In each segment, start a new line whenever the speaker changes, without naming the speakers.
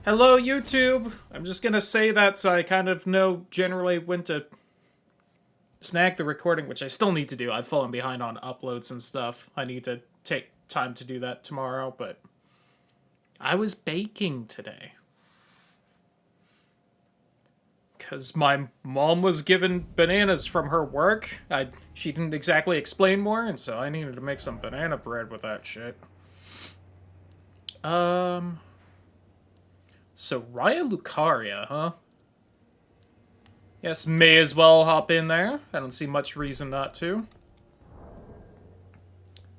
Hello, YouTube! I'm just gonna say that so I kind of know generally when to snag the recording, which I still need to do. I've fallen behind on uploads and stuff. I need to take time to do that tomorrow, but I was baking today. Because my mom was given bananas from her work. She didn't exactly explain more, and so I needed to make some banana bread with that shit. So Raya Lucaria, huh? Yes, may as well hop in there. I don't see much reason not to.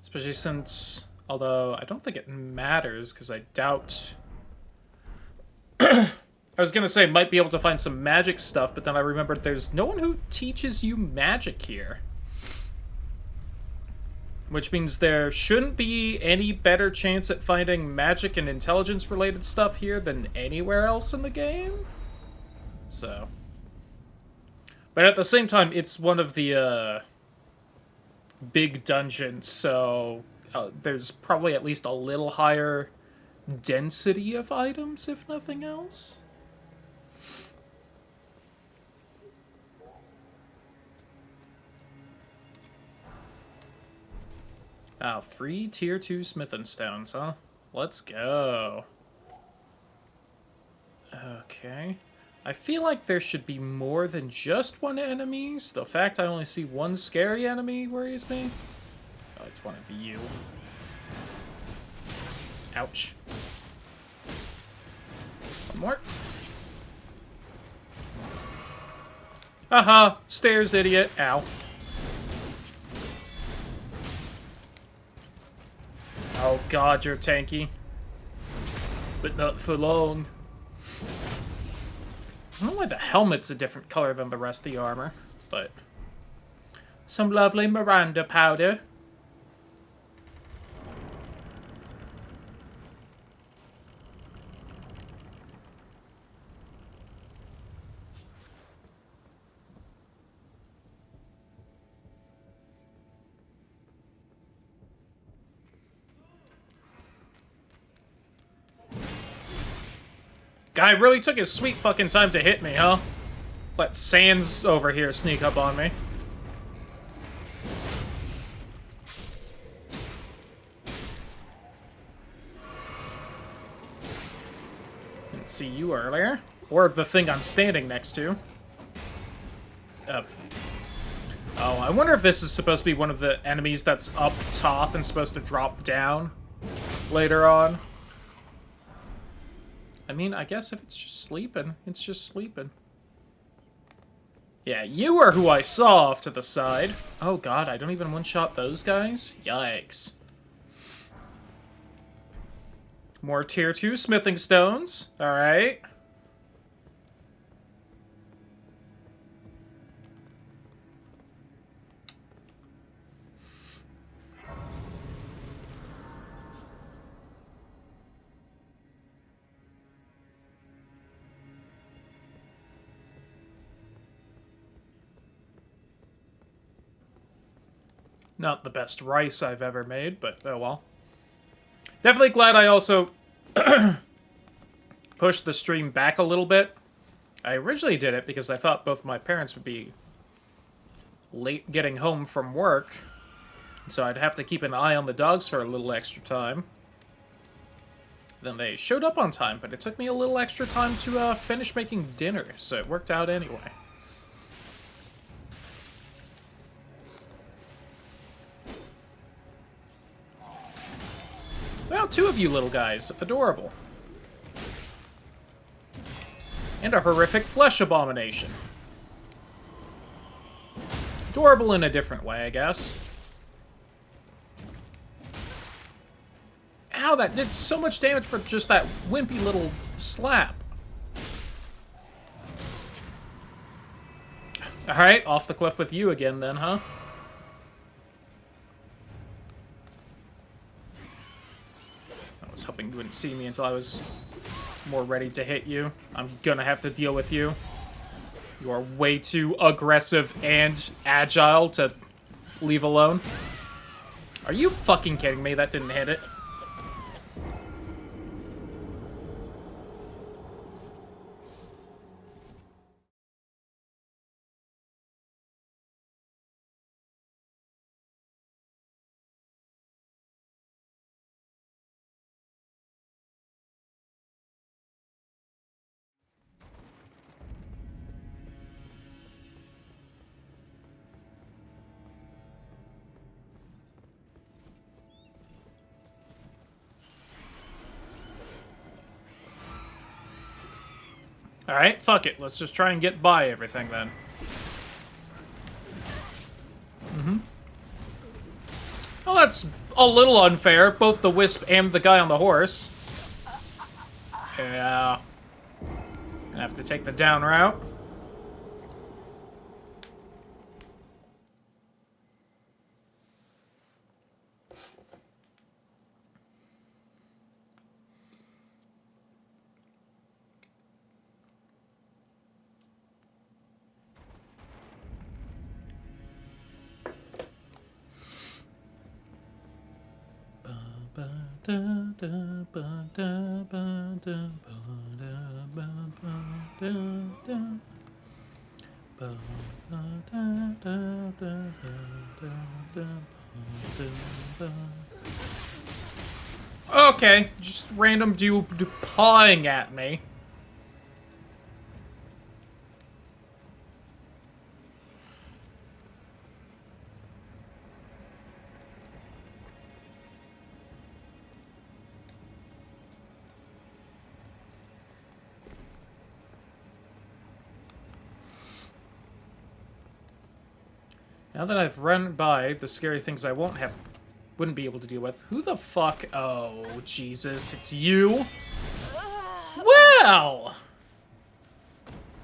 Especially since, although I don't think it matters, because I doubt... I was gonna say, might be able to find some magic stuff, but then I remembered there's no one who teaches you magic here. Which means there shouldn't be any better chance at finding magic and intelligence-related stuff here than anywhere else in the game. So... But at the same time, it's one of the, big dungeons, so there's probably at least a little higher density of items, if nothing else. Oh, 3 tier 2 smithing stones, huh? Let's go. Okay. I feel like there should be more than just one enemy. The fact I only see one scary enemy worries me. Oh, it's one of you. Ouch. One more. Haha, stairs, idiot. Ow. Oh god, you're tanky. But not for long. I don't know why the helmet's a different color than the rest of the armor, but... Some lovely Miranda powder. Guy really took his sweet fucking time to hit me, huh? Let Sans over here sneak up on me. Didn't see you earlier. Or the thing I'm standing next to. Oh, I wonder if this is supposed to be one of the enemies that's up top and supposed to drop down later on. I mean, I guess if it's just sleeping, it's just sleeping. Yeah, you are who I saw off to the side. Oh god, I don't even one-shot those guys? Yikes. More tier 2 smithing stones. Alright. Not the best rice I've ever made, but oh well. Definitely glad I also pushed the stream back a little bit. I originally did it because I thought both my parents would be late getting home from work, so I'd have to keep an eye on the dogs for a little extra time. Then they showed up on time, but it took me a little extra time to finish making dinner, so it worked out anyway. Well, 2 of you little guys. Adorable. And a horrific flesh abomination. Adorable in a different way, I guess. Ow, that did so much damage for just that wimpy little slap. Alright, off the cliff with you again then, huh? I was hoping you wouldn't see me until I was more ready to hit you. I'm gonna have to deal with you. You are way too aggressive and agile to leave alone. Are you fucking kidding me? That didn't hit it. Alright, fuck it. Let's just try and get by everything then. Well, that's a little unfair. Both the wisp and the guy on the horse. Yeah. Gonna have to take the down route. Okay, just random dude pawing at me. Now that I've run by the scary things I wouldn't be able to deal with. Who the fuck? Oh, Jesus, it's you? Well!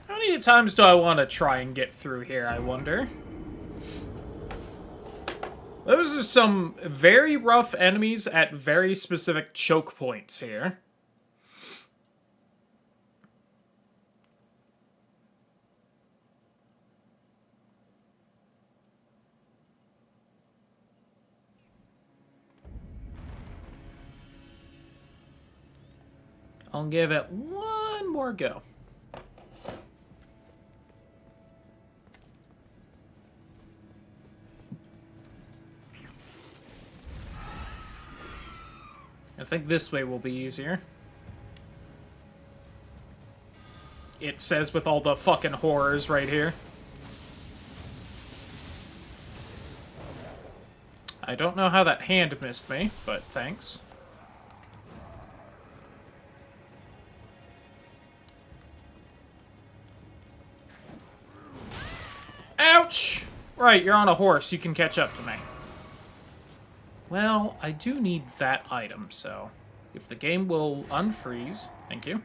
How many times do I want to try and get through here, I wonder? Those are some very rough enemies at very specific choke points here. I'll give it one more go. I think this way will be easier. It says with all the fucking horrors right here. I don't know how that hand missed me, but thanks. Ouch! Right, you're on a horse. You can catch up to me. Well, I do need that item, so... if the game will unfreeze... Thank you.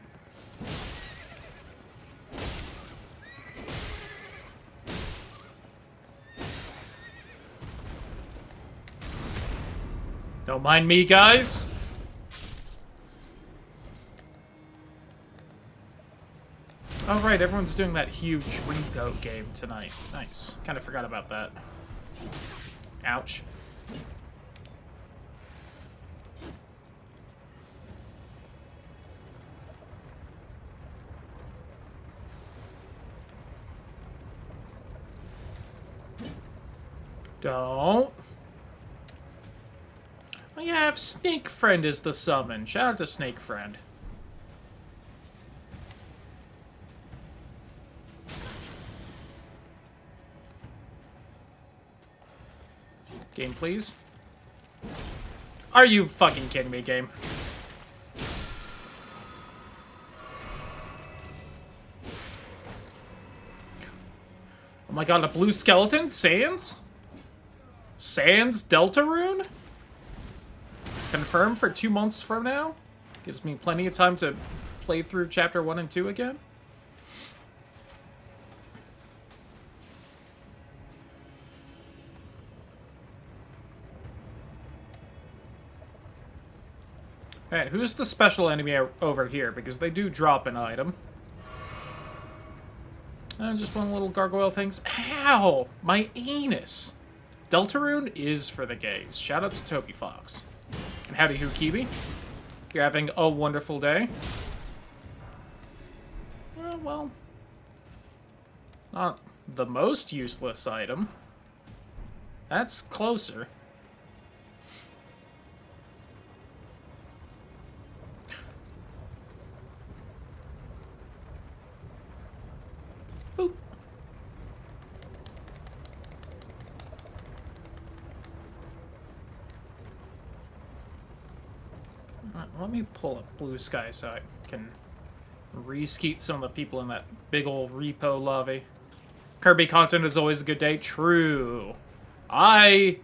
Don't mind me, guys. Oh, right, everyone's doing that huge repo game tonight. Nice. Kind of forgot about that. Ouch. Don't. Oh, yeah, I have Snake Friend as the summon. Shout out to Snake Friend. Game, please. Are you fucking kidding me, game? Oh my god, a blue skeleton? Sans? Sans Deltarune? Confirmed for 2 months from now? Gives me plenty of time to play through Chapter 1 and 2 again. Alright, who's the special enemy over here? Because they do drop an item. Just one little gargoyle things. Ow! My anus! Deltarune is for the gays. Shout out to Toby Fox. And howdy who, Kiwi. You're having a wonderful day. Well... not the most useless item. That's closer. Boop. Let me pull up Blue Sky so I can Reskeet some of the people in that big old repo lobby. Kirby content is always a good day. True. I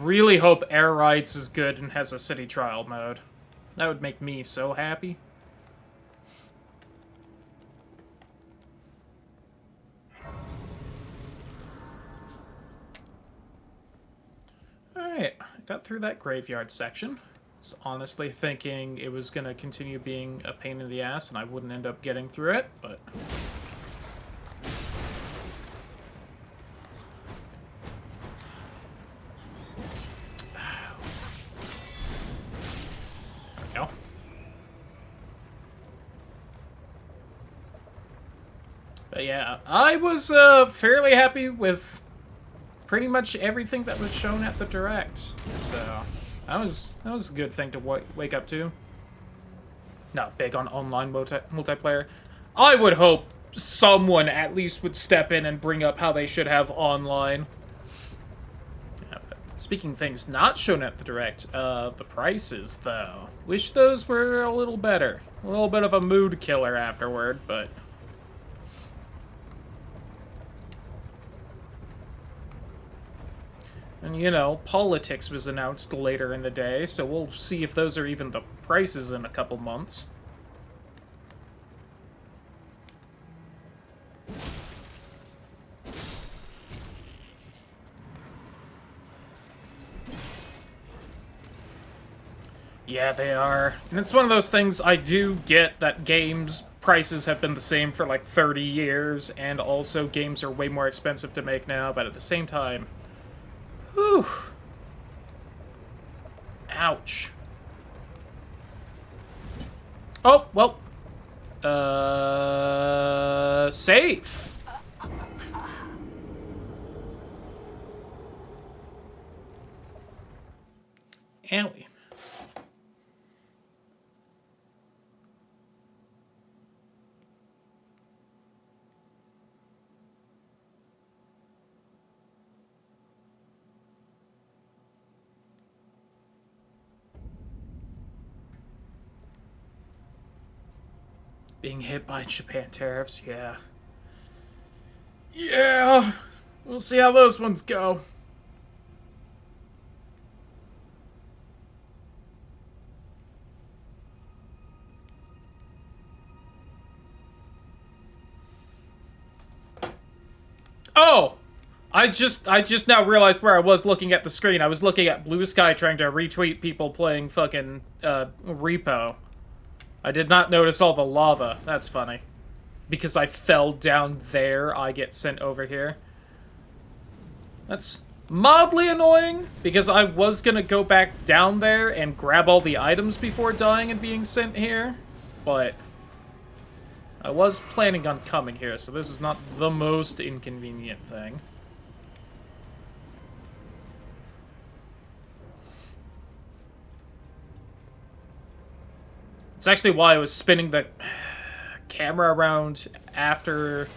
really hope Air Rides is good and has a city trial mode. That would make me so happy. Alright, got through that graveyard section. Was honestly thinking it was going to continue being a pain in the ass and I wouldn't end up getting through it, but... There we go. But yeah, I was fairly happy with pretty much everything that was shown at the Direct. So that was a good thing to wake up to. Not big on online multiplayer. I would hope someone at least would step in and bring up how they should have online. Yeah, but speaking of things not shown at the Direct, the prices though. Wish those were a little better. A little bit of a mood killer afterward, but... And, you know, politics was announced later in the day, so we'll see if those are even the prices in a couple months. Yeah, they are. And it's one of those things I do get that games prices have been the same for like 30 years, and also games are way more expensive to make now, but at the same time... Whew. Ouch. Oh, well. Safe. Owie. Being hit by Japan tariffs, yeah. Yeah! We'll see how those ones go. Oh! I just now realized where I was looking at the screen. I was looking at Blue Sky trying to retweet people playing fucking, Repo. I did not notice all the lava. That's funny. Because I fell down there, I get sent over here. That's mildly annoying, because I was gonna go back down there and grab all the items before dying and being sent here. But I was planning on coming here, so this is not the most inconvenient thing. It's actually why I was spinning the camera around after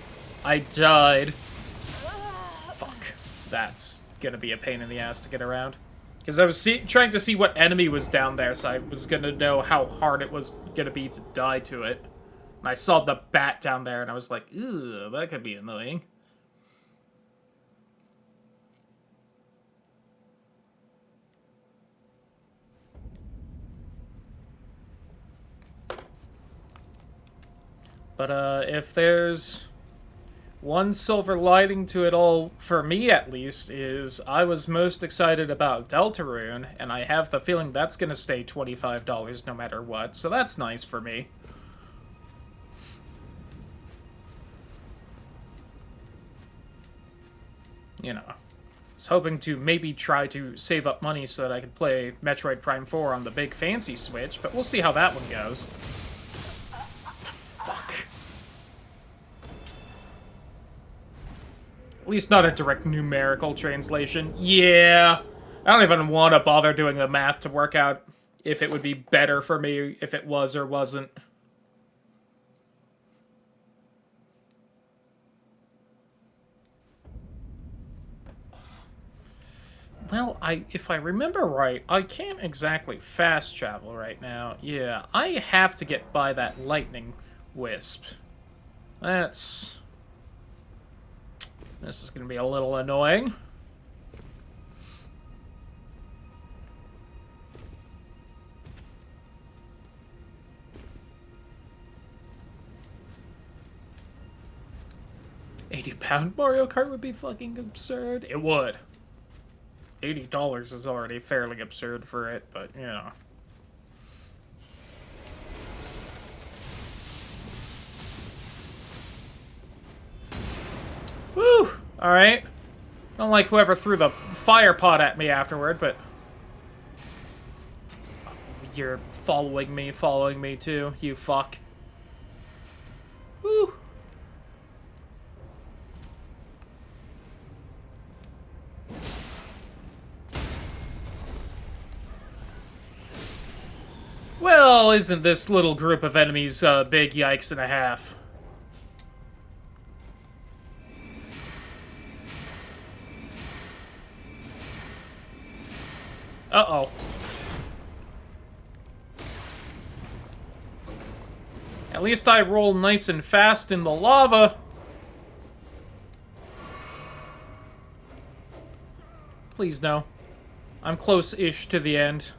I died. Fuck. That's gonna be a pain in the ass to get around. Because I was trying to see what enemy was down there, so I was gonna know how hard it was gonna be to die to it. And I saw the bat down there, and I was like, ew, that could be annoying. But, if there's one silver lining to it all, for me at least, is I was most excited about Deltarune, and I have the feeling that's gonna stay $25 no matter what, so that's nice for me. You know, I was hoping to maybe try to save up money so that I could play Metroid Prime 4 on the big fancy Switch, but we'll see how that one goes. At least not a direct numerical translation. Yeah. I don't even want to bother doing the math to work out if it would be better for me if it was or wasn't. Well, if I remember right, I can't exactly fast travel right now. Yeah, I have to get by that lightning Wisp. This is gonna be a little annoying. £80 Mario Kart would be fucking absurd. It would. $80 is already fairly absurd for it, but, you know. Woo! Alright. Don't like whoever threw the fire pot at me afterward, but... You're following me too, you fuck. Woo! Well, isn't this little group of enemies big yikes and a half? Uh-oh. At least I roll nice and fast in the lava. Please no. I'm close-ish to the end.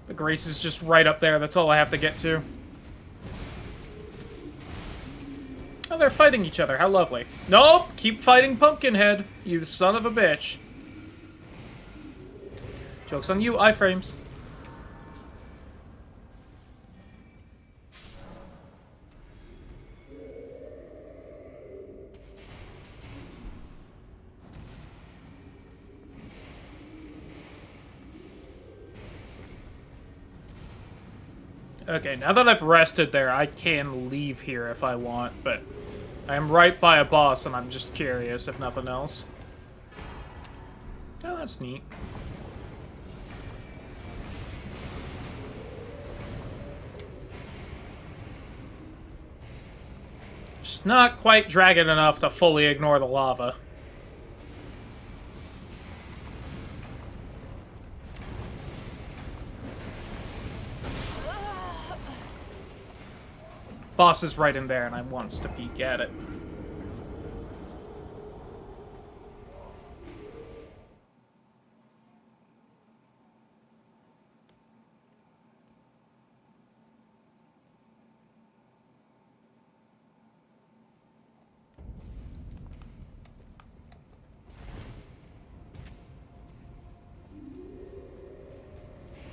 The Grace is just right up there. That's all I have to get to. Oh, they're fighting each other. How lovely. Nope! Keep fighting Pumpkinhead, you son of a bitch. Joke's on you, iframes. Okay, now that I've rested there, I can leave here if I want, but I am right by a boss, and I'm just curious, if nothing else. Oh, that's neat. Just not quite dragon enough to fully ignore the lava. Boss is right in there, and I wants to peek at it.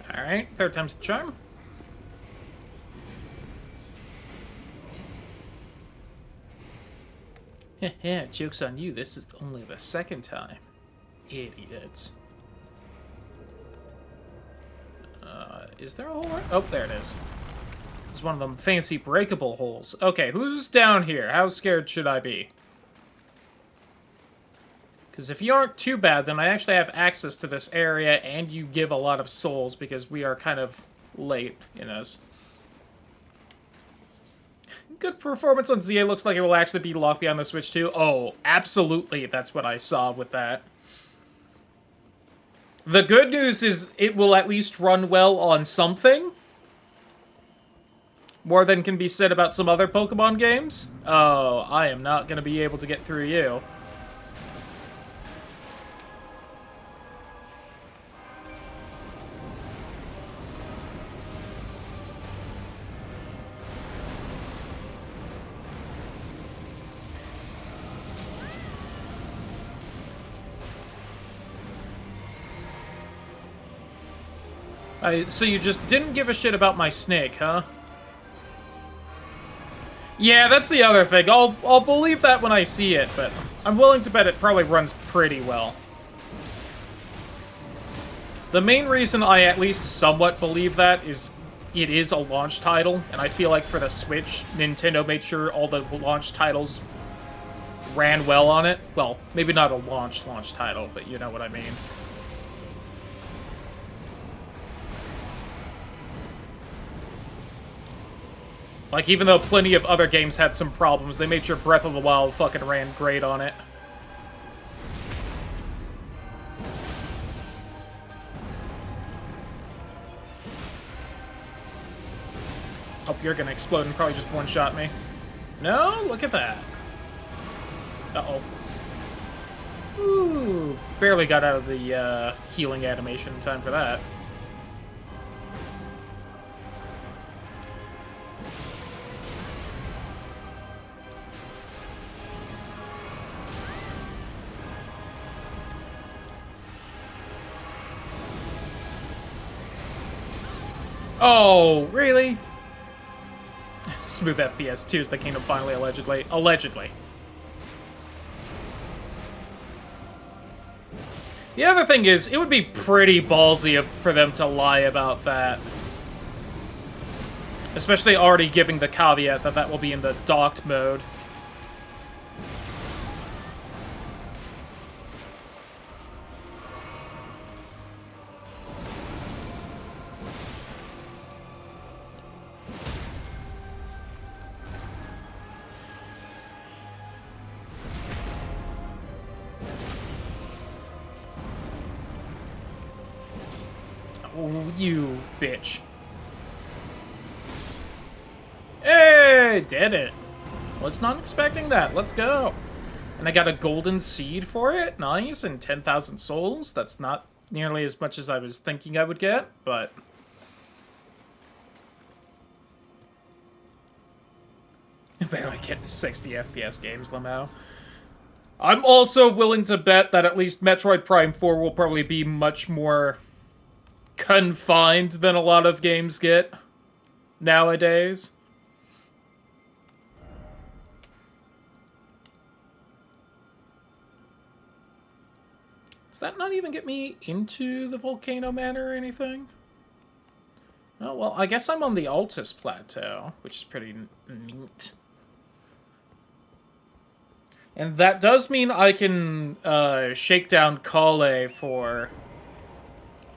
Alright, third time's the charm. Yeah, joke's on you, this is only the second time. Idiots. Is there a hole? Oh, there it is. It's one of them fancy breakable holes. Okay, who's down here? How scared should I be? Because if you aren't too bad, then I actually have access to this area, and you give a lot of souls, because we are kind of late in us. Good performance on ZA. Looks like it will actually be locked behind the Switch too. Oh, absolutely. That's what I saw with that. The good news is it will at least run well on something. More than can be said about some other Pokemon games. Oh, I am not going to be able to get through you. So you just didn't give a shit about my snake, huh? Yeah, that's the other thing. I'll believe that when I see it, but I'm willing to bet it probably runs pretty well. The main reason I at least somewhat believe that is it is a launch title, and I feel like for the Switch, Nintendo made sure all the launch titles ran well on it. Well, maybe not a launch title, but you know what I mean. Like, even though plenty of other games had some problems, they made sure Breath of the Wild fucking ran great on it. Hope you're gonna explode and probably just one-shot me. No? Look at that. Uh-oh. Ooh, barely got out of the healing animation in time for that. Oh, really? Smooth FPS, Tears of the Kingdom finally, allegedly. Allegedly. The other thing is, it would be pretty ballsy for them to lie about that. Especially already giving the caveat that that will be in the docked mode. Oh, you bitch. Hey, did it. Was not expecting that. Let's go. And I got a golden seed for it. Nice. And 10,000 souls. That's not nearly as much as I was thinking I would get, but... barely getting 60 FPS games, Lamau. I'm also willing to bet that at least Metroid Prime 4 will probably be much more confined than a lot of games get nowadays. Does that not even get me into the Volcano Manor or anything? Oh, well, I guess I'm on the Altus Plateau, which is pretty neat. And that does mean I can shake down Kale for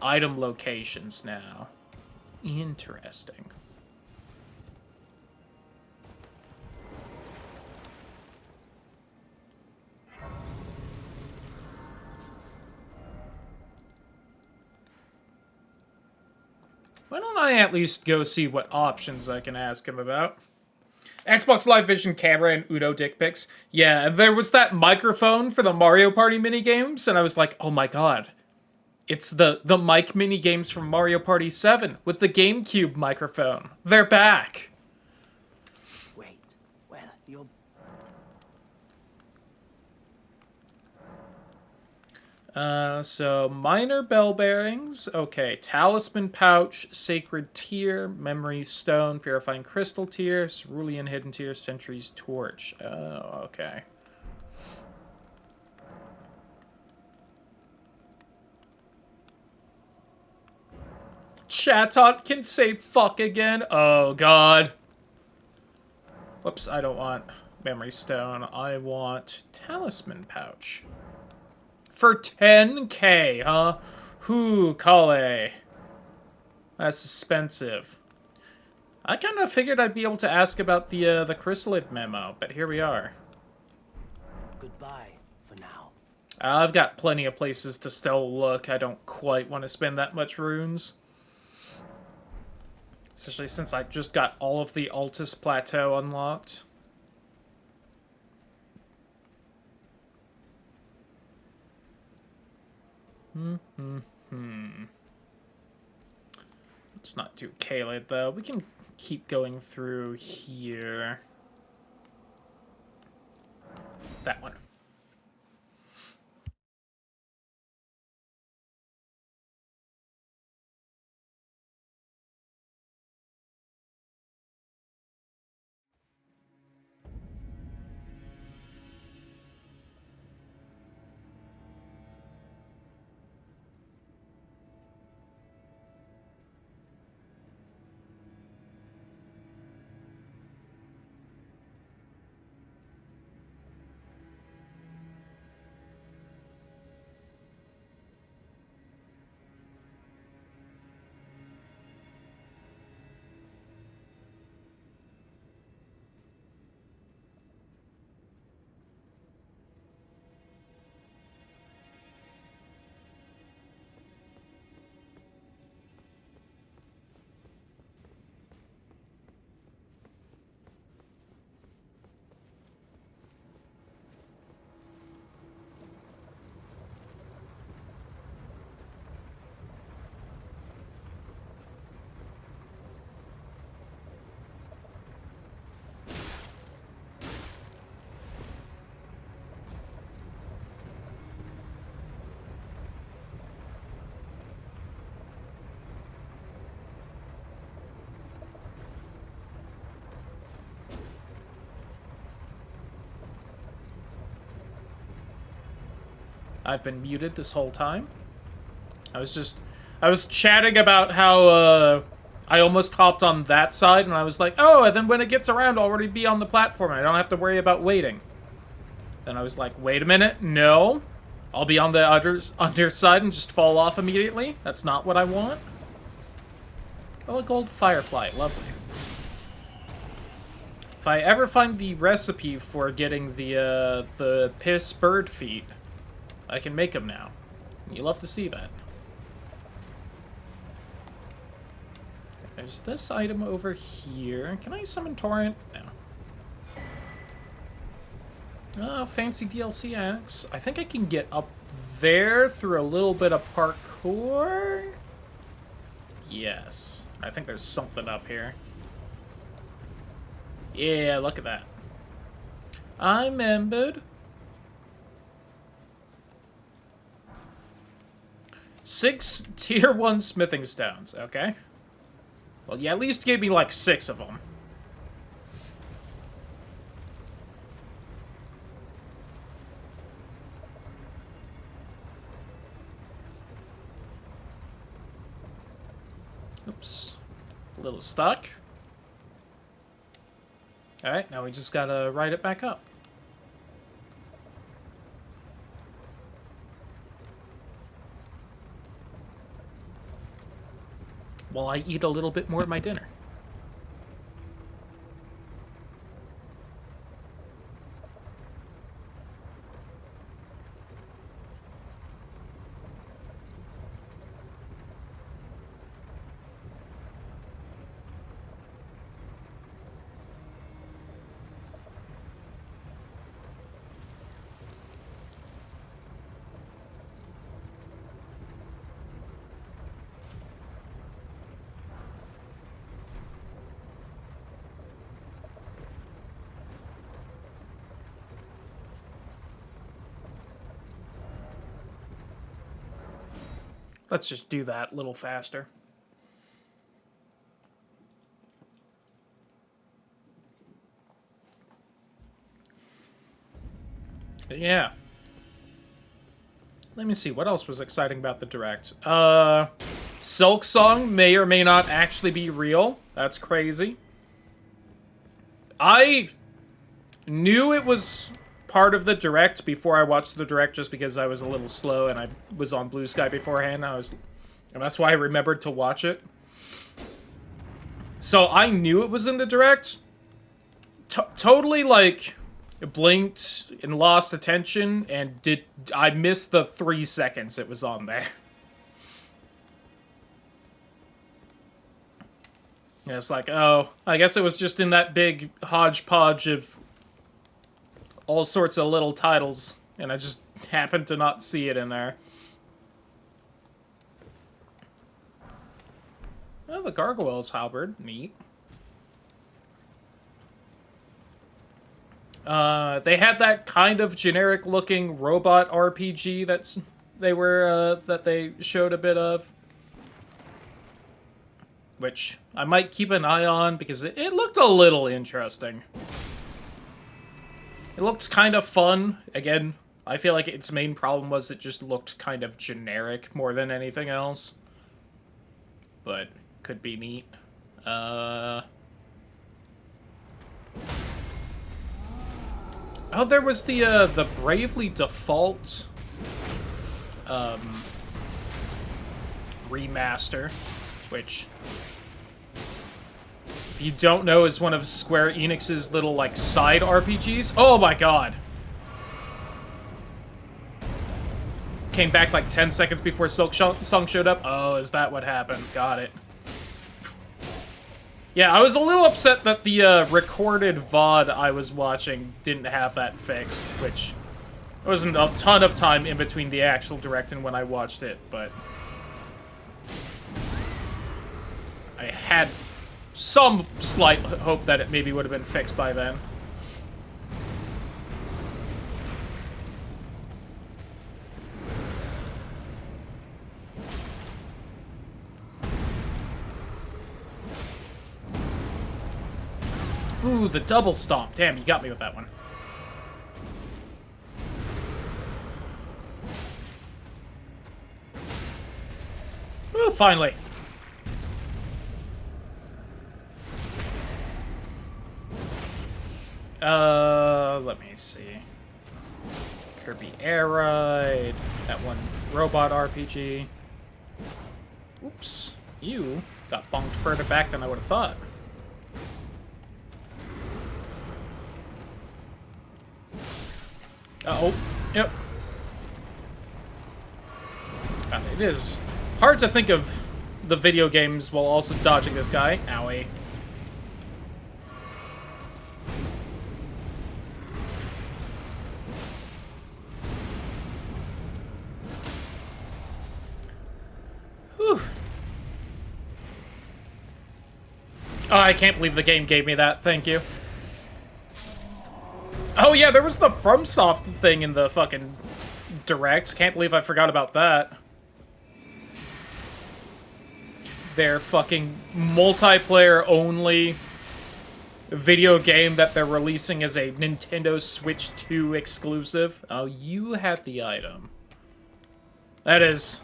item locations now. Interesting. Why don't I at least go see what options I can ask him about? Xbox Live Vision camera and Uno dick pics. Yeah, there was that microphone for the Mario Party minigames, and I was like, oh my god. It's the mic minigames from Mario Party 7 with the GameCube microphone. They're back.
Wait, well, you're...
So minor bell bearings. Okay, talisman pouch, sacred tear, memory stone, purifying crystal tear, cerulean hidden tear, sentry's torch. Oh, okay. Chatot can say fuck again. Oh god. Whoops, I don't want memory stone. I want talisman pouch. For 10k, huh? Whoo, Kale. That's expensive. I kind of figured I'd be able to ask about the chrysalid memo, but here we are.
Goodbye for now.
I've got plenty of places to still look. I don't quite want to spend that much runes. Especially since I just got all of the Altus Plateau unlocked. Let's not do Kaled, though. We can keep going through here. That one. I've been muted this whole time. I was chatting about how, I almost hopped on that side, and I was like, oh, and then when it gets around, I'll already be on the platform, and I don't have to worry about waiting. Then I was like, wait a minute, no. I'll be on the underside and just fall off immediately. That's not what I want. Oh, a gold firefly, lovely. If I ever find the recipe for getting the piss bird feet, I can make them now. You'll love to see that. There's this item over here. Can I summon Torrent? No. Oh, fancy DLC axe. I think I can get up there through a little bit of parkour. Yes. I think there's something up here. Yeah, look at that. I remembered. 6 tier 1 smithing stones. Okay. Well, you at least gave me like 6 of them. Oops. A little stuck. Alright, now we just gotta ride it back up. While I eat a little bit more of my dinner. Let's just do that a little faster. But yeah. Let me see, what else was exciting about the Direct? Silk Song may or may not actually be real. That's crazy. I knew it was part of the Direct before I watched the Direct just because I was a little slow and I was on Blue Sky beforehand. And that's why I remembered to watch it. So I knew it was in the Direct. Totally, like, blinked and lost attention, and I missed the 3 seconds it was on there. Yeah, it's like, oh, I guess it was just in that big hodgepodge of all sorts of little titles, and I just happened to not see it in there. Oh, the Gargoyle's halberd. Neat. They had that kind of generic-looking robot RPG that they showed a bit of. Which I might keep an eye on, because it looked a little interesting. It looked kind of fun. Again, I feel like its main problem was it just looked kind of generic more than anything else. But could be neat. Oh, there was the Bravely Default remaster, which, if you don't know, is one of Square Enix's little, like, side RPGs. Oh my god! Came back like 10 seconds before Silk Song showed up. Oh, is that what happened? Got it. Yeah, I was a little upset that the recorded VOD I was watching didn't have that fixed, which wasn't a ton of time in between the actual Direct and when I watched it, but I had some slight hope that it maybe would have been fixed by then. Ooh, the double stomp. Damn, you got me with that one. finally. Let me see. Kirby Air Ride. That one robot RPG. Oops. You got bonked further back than I would have thought. Uh-oh. Yep. God, it is hard to think of the video games while also dodging this guy. Owie. Whew. Oh, I can't believe the game gave me that. Thank you. Oh yeah, there was the FromSoft thing in the fucking Direct. Can't believe I forgot about that. Their fucking multiplayer-only video game that they're releasing as a Nintendo Switch 2 exclusive. Oh, you had the item. That is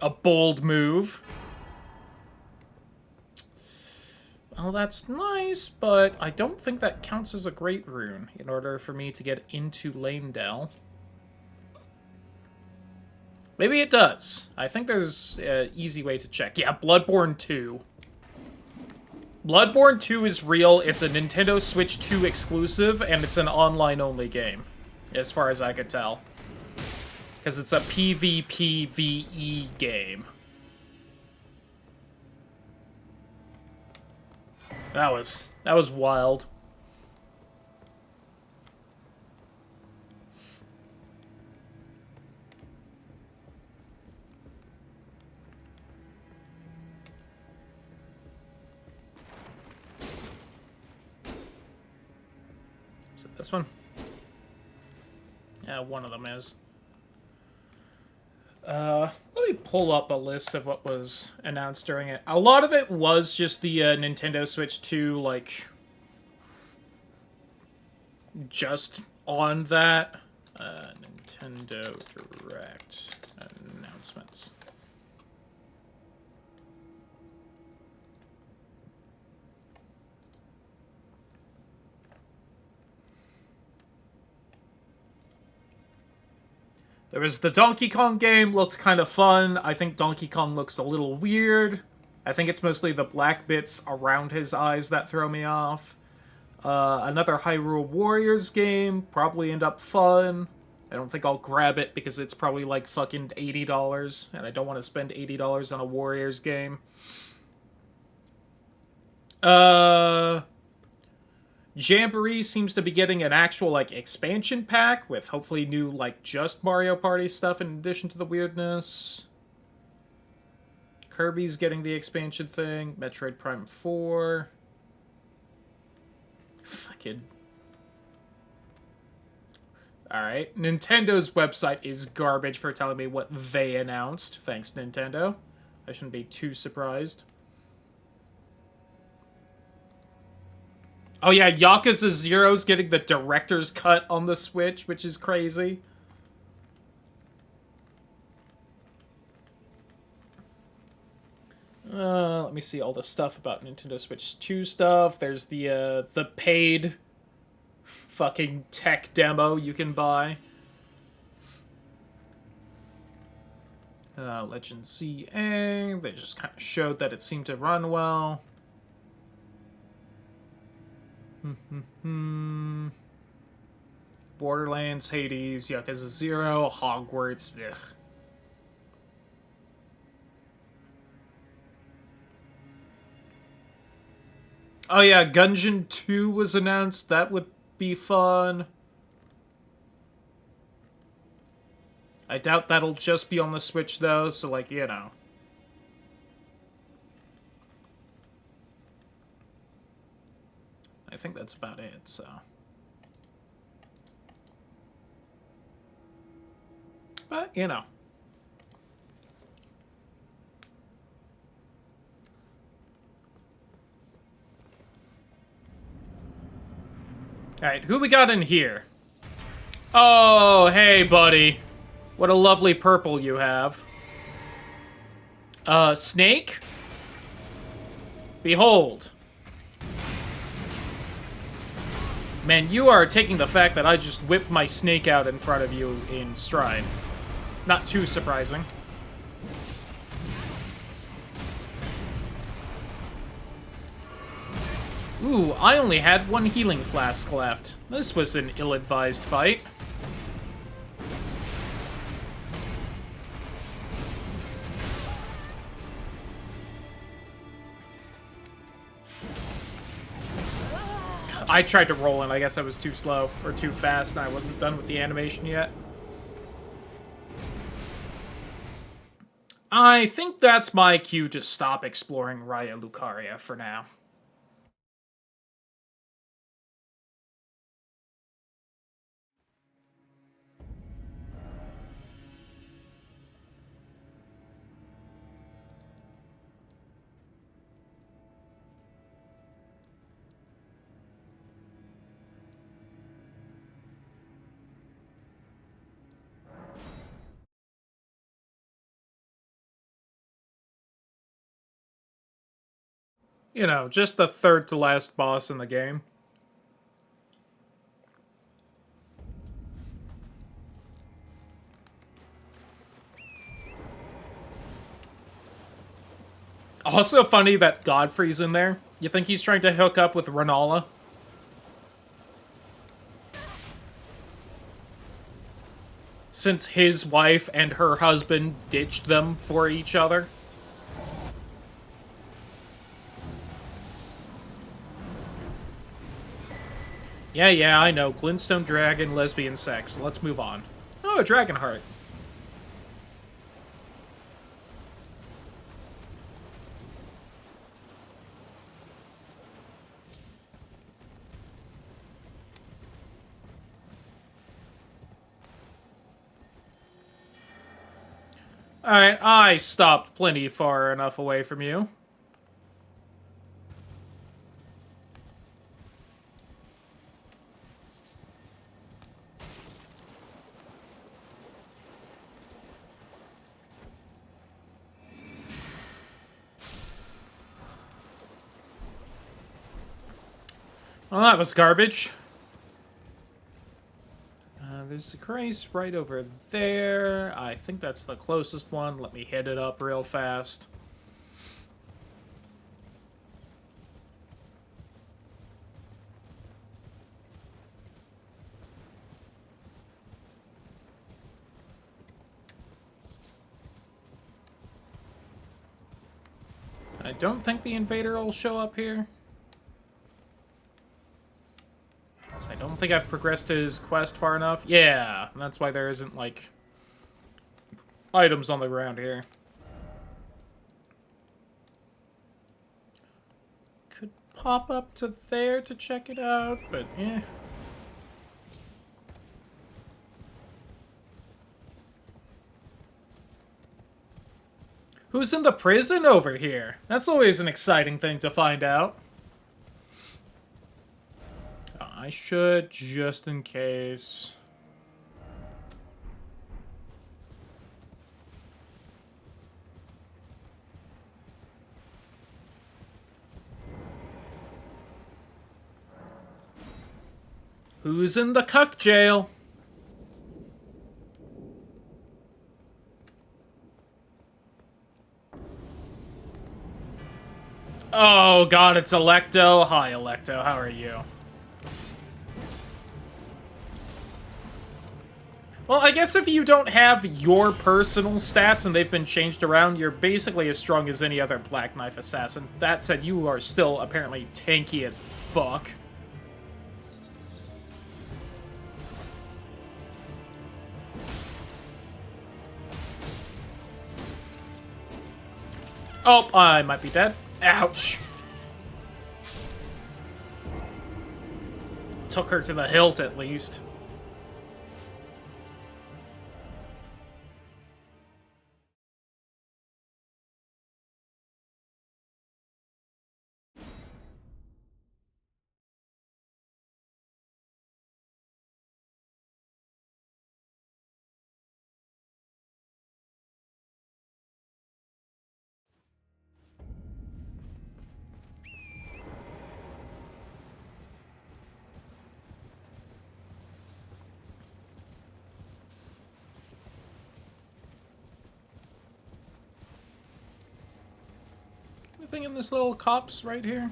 a bold move. Oh, that's nice, but I don't think that counts as a Great Rune in order for me to get into Lanedale. Maybe it does. I think there's an easy way to check. Yeah, Bloodborne 2. Bloodborne 2 is real. It's a Nintendo Switch 2 exclusive, and it's an online-only game, as far as I could tell. Because it's a PvPvE game. That was wild. Is it this one? Yeah, one of them is. Let me pull up a list of what was announced during it. A lot of it was just the Nintendo Switch 2, like, just on that. Nintendo Direct announcements. There was the Donkey Kong game, looked kind of fun. I think Donkey Kong looks a little weird. I think it's mostly the black bits around his eyes that throw me off. Another Hyrule Warriors game, probably end up fun. I don't think I'll grab it because it's probably like fucking $80, and I don't want to spend $80 on a Warriors game. Jamboree seems to be getting an actual, like, expansion pack with hopefully new, like, just Mario Party stuff in addition to the weirdness. Kirby's getting the expansion thing. Metroid Prime 4. Fucking... Alright. Nintendo's website is garbage for telling me what they announced. Thanks, Nintendo. I shouldn't be too surprised. Oh yeah, Yakuza 0's getting the director's cut on the Switch, which is crazy. Let me see all the stuff about Nintendo Switch 2 stuff. There's the paid fucking tech demo you can buy. Legend ZA, they just kind of showed that it seemed to run well. Borderlands, Hades, Yakuza 0, Hogwarts, ugh. Oh yeah, Gungeon 2 was announced. That would be fun. I doubt that'll just be on the Switch though, so like, you know. I think that's about it, so. But, you know. Alright, who we got in here? Oh, hey, buddy. What a lovely purple you have. Snake? Behold. Man, you are taking the fact that I just whipped my snake out in front of you in stride. Not too surprising. Ooh, I only had one healing flask left. This was an ill-advised fight. I tried to roll and I guess I was too slow, or too fast, and I wasn't done with the animation yet. I think that's my cue to stop exploring Raya Lucaria for now. You know, just the third to last boss in the game. Also funny that Godfrey's in there. You think he's trying to hook up with Renala? Since his wife and her husband ditched them for each other? Yeah, I know. Glintstone dragon, lesbian sex. Let's move on. Oh, a dragon heart. Alright, I stopped plenty far enough away from you. Well, that was garbage. There's a Grace right over there. I think that's the closest one. Let me hit it up real fast. I don't think the invader will show up here. I don't think I've progressed his quest far enough. Yeah, that's why there isn't, like, items on the ground here. Could pop up to there to check it out, but eh. Who's in the prison over here? That's always an exciting thing to find out. I should, just in case. Who's in the cuck jail? Oh god, it's Electo. Hi, Electo. How are you? Well, I guess if you don't have your personal stats and they've been changed around, you're basically as strong as any other Black Knife assassin. That said, you are still apparently tanky as fuck. Oh, I might be dead. Ouch. Took her to the hilt, at least. anything in this little copse right here?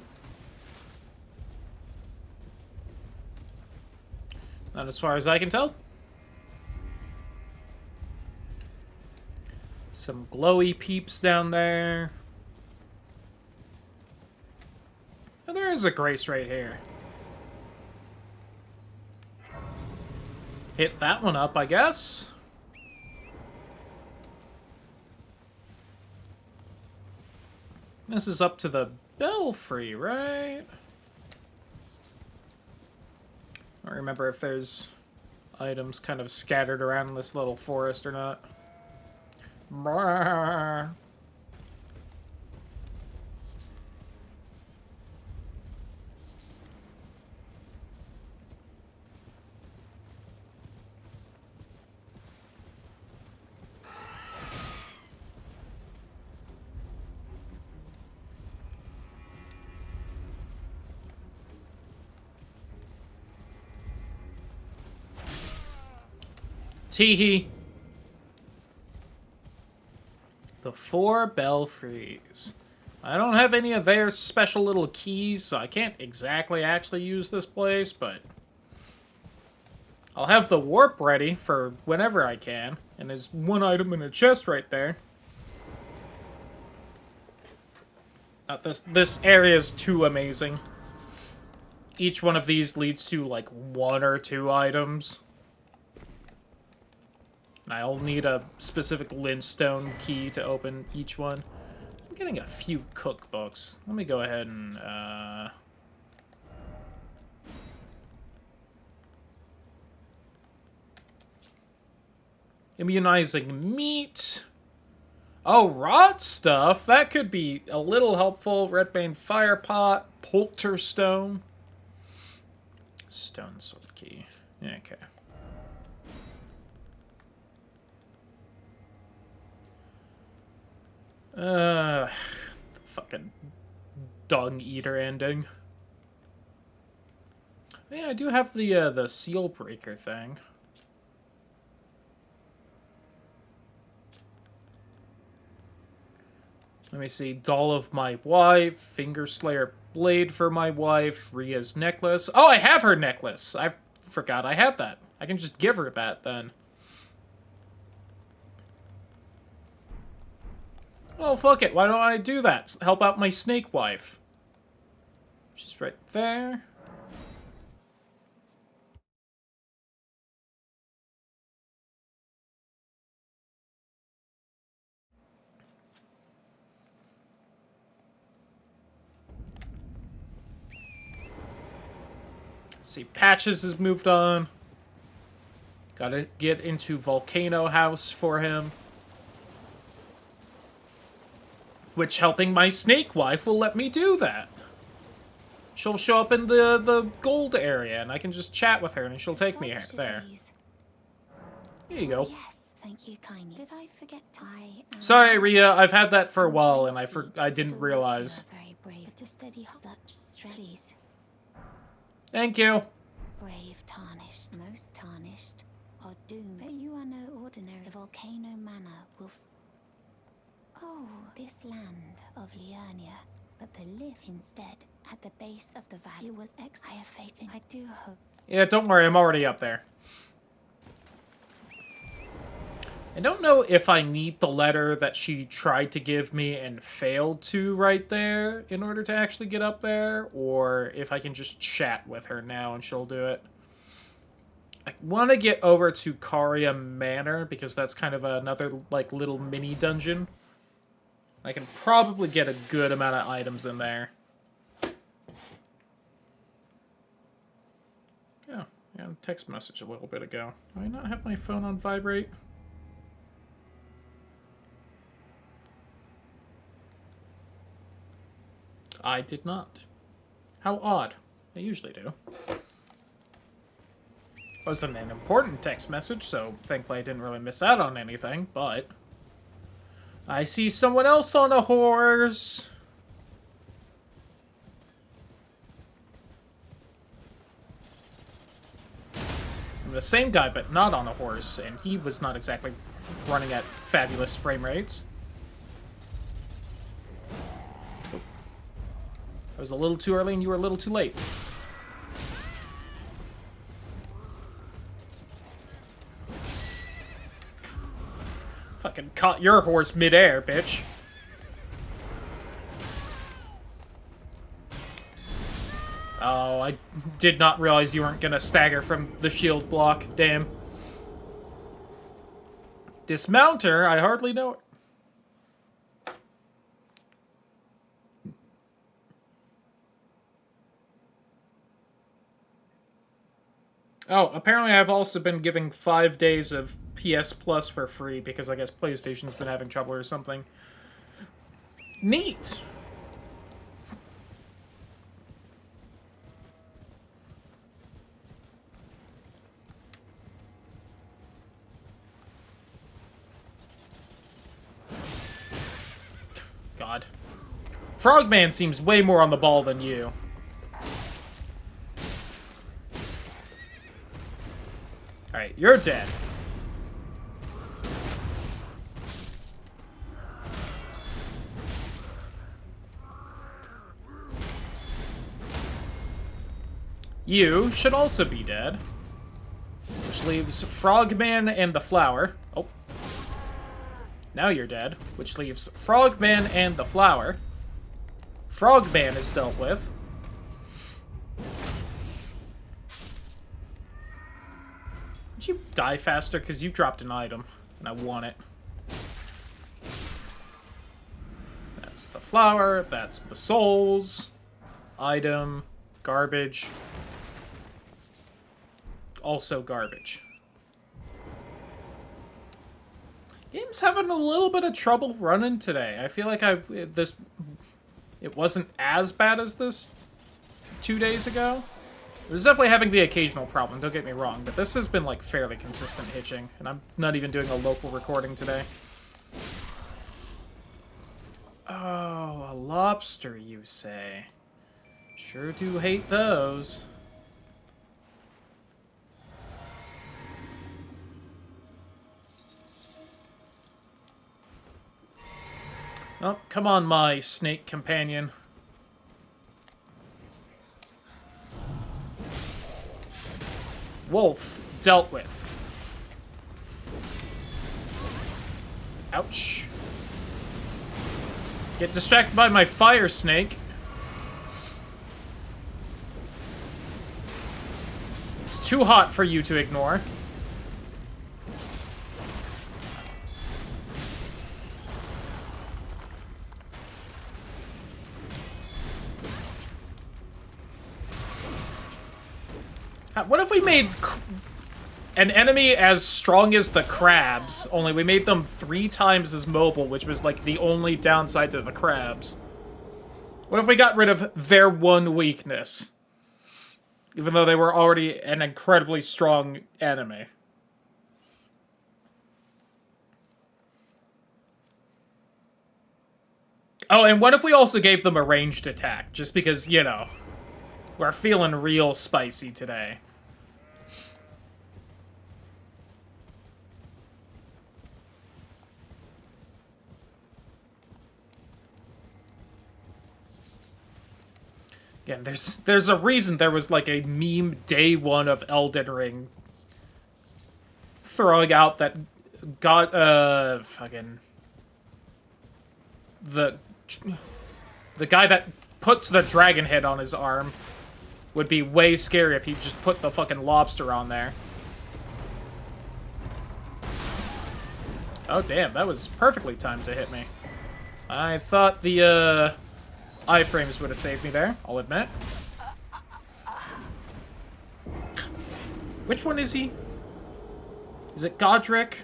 Not as far as I can tell. Some glowy peeps down there. Oh, there is a grace right here. Hit that one up, I guess. This is up to the belfry, right? I don't remember if there's items kind of scattered around this little forest or not. Brrr. Teehee. The 4 belfries. I don't have any of their special little keys, so I can't exactly actually use this place, but I'll have the warp ready for whenever I can. And there's one item in a chest right there. This area is too amazing. Each one of these leads to like 1 or 2 items. And I'll need a specific linstone key to open each one. I'm getting a few cookbooks. Let me go ahead and, immunizing meat. Oh, rot stuff. That could be a little helpful. Redbane firepot. Polterstone. Stone sword key. Okay. Fucking dung eater ending. Yeah, I do have the seal breaker thing. Let me see. Doll of my wife, Finger Slayer blade for my wife, Rhea's necklace. Oh, I have her necklace. I forgot I had that. I can just give her that then. Oh, fuck it. Why don't I do that? Help out my snake wife. She's right there. See, Patches has moved on. Gotta get into Volcano House for him. Which helping my snake wife will let me do that. She'll show up in the gold area, and I can just chat with her, and she'll take me there. Here you go.
Yes, thank you kindly. Did I forget?
Sorry, Rhea. I've had that for a while, and I didn't realize.
Very brave to steady such strays.
Thank you.
Brave, tarnished, most tarnished, are doomed. But you are no ordinary. The volcano manor will. Oh, this land of Liurnia, but the lift instead at the base of the valley was I have faith in. I do hope.
Yeah, don't worry. I'm already up there. I don't know if I need the letter that she tried to give me and failed to right there in order to actually get up there, or if I can just chat with her now and she'll do it. I want to get over to Caria Manor, because that's kind of another, like, little mini dungeon. I can probably get a good amount of items in there. Yeah, I got a text message a little bit ago. Do I not have my phone on vibrate? I did not. How odd. I usually do. It wasn't an important text message, so thankfully I didn't really miss out on anything, but I see someone else on a horse. I'm the same guy, but not on a horse, and he was not exactly running at fabulous frame rates. I was a little too early and you were a little too late. Fucking caught your horse midair, bitch. Oh, I did not realize you weren't gonna stagger from the shield block. Damn. Dismount her? I hardly know it. Oh, apparently I've also been giving 5 days of PS Plus for free because I guess PlayStation's been having trouble or something. Neat! God. Frogman seems way more on the ball than you. Alright, you're dead. You should also be dead. Which leaves Frogman and the flower. Oh. Now you're dead. Which leaves Frogman and the flower. Frogman is dealt with. Did you die faster? Because you dropped an item, and I want it. That's the flower. That's the souls. Item. Garbage. Also garbage. Game's having a little bit of trouble running today. I feel like it wasn't as bad as this 2 days ago. It was definitely having the occasional problem, don't get me wrong, but this has been, like, fairly consistent hitching, and I'm not even doing a local recording today. Oh, a lobster, you say? Sure do hate those. Oh, come on, my snake companion. Wolf dealt with. Ouch. Get distracted by my fire snake. It's too hot for you to ignore. What if we made an enemy as strong as the crabs, only we made them 3 times as mobile, which was, like, the only downside to the crabs? What if we got rid of their one weakness? Even though they were already an incredibly strong enemy. Oh, and what if we also gave them a ranged attack? Just because, you know, we're feeling real spicy today. Again, there's a reason there was, like, a meme day 1 of Elden Ring throwing out that fucking the guy that puts the dragon head on his arm would be way scary if he just put the fucking lobster on there. Oh damn, that was perfectly timed to hit me. I thought the iframes would have saved me there, I'll admit. Which one is he? Is it Godric?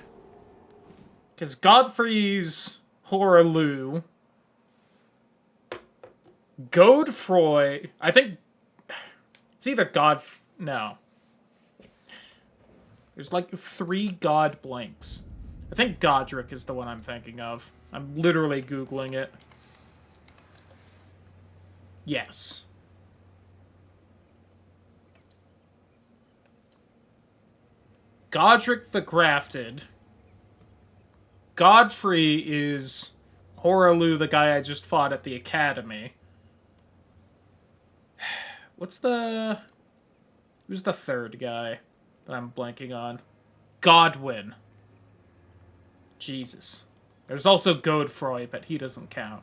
Because Godfrey's Horaloo. Godefroy. I think it's either no. There's like 3 God blanks. I think Godric is the one I'm thinking of. I'm literally Googling it. Yes. Godric the Grafted. Godfrey is Horaloo, the guy I just fought at the academy. What's the... Who's the third guy that I'm blanking on? Godwin. Jesus. There's also Godefroy, but he doesn't count.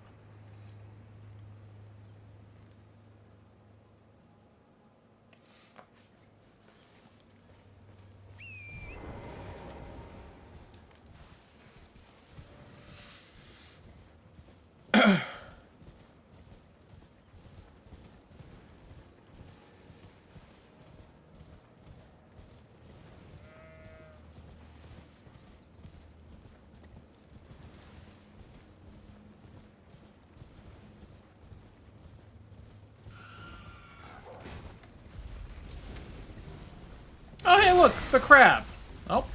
Oh, hey, look! The crab! Oh.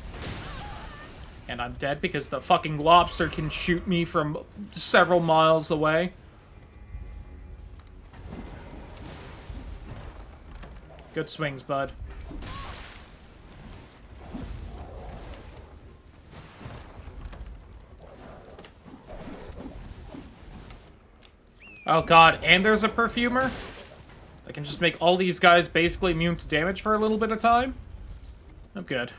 And I'm dead because the fucking lobster can shoot me from several miles away. Good swings, bud. Oh god, and there's a perfumer? I can just make all these guys basically immune to damage for a little bit of time? I'm good.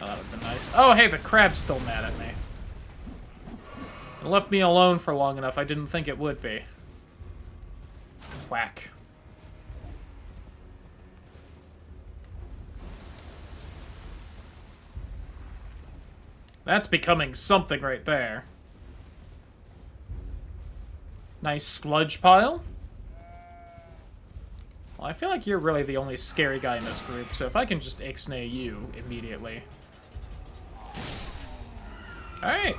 Oh, that would've been nice. Oh, hey, the crab's still mad at me. It left me alone for long enough, I didn't think it would be. Whack. That's becoming something right there. Nice sludge pile. Well, I feel like you're really the only scary guy in this group, so if I can just ixnay you immediately. Alright.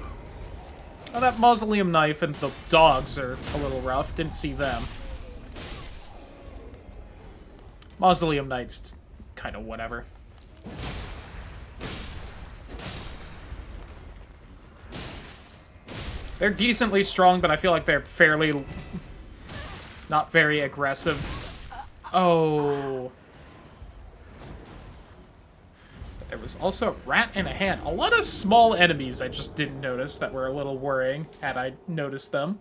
Oh, that mausoleum knife and the dogs are a little rough. Didn't see them. Mausoleum knight's kind of whatever. They're decently strong, but I feel like they're fairly... not very aggressive. Oh. But there was also a rat and a hand. A lot of small enemies I just didn't notice that were a little worrying had I noticed them.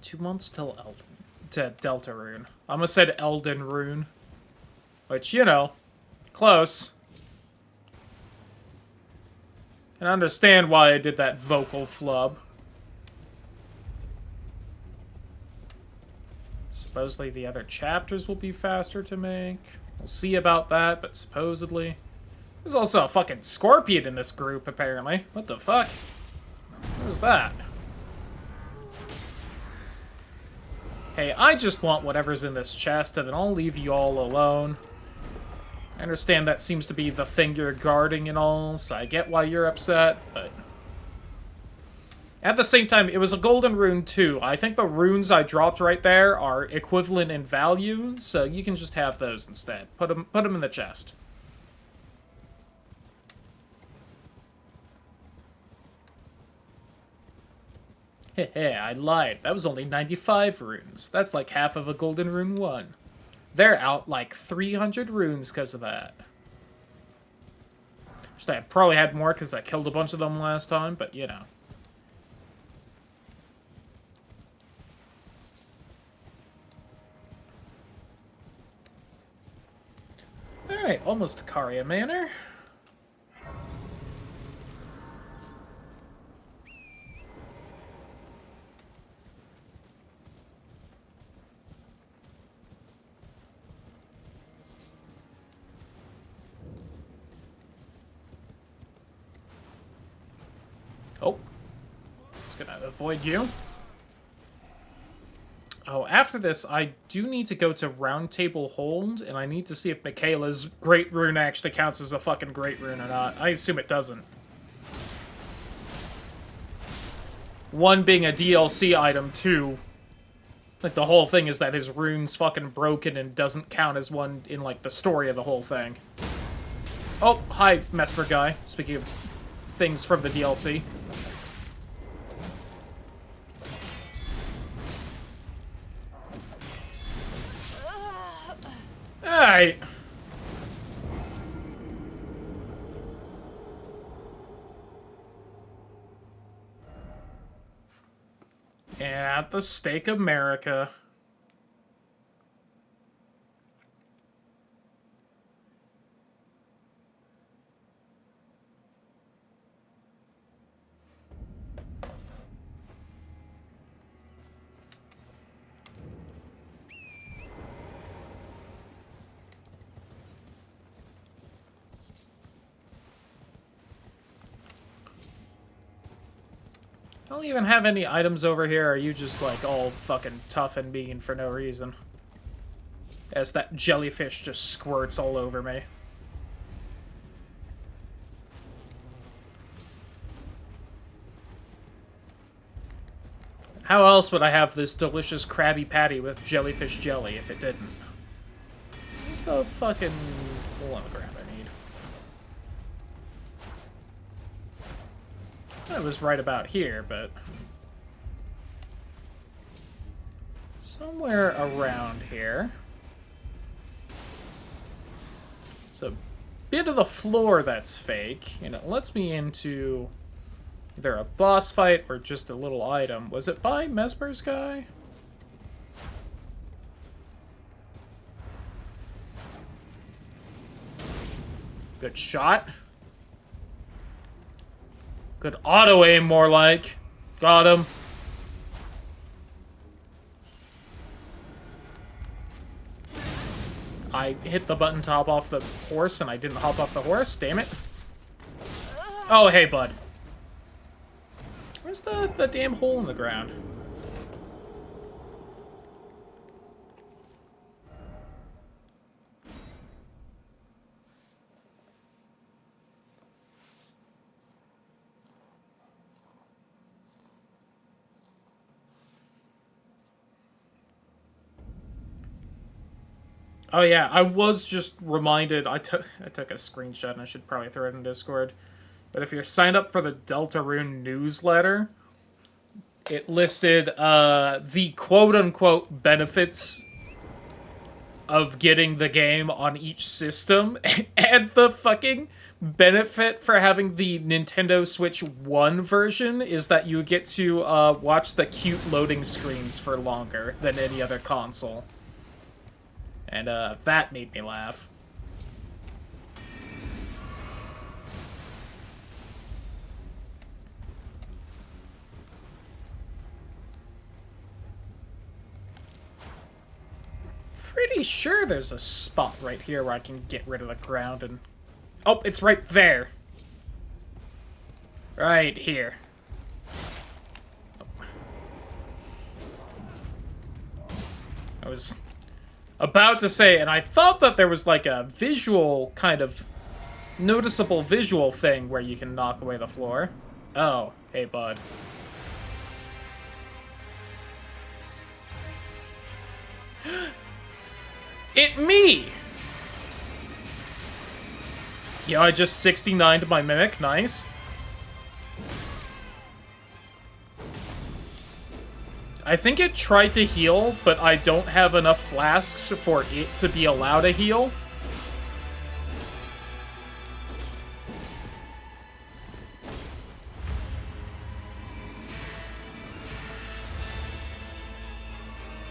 Two months till Deltarune. I almost said Elden Rune. Which, you know, close. Can understand why I did that vocal flub. Supposedly the other chapters will be faster to make. We'll see about that, but supposedly. There's also a fucking scorpion in this group, apparently. What the fuck? What was that? Hey, I just want whatever's in this chest, and then I'll leave you all alone. I understand that seems to be the thing you're guarding and all, so I get why you're upset, but... At the same time, it was a golden rune too. I think the runes I dropped right there are equivalent in value, so you can just have those instead. Put them in the chest. Heh, I lied. That was only 95 runes. That's like half of a golden rune 1. They're out like 300 runes because of that. Just I probably had more because I killed a bunch of them last time, but you know. Alright, almost to Caria Manor. Oh. Just gonna avoid you. Oh, after this, I do need to go to Round Table Hold, and I need to see if Michaela's Great Rune actually counts as a fucking Great Rune or not. I assume it doesn't. One being a DLC item, two, like, the whole thing is that his rune's fucking broken and doesn't count as one in, like, the story of the whole thing. Oh, hi, Mesmer guy. Speaking of things from the DLC. Alright. At the stake America. I don't even have any items over here. Are you just, like, all fucking tough and mean for no reason? As that jellyfish just squirts all over me. How else would I have this delicious Krabby Patty with jellyfish jelly if it didn't? What's the fucking hole on the ground I need? I was right about here, but... somewhere around here. It's a bit of the floor that's fake, and it lets me into either a boss fight or just a little item. Was it by Mesmer's guy? Good shot. Good auto-aim, more like. Got him. I hit the button to hop off the horse, and I didn't hop off the horse. Damn it. Oh, hey, bud. Where's the damn hole in the ground? Oh yeah, I was just reminded, I took a screenshot and I should probably throw it in Discord. But if you're signed up for the Deltarune newsletter, it listed the quote-unquote benefits of getting the game on each system, and the fucking benefit for having the Nintendo Switch 1 version is that you get to watch the cute loading screens for longer than any other console. And that made me laugh. Pretty sure there's a spot right here where I can get rid of the ground and... oh, it's right there. Right here. I was about to say, and I thought that there was like a visual kind of noticeable visual thing where you can knock away the floor. Oh, hey bud. It me! Yeah, I just 69'd my mimic, nice. I think it tried to heal, but I don't have enough flasks for it to be allowed to heal.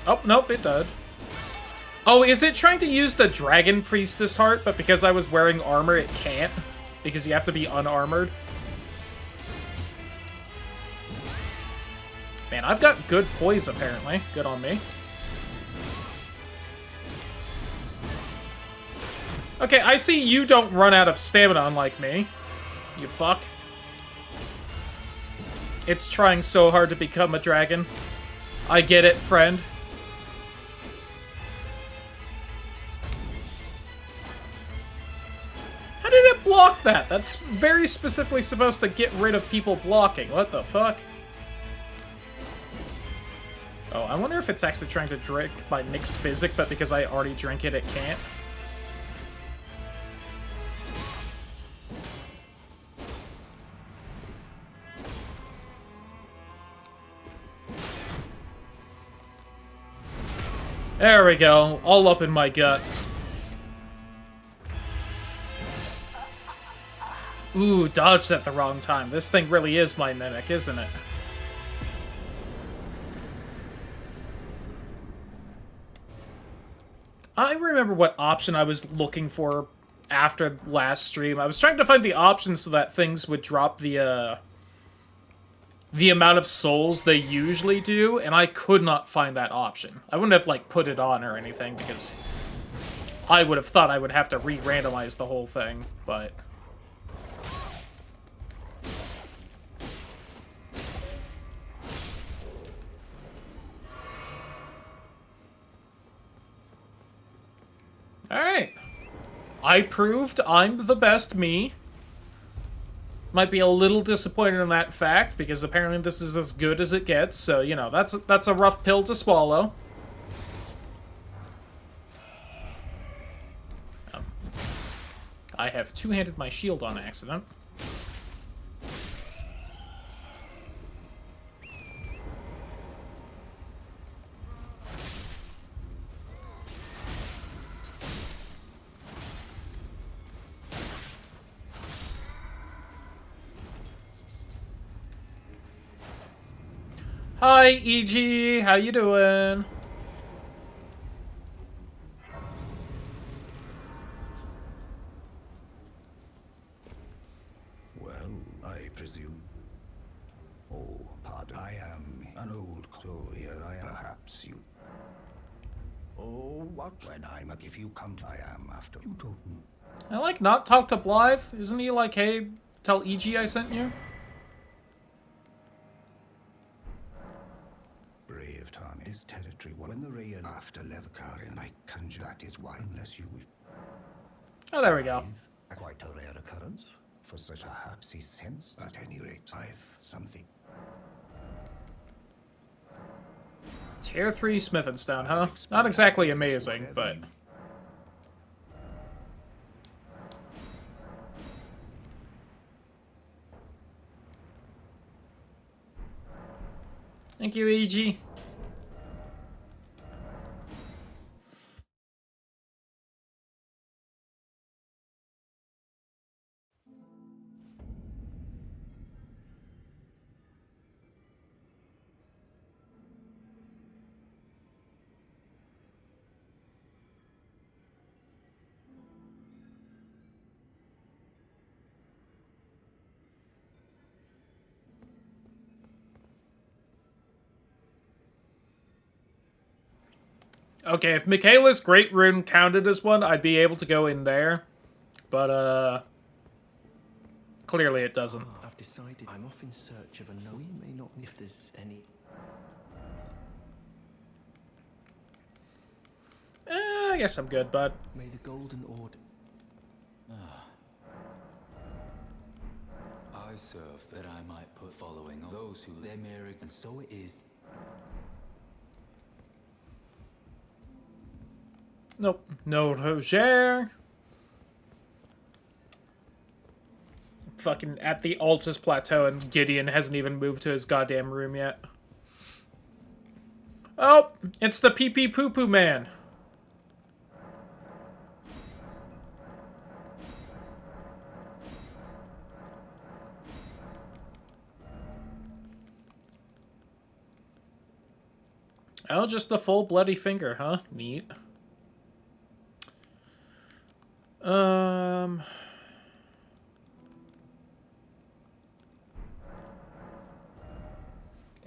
Oh, nope, it did. Oh, is it trying to use the Dragon Priestess heart, but because I was wearing armor, it can't? Because you have to be unarmored? Man, I've got good poise, apparently. Good on me. Okay, I see you don't run out of stamina unlike me. You fuck. It's trying so hard to become a dragon. I get it, friend. How did it block that? That's very specifically supposed to get rid of people blocking. What the fuck? Oh, I wonder if it's actually trying to drink my mixed physic, but because I already drink it, it can't. There we go. All up in my guts. Ooh, dodged at the wrong time. This thing really is my mimic, isn't it? I remember what option I was looking for after last stream. I was trying to find the option so that things would drop the amount of souls they usually do, and I could not find that option. I wouldn't have, like, put it on or anything, because I would have thought I would have to re-randomize the whole thing, but... Alright. I proved I'm the best me. Might be a little disappointed in that fact, because apparently this is as good as it gets, so, you know, that's a rough pill to swallow. I have two-handed my shield on accident. Hi, EG. How you doing?
Well, I presume. Oh, pardon. I am an old so here I am. Perhaps you. Oh, what? When I'm up, if you come to, I am after you, Toten.
I like not talk to Blythe. Isn't he like, hey, tell EG I sent you?
Brave Tarn is territory. When the rain after Levkarian, I conjure that is why, unless you wish.
Oh, there we go.
Quite a rare occurrence for such a hapsy sense. At any rate, I've something.
Tier 3 Smith and Stone, huh? Not exactly amazing, but... Thank you, EG. Okay, if Michaela's Great Rune counted as one, I'd be able to go in there. But, clearly it doesn't.
I've decided I'm off in search of a no. We may not if there's any.
I guess I'm good, bud.
May the Golden Order.
I serve that I might put following on those who their merit, and so it is.
Nope. No Roger. Fucking at the Altus Plateau, and Gideon hasn't even moved to his goddamn room yet. Oh, it's the pee-pee poo-poo man. Oh, just the full bloody finger, huh? Neat.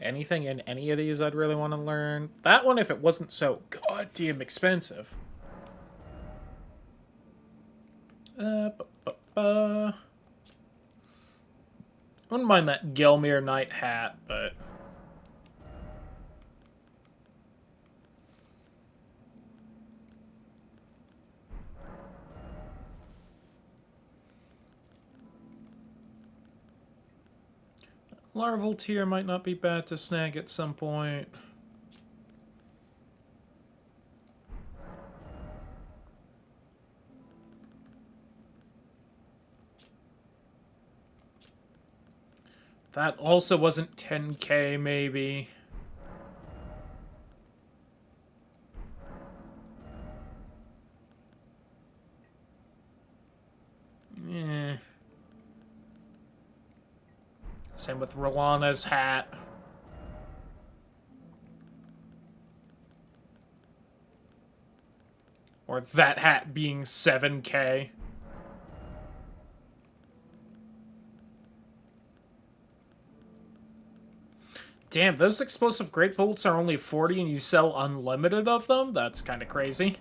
Anything in any of these I'd really want to learn? That one, if it wasn't so goddamn expensive. Wouldn't mind that Gelmir Knight hat, but... Larval tier might not be bad to snag at some point. That also wasn't 10k, maybe. Eh. Same with Rolana's hat. Or that hat being 7k. Damn, those explosive great bolts are only 40 and you sell unlimited of them? That's kind of crazy.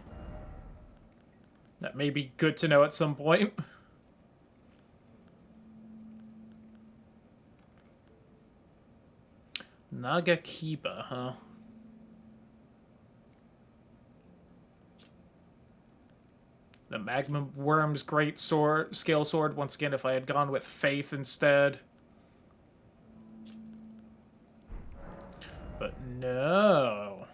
That may be good to know at some point. Nagakiba, huh? The Magma Worm's great sword, scale sword. Once again, if I had gone with Faith instead. But no.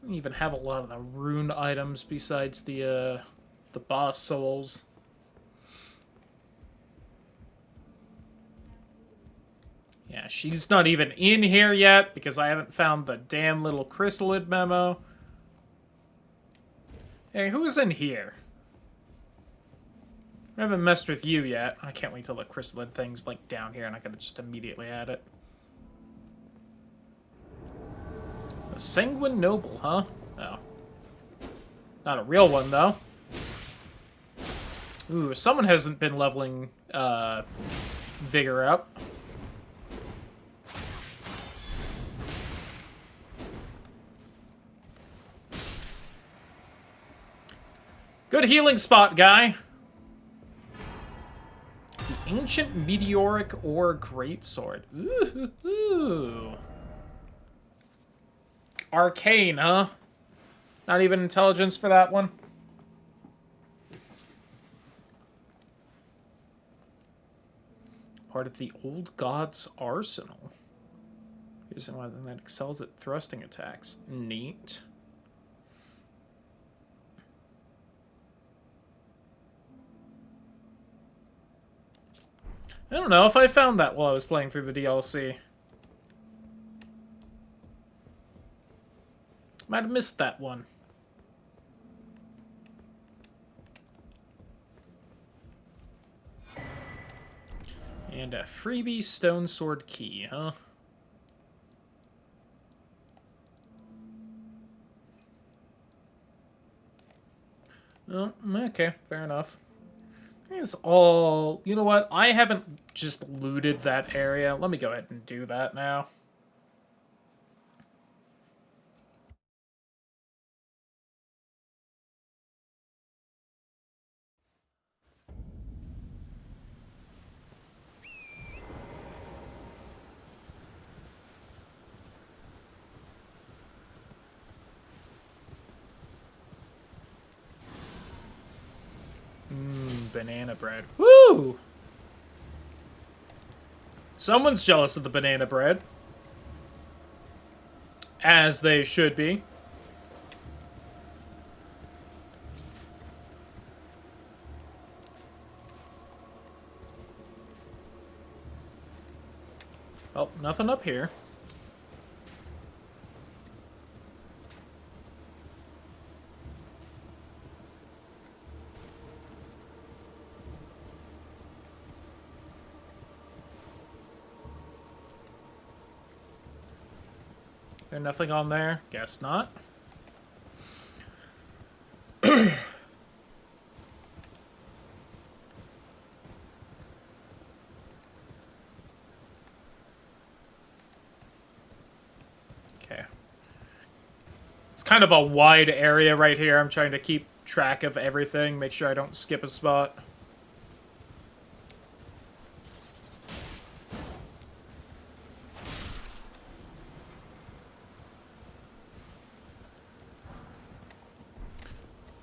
I don't even have a lot of the rune items besides the boss souls. Yeah, she's not even in here yet because I haven't found the damn little chrysalid memo. Hey, who's in here? I haven't messed with you yet. I can't wait till the chrysalid thing's like down here and I can just immediately add it. A sanguine noble, huh? Oh. Not a real one, though. Ooh, someone hasn't been leveling, Vigor up. Good healing spot, guy. The Ancient Meteoric Ore Greatsword. Ooh. Arcane, huh? Not even intelligence for that one? Part of the Old God's Arsenal. Here's one that excels at thrusting attacks. Neat. I don't know if I found that while I was playing through the DLC. Might have missed that one. And a freebie stone sword key, huh? Oh, okay, fair enough. It's all... You know what? I haven't just looted that area. Let me go ahead and do that now. Banana bread. Woo! Someone's jealous of the banana bread. As they should be. Oh, nothing up here. There nothing on there? Guess not. Okay. It's kind of a wide area right here. I'm trying to keep track of everything, make sure I don't skip a spot.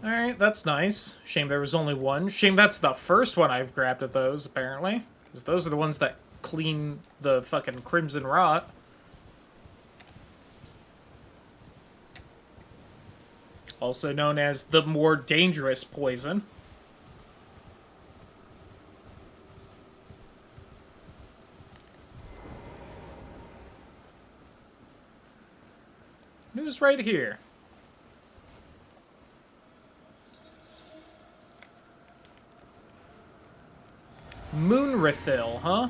Alright, that's nice. Shame there was only one. Shame that's the first one I've grabbed of those, apparently. Because those are the ones that clean the fucking Crimson Rot. also known as the more dangerous poison. Who's right here? Moonrithil, huh?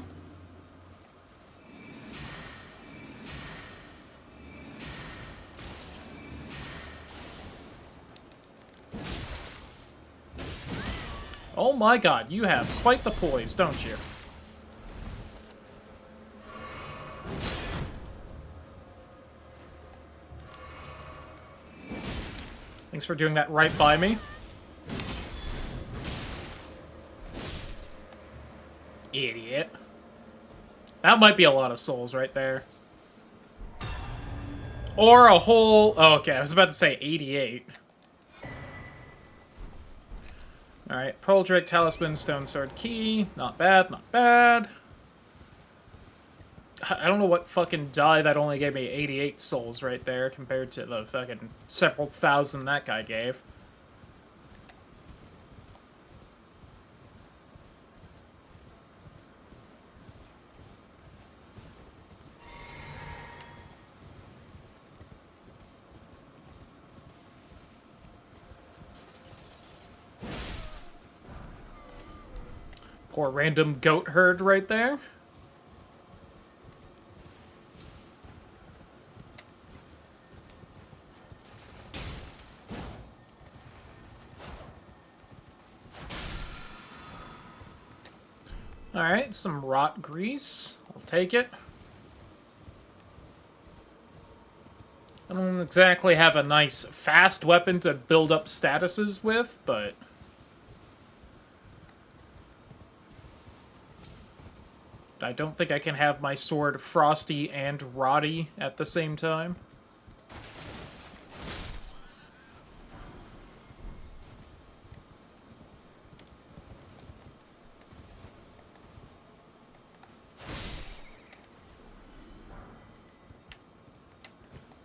Oh my god, you have quite the poise, don't you? Thanks for doing that right by me. Idiot. That might be a lot of souls right there. Or a whole... Oh, okay, I was about to say 88. Alright, Pearl Drake, Talisman, Stone Sword Key. Not bad, not bad. I don't know what fucking die that only gave me 88 souls right there compared to the fucking several thousand that guy gave. Poor random goat herd right there. Alright, some rot grease. I'll take it. I don't exactly have a nice fast weapon to build up statuses with, but... I don't think I can have my sword frosty and rotty at the same time.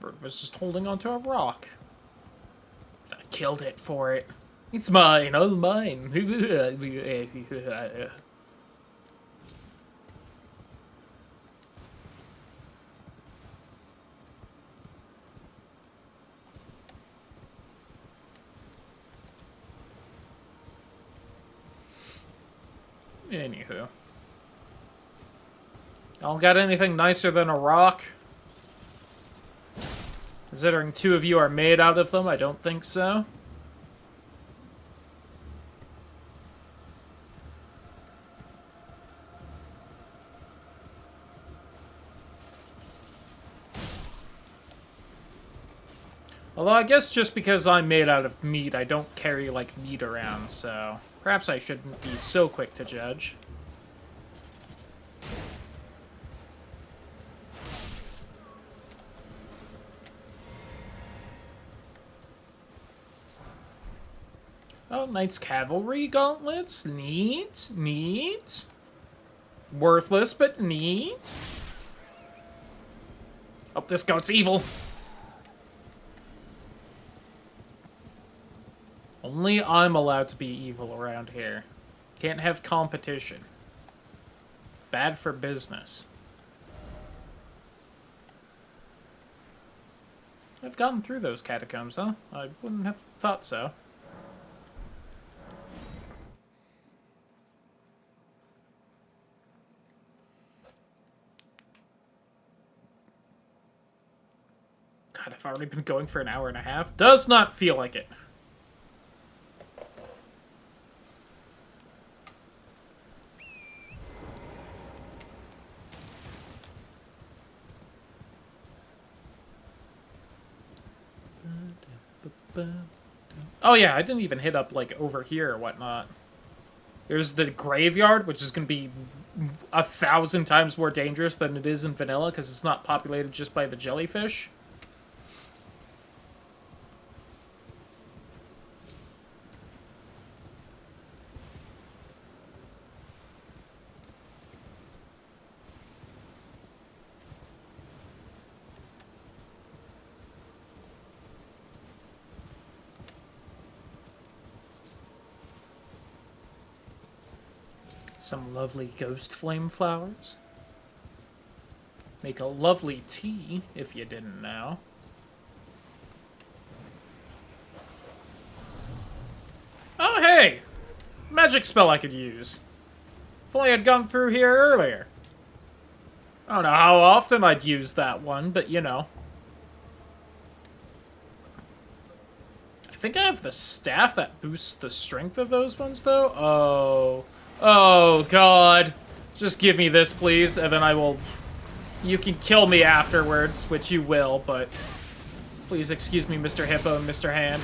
Bird was just holding onto a rock. I killed it for it. It's mine, all mine. Anywho. Y'all got anything nicer than a rock? Considering two of you are made out of them, I don't think so. Although I guess just because I'm made out of meat, I don't carry, like, meat around, so... Perhaps I shouldn't be so quick to judge. Oh, Knights Cavalry gauntlets. Neat. Neat. Worthless, but neat. Oh, this goat's evil. Only I'm allowed to be evil around here. Can't have competition. Bad for business. I've gotten through those catacombs, huh? I wouldn't have thought so. God, I've already been going for an hour and a half. Does not feel like it. Oh yeah, I didn't even hit up, like, over here or whatnot. There's the graveyard, which is going to be 1,000 times more dangerous than it is in vanilla, because it's not populated just by the jellyfish. Some lovely ghost flame flowers. Make a lovely tea, if you didn't know. Oh, hey! Magic spell I could use. If only I'd gone through here earlier. I don't know how often I'd use that one, but you know. I think I have the staff that boosts the strength of those ones, though. Oh. Oh, God. Just give me this, please, and then I will... You can kill me afterwards, which you will, but... Please excuse me, Mr. Hippo and Mr. Hand.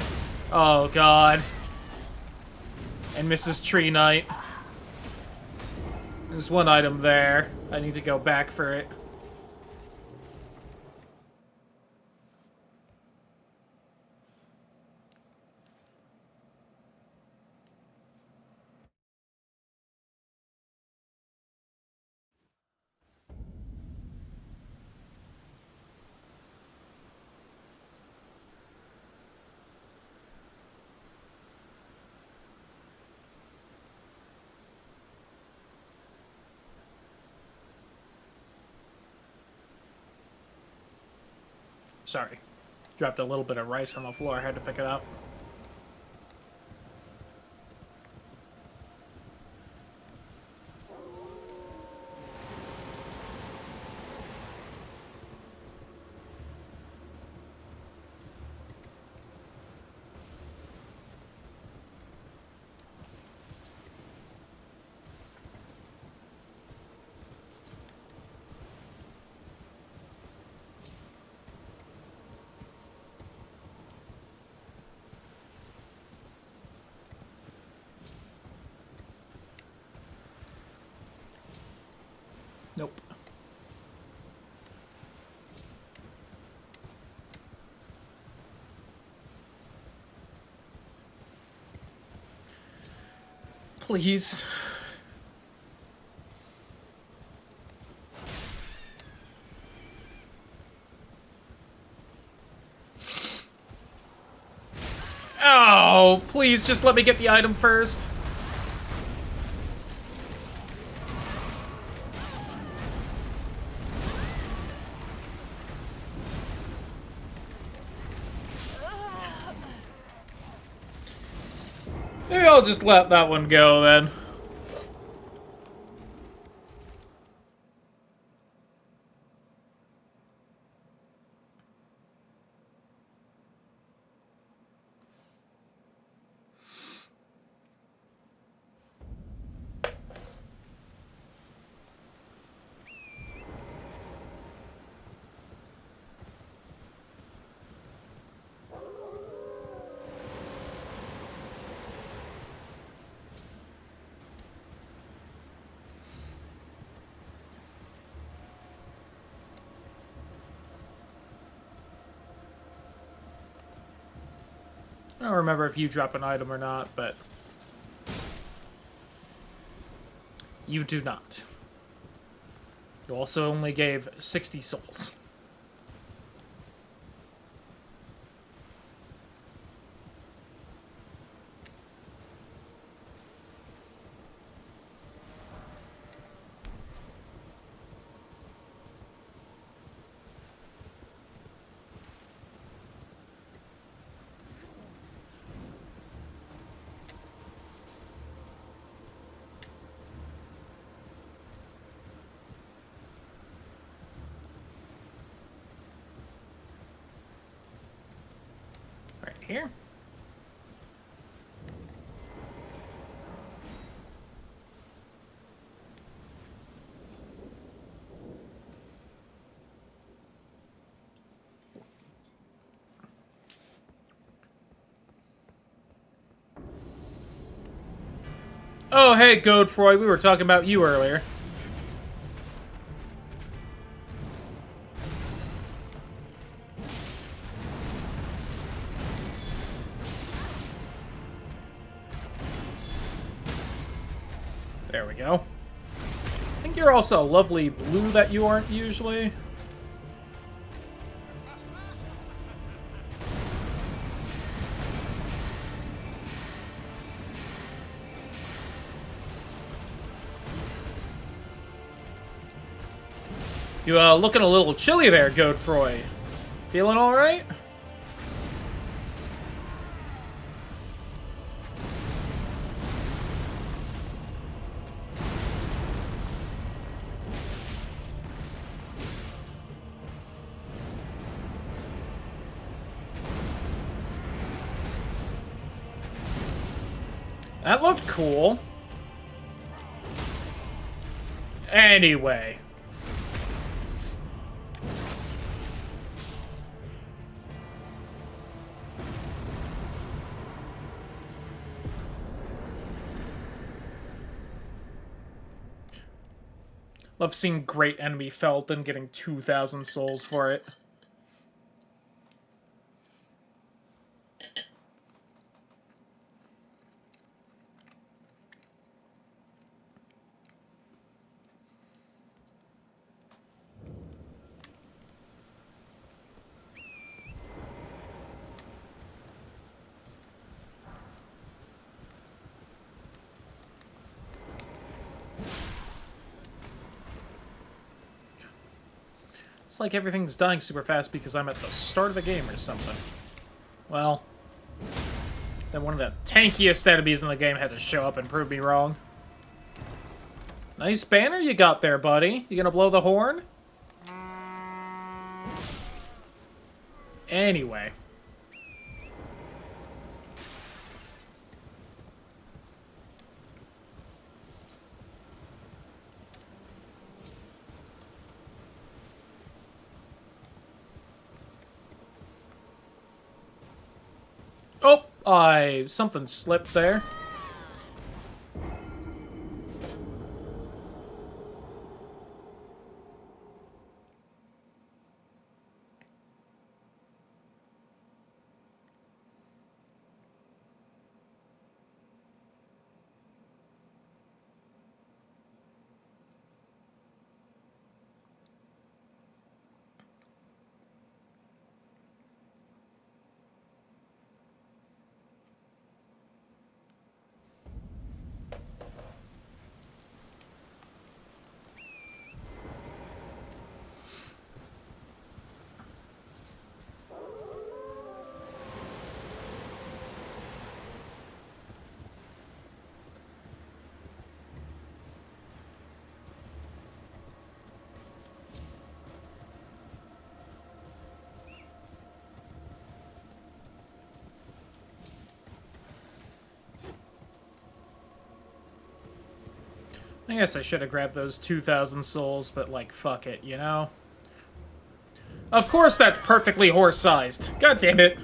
Oh, God. And Mrs. Tree Knight. There's one item there. I need to go back for it. Sorry. Dropped a little bit of rice on the floor. I had to pick it up. Nope. Please. Oh, please just let me get the item first. Maybe I'll just let that one go then. I don't remember if you drop an item or not, but you do not. You also only gave 60 souls. Right here. Oh, hey, Godefroy, we were talking about you earlier. There we go. I think you're also a lovely blue that you aren't usually. You, looking a little chilly there, Godefroy. Feeling alright? That looked cool. Anyway. Love seeing great enemy felt and getting 2,000 souls for it. It's like everything's dying super fast because I'm at the start of the game or something. Well, then one of the tankiest enemies in the game had to show up and prove me wrong. Nice banner you got there, buddy. You gonna blow the horn? Anyway. Oh, something slipped there. I guess I should have grabbed those 2,000 souls, but, like, fuck it, you know? Of course that's perfectly horse-sized. God damn it.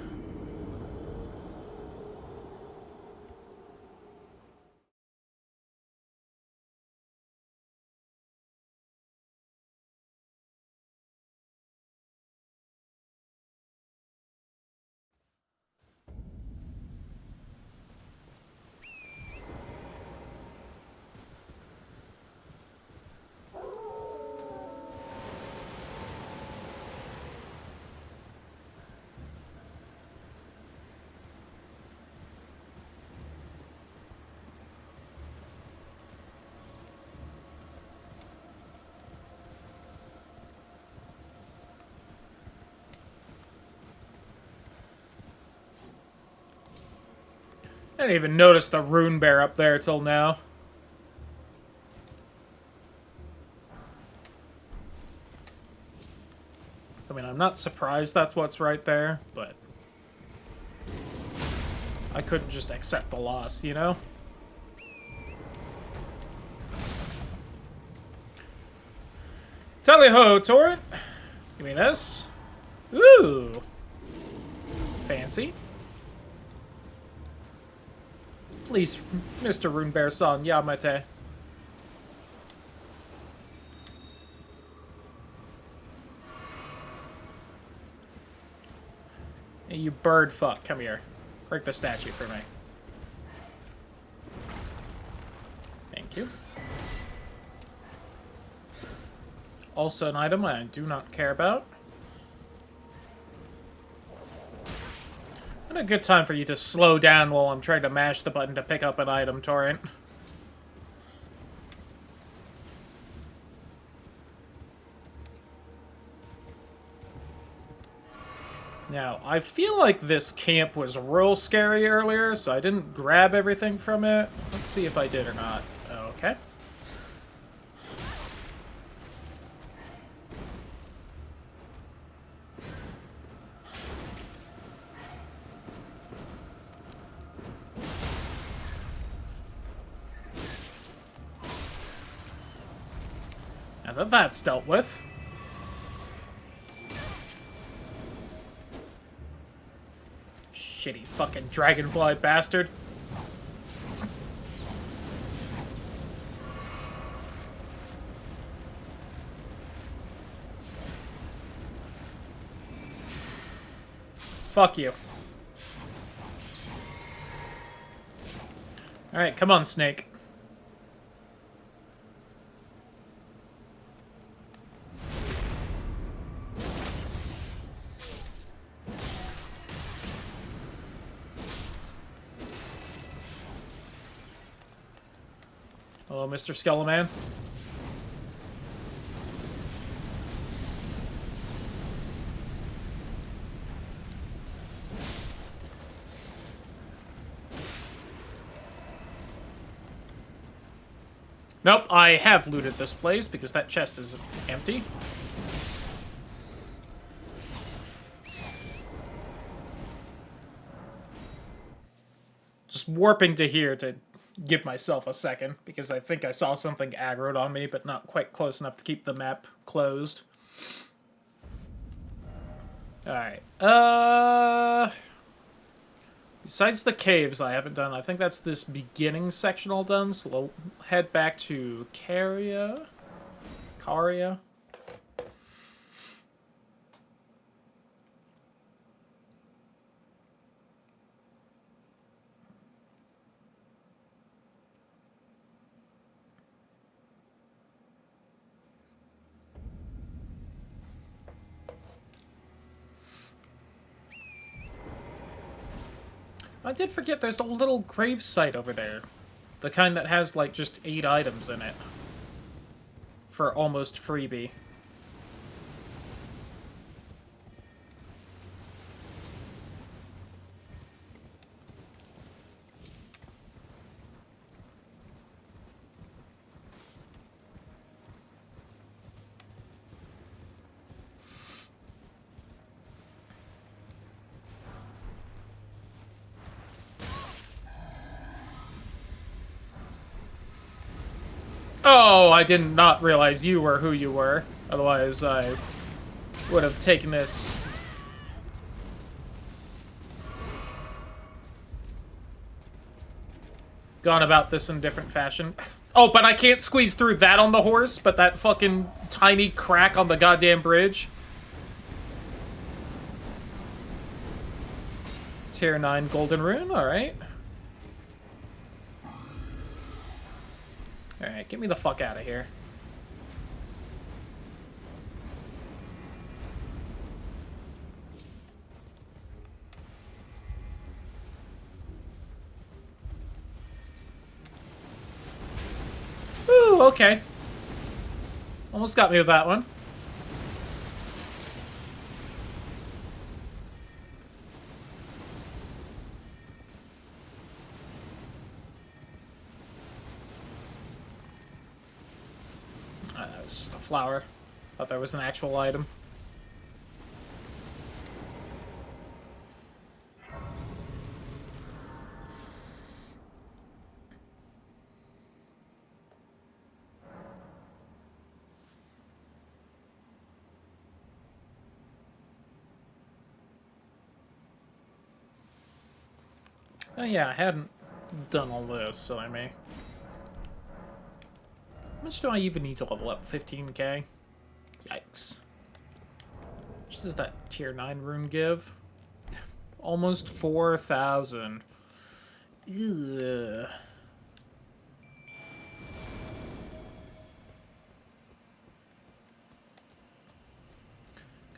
I didn't even notice the rune bear up there till now. I mean, I'm not surprised that's what's right there, but I couldn't just accept the loss, you know? Tally-ho, turret! Give me this. Ooh! Fancy. Please, Mr. Runebear-san, Yamate. Hey, you bird fuck, come here. Break the statue for me. Thank you. Also an item I do not care about. What a good time for you to slow down while I'm trying to mash the button to pick up an item, Torrent. Now, I feel like this camp was real scary earlier, so I didn't grab everything from it. Let's see if I did or not. Okay. Now that that's dealt with. Shitty fucking dragonfly bastard. Fuck you. Alright, come on, Snake. Hello, Mr. Skeleman. Nope, I have looted this place because that chest is empty. Just warping to here to give myself a second because I think I saw something aggroed on me, but not quite close enough to keep the map closed. Alright, besides the caves I haven't done, I think that's this beginning section all done, so we'll head back to Caria. I did forget there's a little grave site over there. The kind that has, like, just 8 items in it. For almost freebie. Oh, I did not realize you were who you were. Otherwise, I would have taken this. Gone about this in a different fashion. Oh, but I can't squeeze through that on the horse, but that fucking tiny crack on the goddamn bridge. Tier 9 golden rune, alright. Alright, get me the fuck out of here. Ooh, okay. Almost got me with that one. That was just a flower. Thought there was an actual item. Oh yeah, I hadn't done all this, so I may. How much do I even need to level up? 15k? Yikes. How much does that tier 9 rune give? Almost 4,000. Ugh.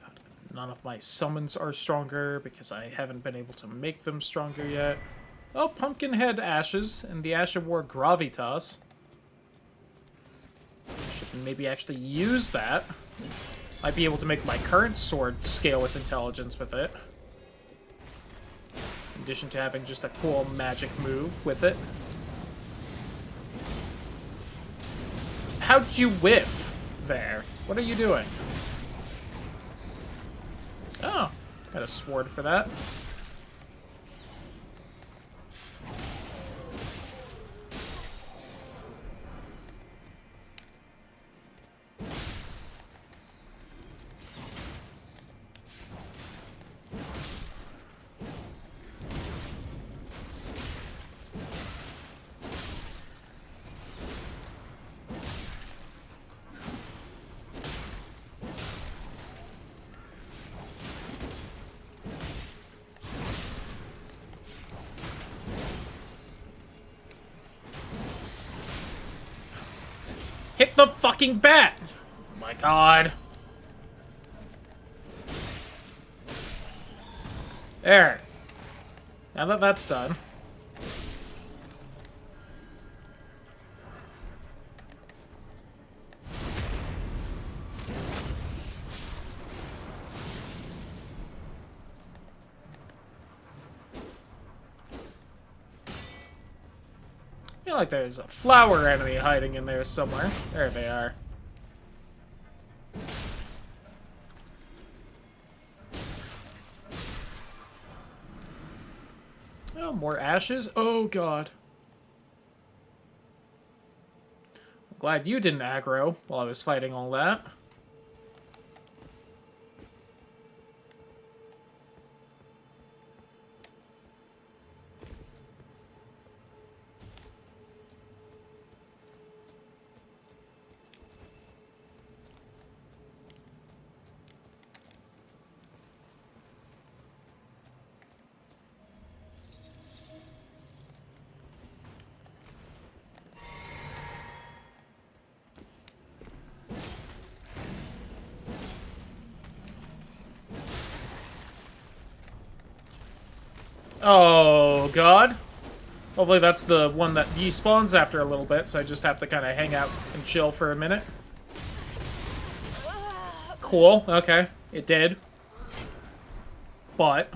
God, none of my summons are stronger because I haven't been able to make them stronger yet. Oh, Pumpkinhead Ashes and the Ash of War Gravitas. Should maybe actually use that. Might be able to make my current sword scale with intelligence with it. addition to having just a cool magic move with it. How'd you whiff there? What are you doing? Oh, got a sword for that. Hit the fucking bat! Oh my god. There. Now that that's done. I feel like there's a flower enemy hiding in there somewhere. There they are. Oh, more ashes? Oh, God. I'm glad you didn't aggro while I was fighting all that. Oh, God. Hopefully that's the one that despawns after a little bit, so I just have to kind of hang out and chill for a minute. Cool, okay. It did. But...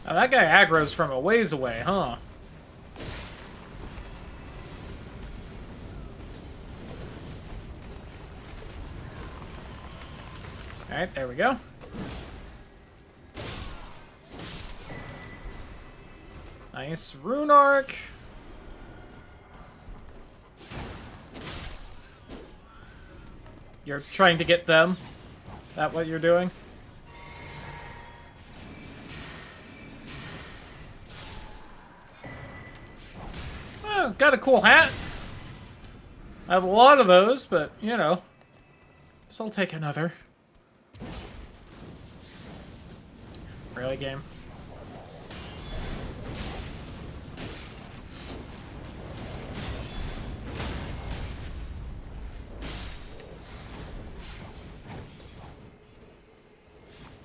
Oh, that guy aggro's from a ways away, huh? Alright, there we go. Nice rune arc. You're trying to get them? That what you're doing? Oh, got a cool hat. I have a lot of those, but, you know. Guess I'll take another. Really, game?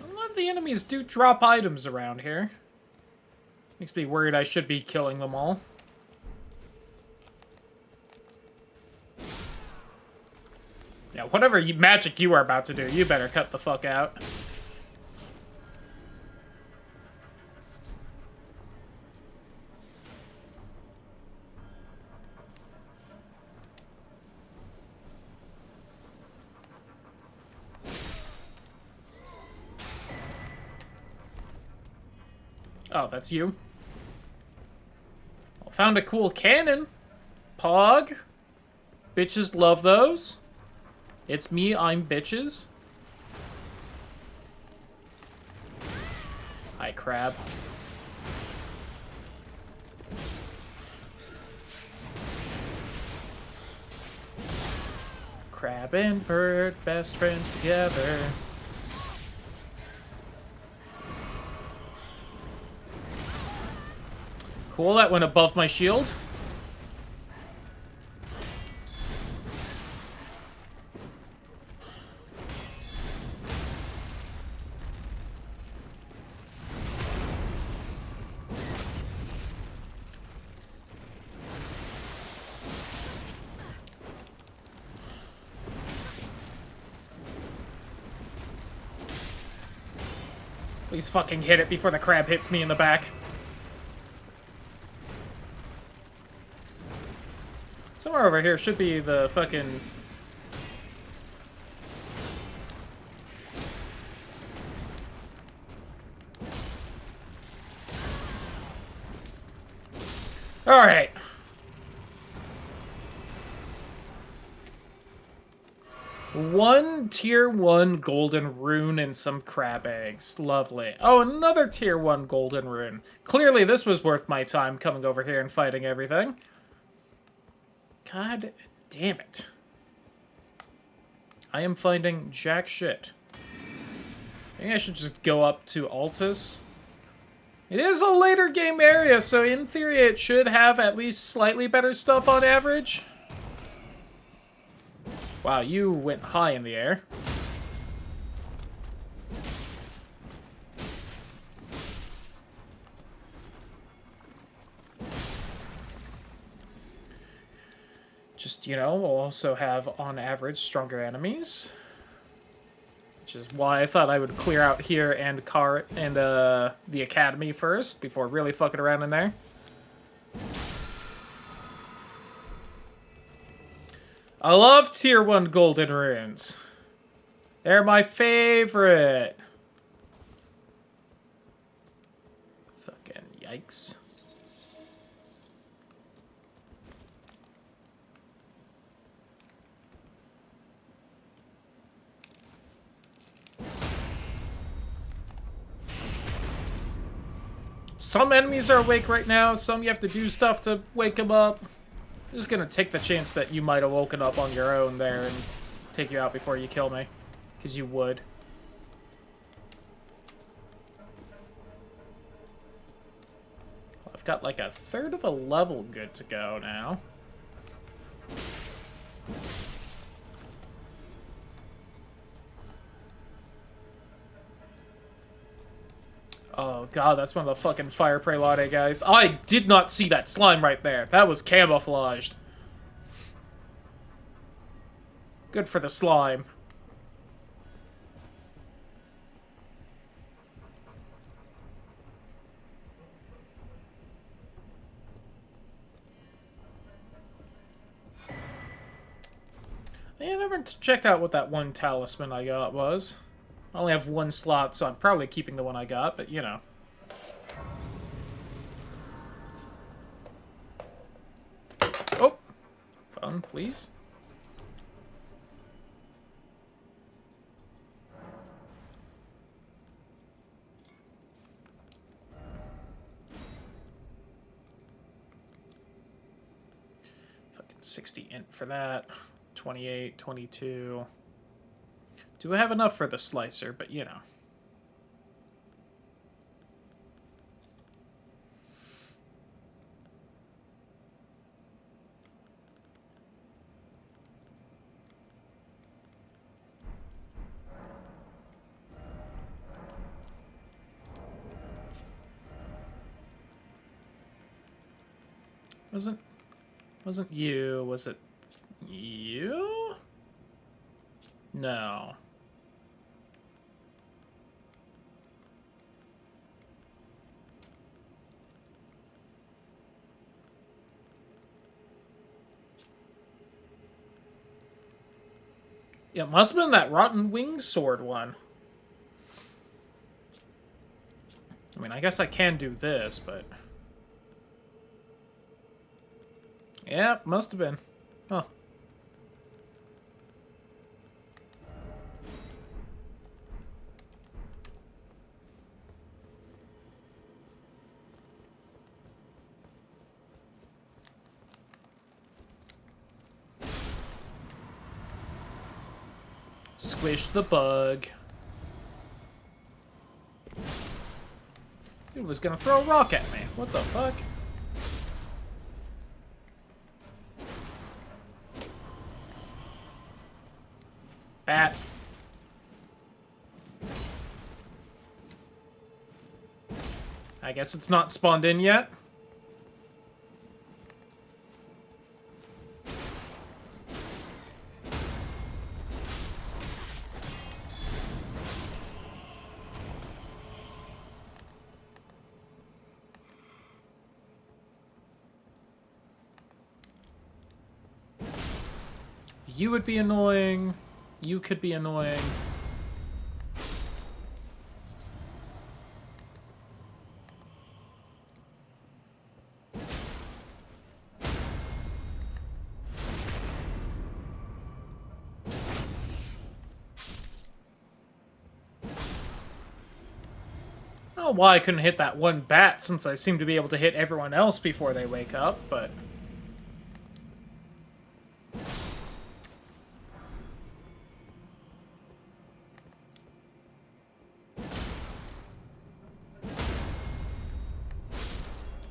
A lot of the enemies do drop items around here. Makes me worried I should be killing them all. Yeah, whatever magic you are about to do, you better cut the fuck out. Oh, that's you? Well, found a cool cannon. Pog. Bitches love those. It's me, I'm bitches. Hi, crab. Crab and bird, best friends together. Cool, that went above my shield. Please fucking hit it before the crab hits me in the back. Somewhere over here should be the fucking... Alright. One tier 1 golden rune and some crab eggs. Lovely. Oh, another tier 1 golden rune. Clearly this was worth my time coming over here and fighting everything. God damn it. I am finding jack shit. I think I should just go up to Altus. It is a later game area, so in theory it should have at least slightly better stuff on average. Wow, you went high in the air. Just, you know, we'll also have, on average, stronger enemies. Which is why I thought I would clear out here and the academy first, before really fucking around in there. I love tier 1 golden runes. They're my favorite. Fucking yikes. Some enemies are awake right now, some you have to do stuff to wake them up. I'm just gonna take the chance that you might have woken up on your own there and take you out before you kill me. Because you would. I've got like a third of a level good to go now. Oh god, that's one of the fucking fire prelate guys. I did not see that slime right there. That was camouflaged. Good for the slime. I never checked out what that one talisman I got was. I only have one slot, so I'm probably keeping the one I got, but you know. Oh! Fun, please. Fucking 60 int for that. 28, 22... Do I have enough for the slicer, but you know. Wasn't you, was it you? No. Yeah, it must have been that Rotten Wings Sword one. I mean, I guess I can do this, but... Yeah, must have been. Huh. Squish the bug. Dude was gonna throw a rock at me. What the fuck? Bat. I guess it's not spawned in yet. You would be annoying. You could be annoying. I don't know why I couldn't hit that one bat, since I seem to be able to hit everyone else before they wake up, but...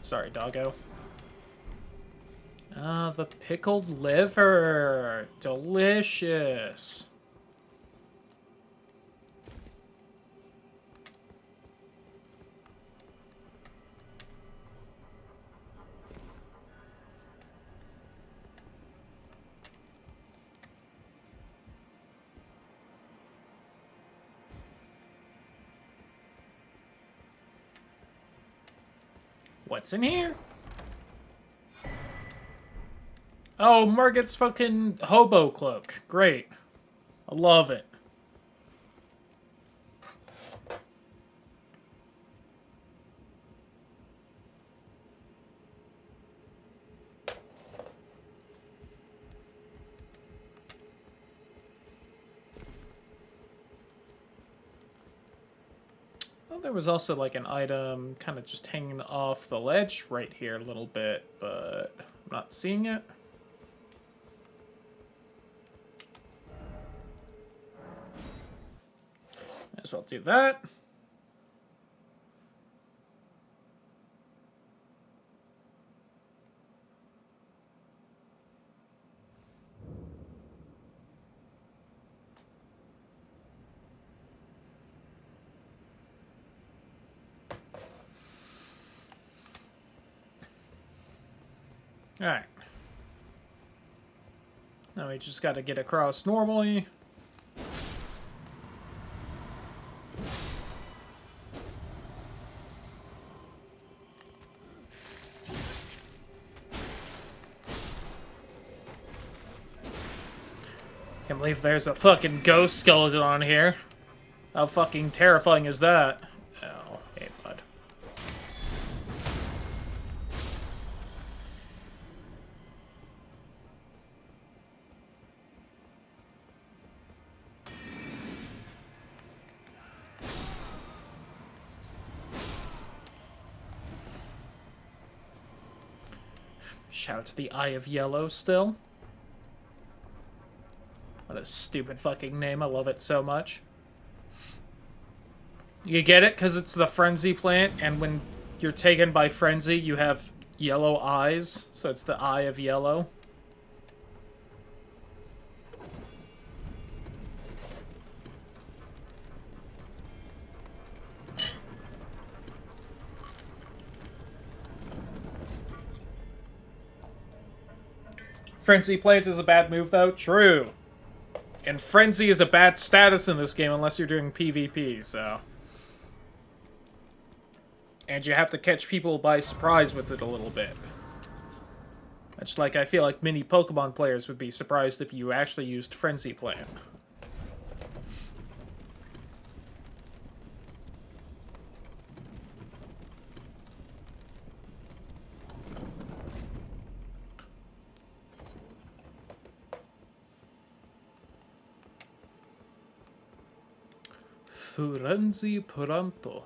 Sorry, doggo. Ah, the pickled liver. Delicious. What's in here? Oh, Margit's fucking hobo cloak. Great. I love it. Well, there was also like an item kind of just hanging off the ledge right here a little bit, but I'm not seeing it. Might as well do that. Alright. Now we just gotta get across normally. Can't believe there's a fucking ghost skeleton on here. How fucking terrifying is that? Oh, hey, bud. Shout out to the Eye of Yellow still. What a stupid fucking name. I love it so much. You get it? Because it's the frenzy plant, and when you're taken by frenzy, you have yellow eyes. So it's the Eye of Yellow. Frenzy plant is a bad move, though? True. And Frenzy is a bad status in this game unless you're doing PvP, so... And you have to catch people by surprise with it a little bit. Much like I feel like many Pokemon players would be surprised if you actually used Frenzy Plant. Frenzy Pronto.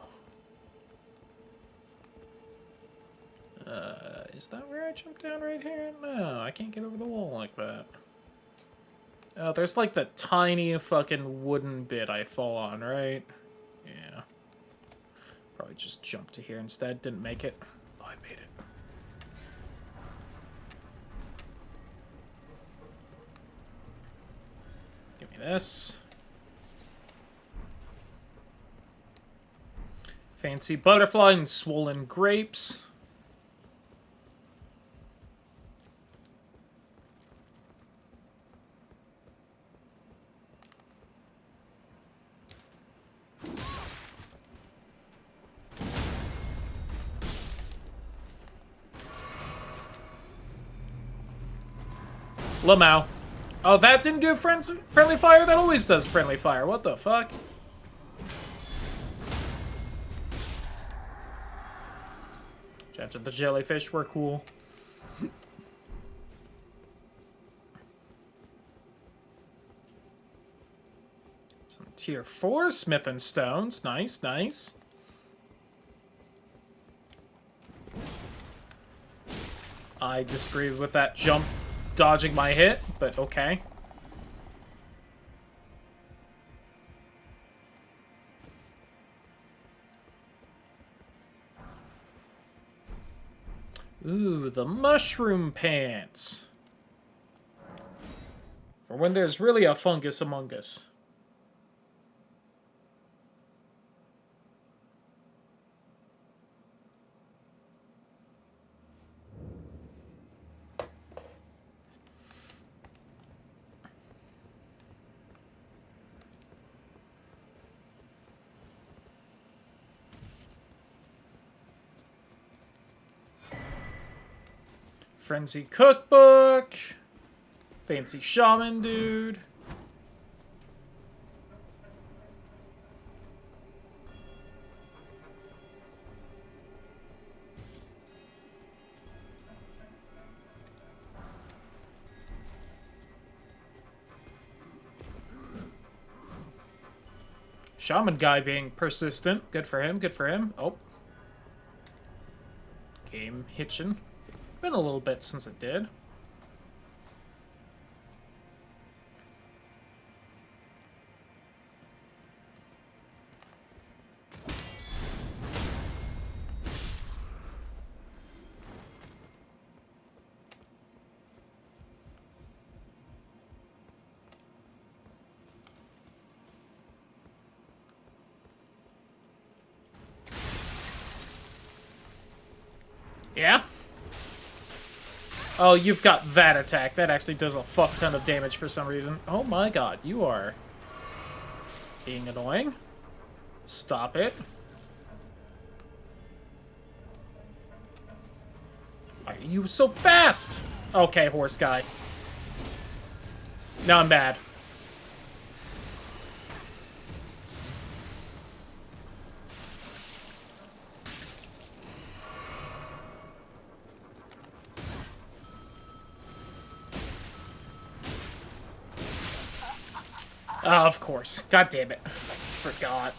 Is that where I jumped down right here? No, I can't get over the wall like that. Oh, there's like the tiny fucking wooden bit I fall on, right? Yeah. Probably just jump to here instead. Didn't make it. Oh, I made it. Give me this. Fancy butterfly and swollen grapes. Lamau. Oh, that didn't do friendly fire? That always does friendly fire. What the fuck? Chapter the jellyfish were cool. Some tier 4 smith and stones. Nice, nice. I disagree with that jump dodging my hit, but okay. Ooh, the mushroom pants. For when there's really a fungus among us. Frenzy cookbook. Fancy shaman dude. Shaman guy being persistent. Good for him, good for him. Oh. Game hitching. Been a little bit since it did. Yeah? Oh, you've got that attack. That actually does a fuck ton of damage for some reason. Oh my god, you are being annoying. Stop it. Why are you so fast? Okay, horse guy. Now I'm bad. Oh, of course. God damn it. Forgot.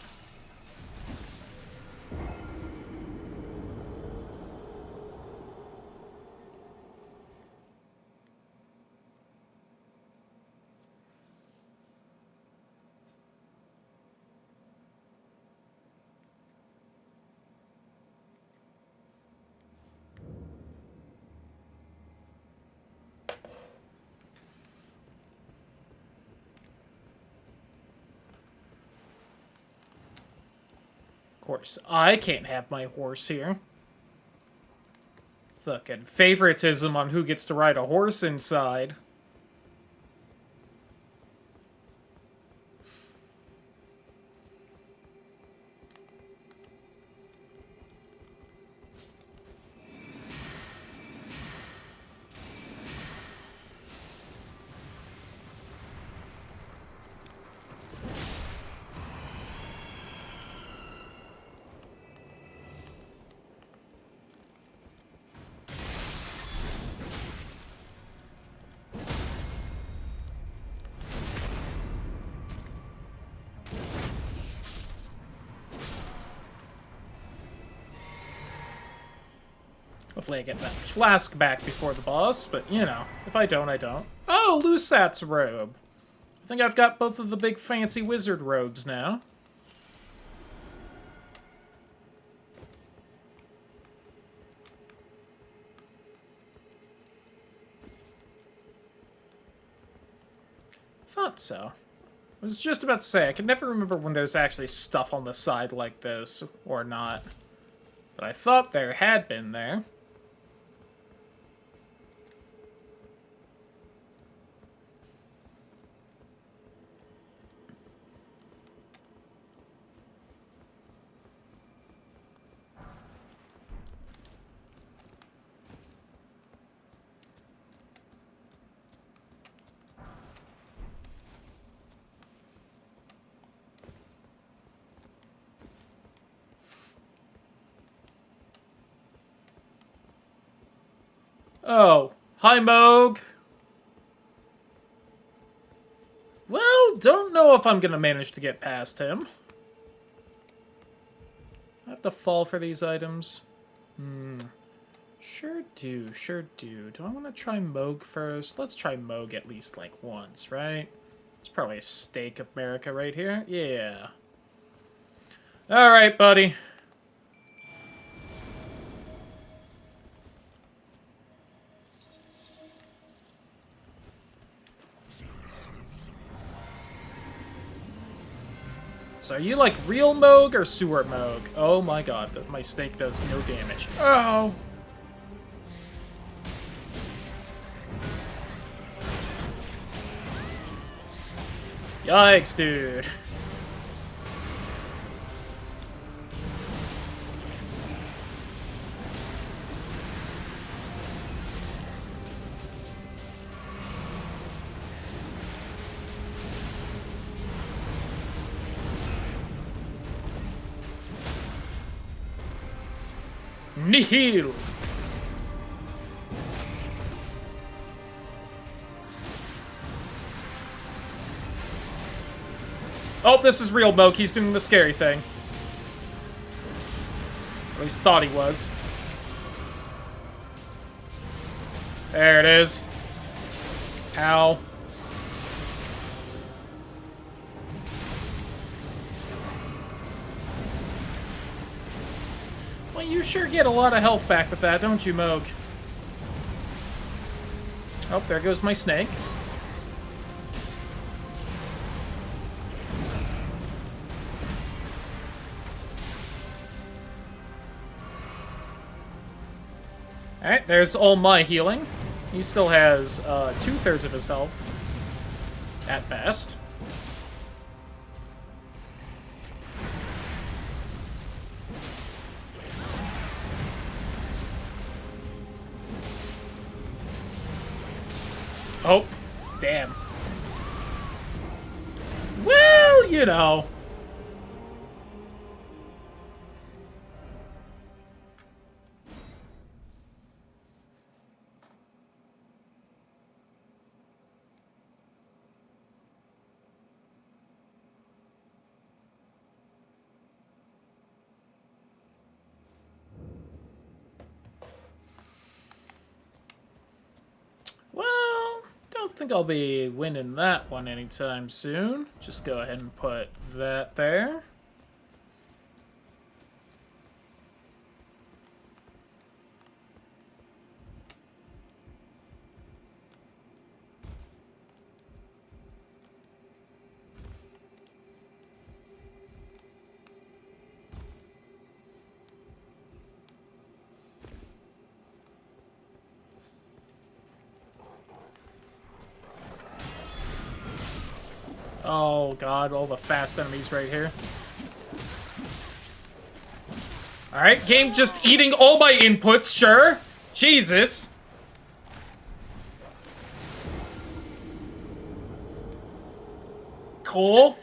Of course, I can't have my horse here. Fucking favoritism on who gets to ride a horse inside. Hopefully I get that flask back before the boss, but, you know, if I don't, I don't. Oh, Lusat's robe. I think I've got both of the big fancy wizard robes now. Thought so. I was just about to say, I can never remember when there's actually stuff on the side like this, or not. But I thought there had been there. Oh, hi Moog. Well, don't know if I'm gonna manage to get past him. I have to fall for these items. Sure do, sure do. Do I want to try Moog first? Let's try Moog at least, like, once, right? It's probably a steak America right here. Yeah. Alright, buddy. So are you like real Moog or sewer Moog? Oh my god, my snake does no damage. Oh! Yikes, dude. Nihil! Oh, this is real Moog. He's doing the scary thing. At least thought he was. There it is. Ow. Well, you sure get a lot of health back with that, don't you, Moog? Oh, there goes my snake. Alright, there's all my healing. He still has 2/3 of his health. At best. Oh, damn. Well, you know. Well, don't think I'll be winning that one anytime soon. Just go ahead and put that there. Oh god, all the fast enemies right here. Alright, game just eating all my inputs, sure. Jesus. Cool.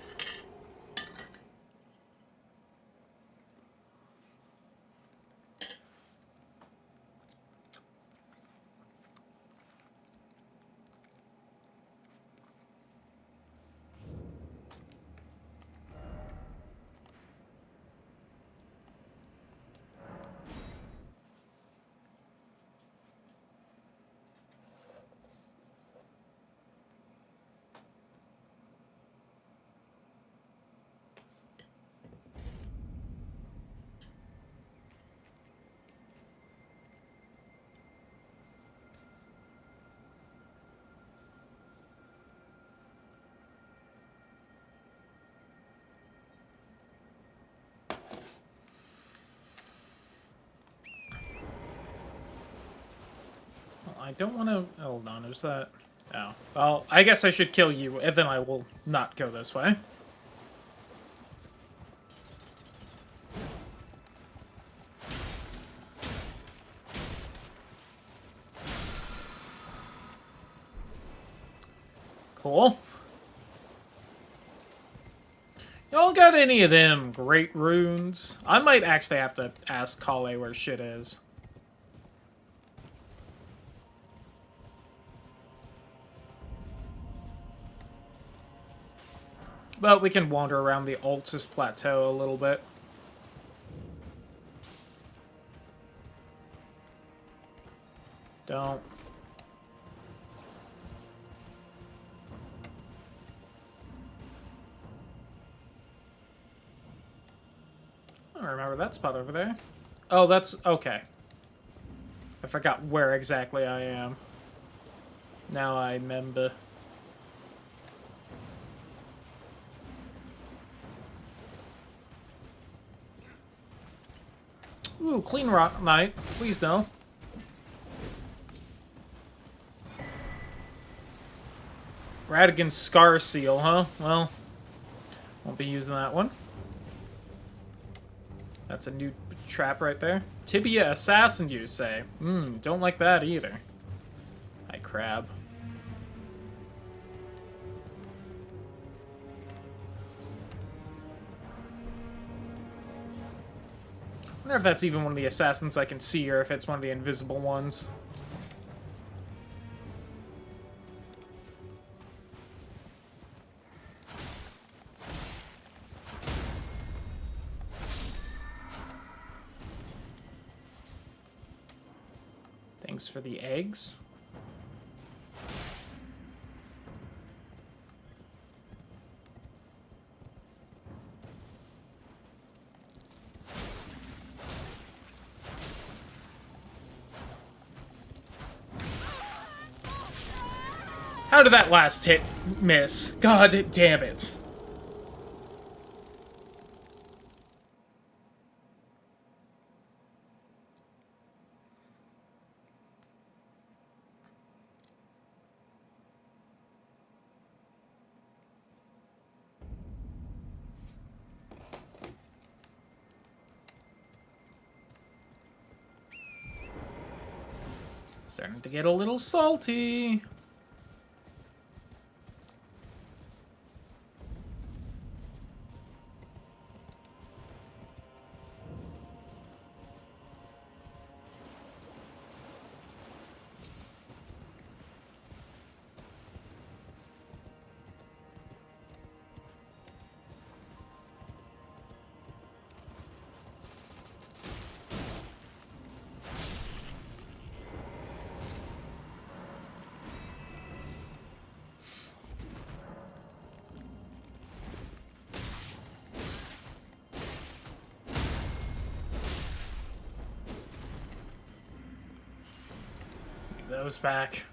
I don't want to... Hold on, is that... Oh. Well, I guess I should kill you, and then I will not go this way. Cool. Y'all got any of them great runes? I might actually have to ask Kale where shit is. But we can wander around the Altus Plateau a little bit. Don't. I don't remember that spot over there. Oh, that's... okay. I forgot where exactly I am. Now I remember. Ooh, clean rock knight. Please no. Radigan's Scar Seal, huh? Well, won't be using that one. That's a new trap right there. Tibia Assassin, you say? Don't like that either. Hi, crab. I wonder if that's even one of the assassins I can see, or if it's one of the invisible ones. Thanks for the eggs. How did that last hit miss? God damn it. Starting to get a little salty. Those back.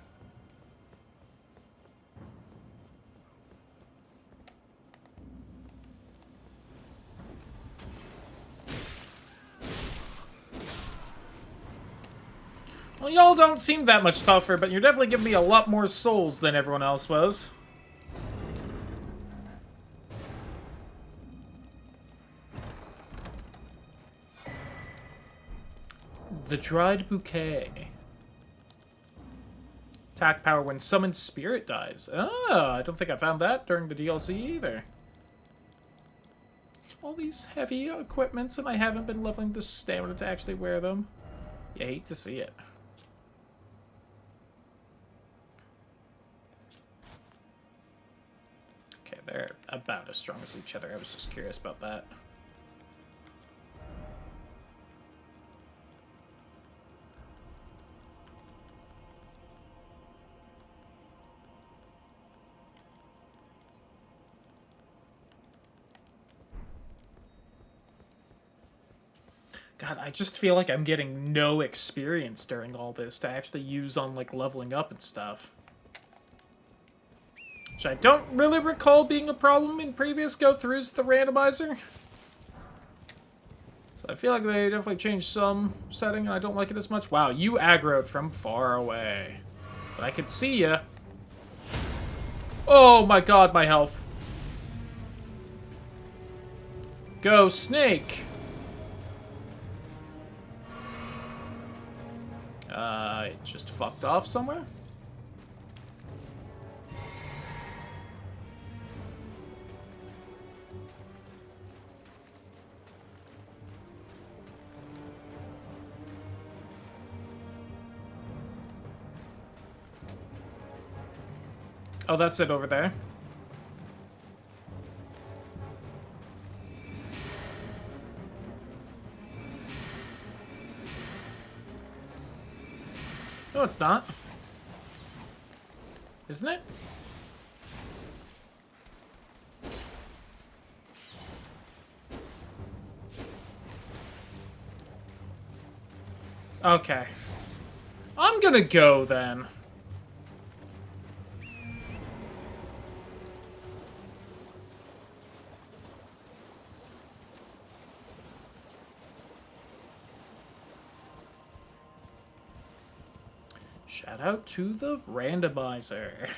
Well, y'all don't seem that much tougher, but you're definitely giving me a lot more souls than everyone else was. The Dried Bouquet. Attack power when summoned spirit dies. Oh, I don't think I found that during the DLC either. All these heavy equipments, and I haven't been leveling the stamina to actually wear them. You hate to see it. Okay, they're about as strong as each other. I was just curious about that. God, I just feel like I'm getting no experience during all this to actually use on, like, leveling up and stuff. Which I don't really recall being a problem in previous go-throughs with the randomizer. So I feel like they definitely changed some setting, and I don't like it as much. Wow, you aggroed from far away. But I can see ya. Oh my god, my health. Go, snake! It just fucked off somewhere? Oh, that's it over there. No, it's not. Isn't it? Okay. I'm gonna go then. Shout out to the randomizer.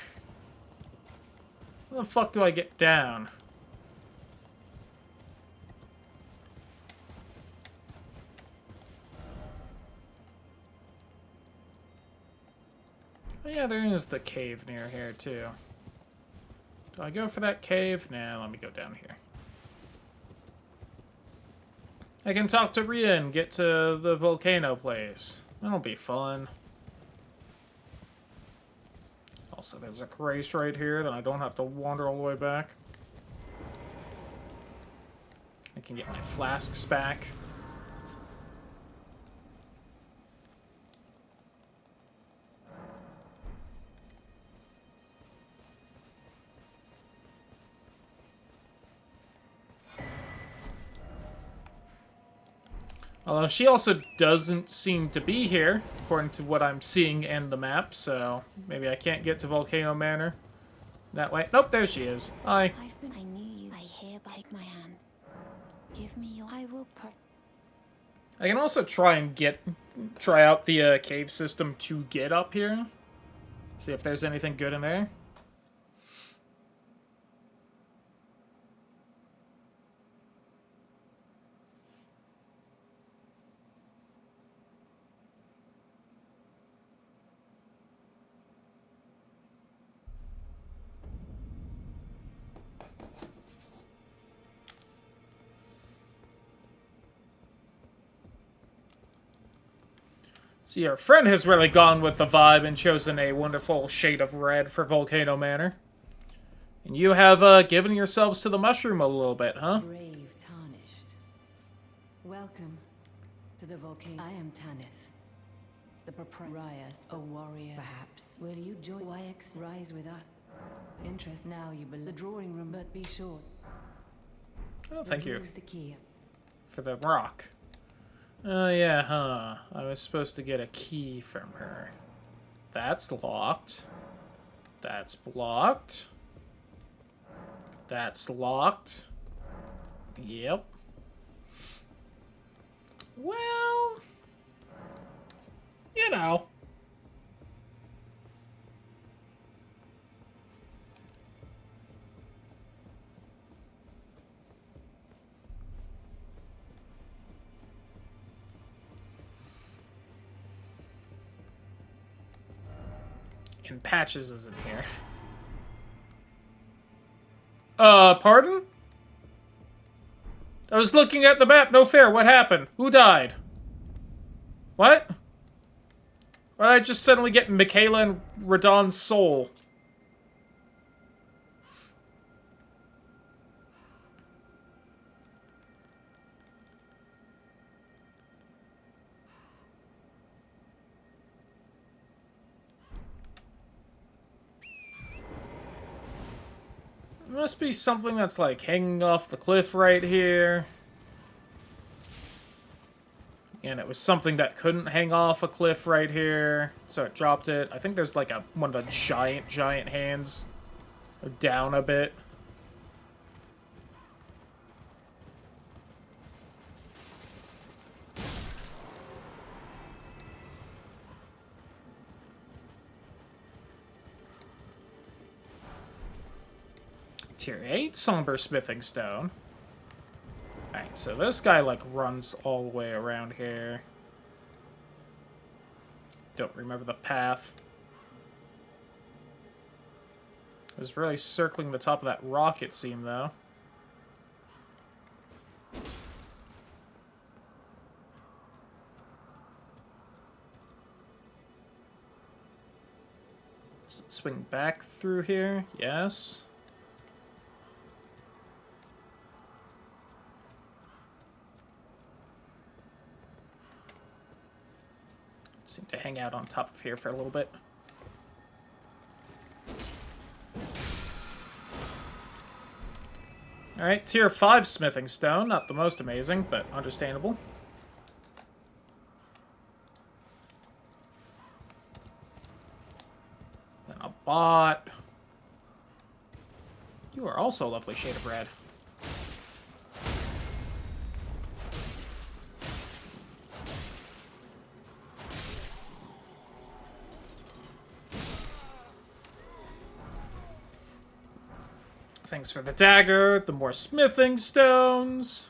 How the fuck do I get down? Oh yeah, there is the cave near here too. Do I go for that cave? Nah, let me go down here. I can talk to Rhea and get to the volcano place. That'll be fun. Also, there's a grace right here that I don't have to wander all the way back. I can get my flasks back. Although she also doesn't seem to be here, according to what I'm seeing in the map, so maybe I can't get to Volcano Manor that way. Nope, there she is. Hi.
I knew you. I hereby take my hand. Give me your. I will.
I can also try out the cave system to get up here. See if there's anything good in there. See, our friend has really gone with the vibe and chosen a wonderful shade of red for Volcano Manor. And you have given yourselves to the mushroom a little bit, huh?
Brave tarnished. Welcome to the volcano. I am Tanith, the proprietor, a warrior. Perhaps will you join YX? Rise with us. Interest now you believe the drawing room, but be short.
Oh, thank you
Use the key.
for the rock. Oh, yeah, huh. I was supposed to get a key from her. That's locked. That's blocked. That's locked. Yep. Well, you know. And Patches isn't here. Pardon? I was looking at the map. No fair. What happened? Who died? What? Why did I just suddenly get Michaela and Radon's soul? It must be something that's like hanging off the cliff right here. And it was something that couldn't hang off a cliff right here, so it dropped it. I think there's like one of the giant hands down a bit. Tier 8 Somber Smithing Stone. Alright, so this guy, like, runs all the way around here. Don't remember the path. It was really circling the top of that rock, it seemed, though. Does it swing back through here? Yes. Seem to hang out on top of here for a little bit. Alright, tier 5 smithing stone. Not the most amazing, but understandable. Then a bot. You are also a lovely shade of red. Thanks for the dagger, the more smithing stones.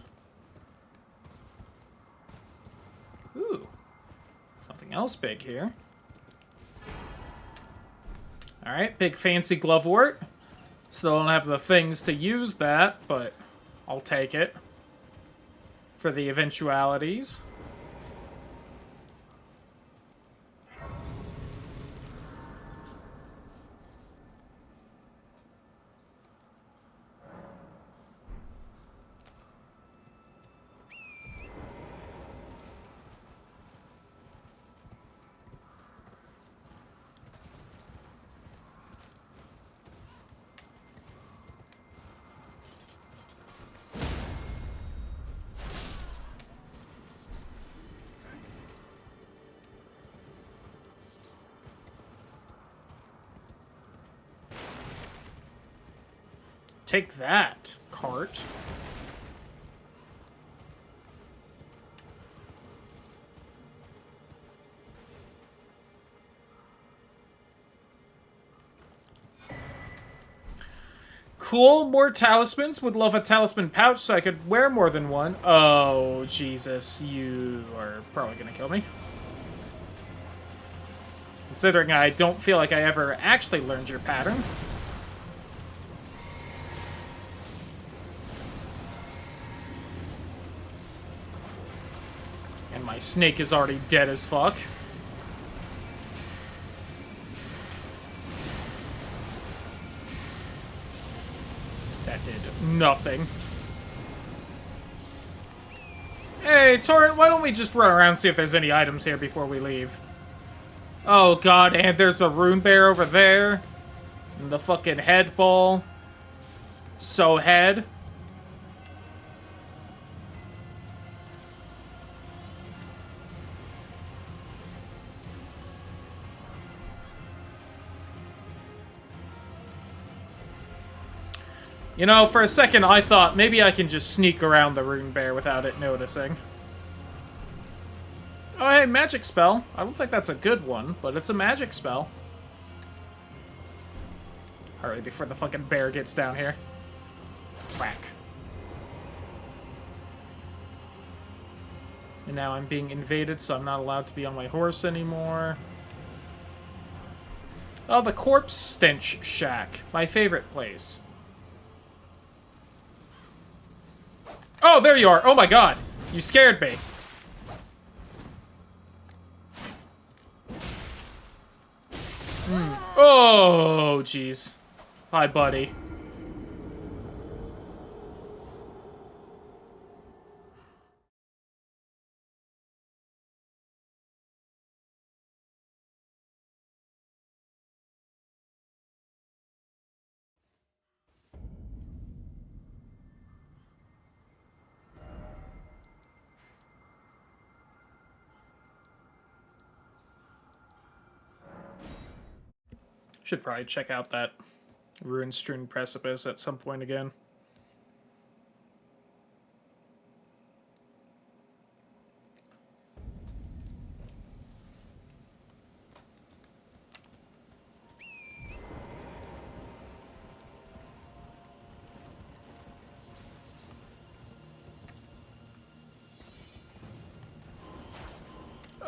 Ooh. Something else big here. Alright, big fancy glovewort. Still don't have the things to use that, but I'll take it. For the eventualities. Take that, cart. Cool, more talismans. Would love a talisman pouch so I could wear more than one. Oh, Jesus. You are probably gonna kill me. Considering I don't feel like I ever actually learned your pattern. And my snake is already dead as fuck. That did nothing. Hey, Torrent, why don't we just run around and see if there's any items here before we leave? Oh god, and there's a rune bear over there. And the fucking head ball. So head. You know, for a second I thought maybe I can just sneak around the rune bear without it noticing. Oh, hey, magic spell. I don't think that's a good one, but it's a magic spell. Hurry before the fucking bear gets down here. Whack. And now I'm being invaded, so I'm not allowed to be on my horse anymore. Oh, the corpse stench shack. My favorite place. Oh, there you are. Oh my god. You scared me. Oh, jeez. Hi, buddy. Should probably check out that ruin-strewn precipice at some point again.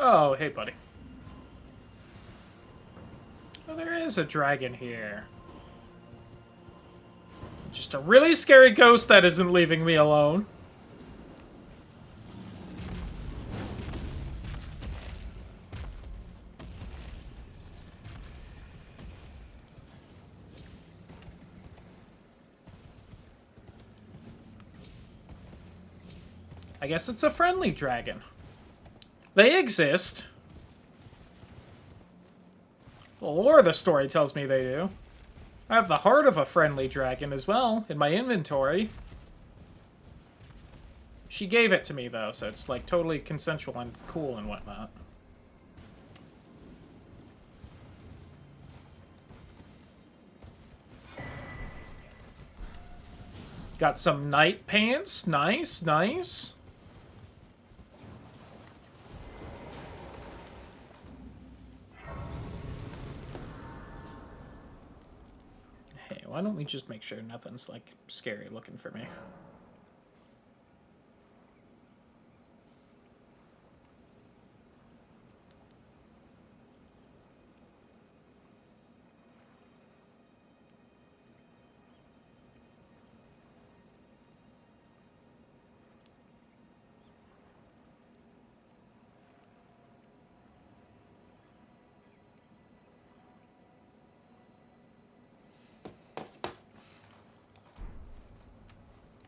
Oh, hey, buddy. Oh, there is a dragon here. Just a really scary ghost that isn't leaving me alone. I guess it's a friendly dragon. They exist. The lore of the story tells me they do. I have the heart of a friendly dragon as well in my inventory. She gave it to me, though, so it's, like, totally consensual and cool and whatnot. Got some night pants. Nice, nice. Hey, why don't we just make sure nothing's, like, scary looking for me?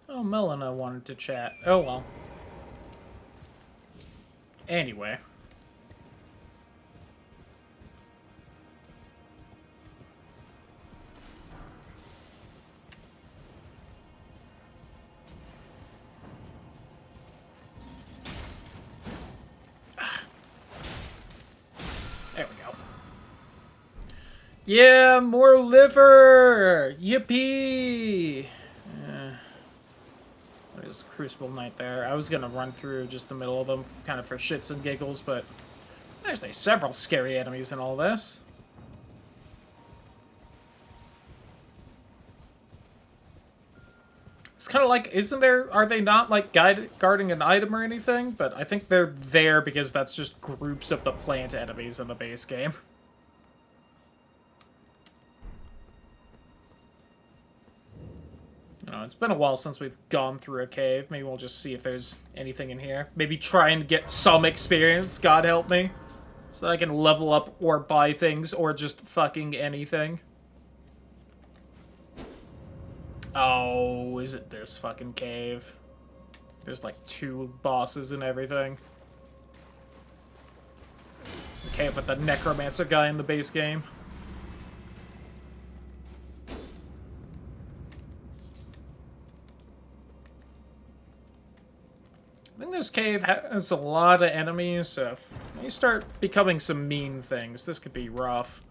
Oh, Melina wanted to chat. Oh, well. Anyway. There we go. Yeah, more liver! Yippee! There's the Crucible Knight there. I was gonna run through just the middle of them, kind of for shits and giggles, but there's several scary enemies in all this. It's kind of like, are they not, like, guarding an item or anything? But I think they're there because that's just groups of the plant enemies in the base game. You know, it's been a while since we've gone through a cave. Maybe we'll just see if there's anything in here. Maybe try and get some experience, God help me. So that I can level up or buy things or just fucking anything. Oh, is it this fucking cave? There's like 2 bosses and everything. The cave with the necromancer guy in the base game. I think this cave has a lot of enemies, so if they start becoming some mean things, this could be rough.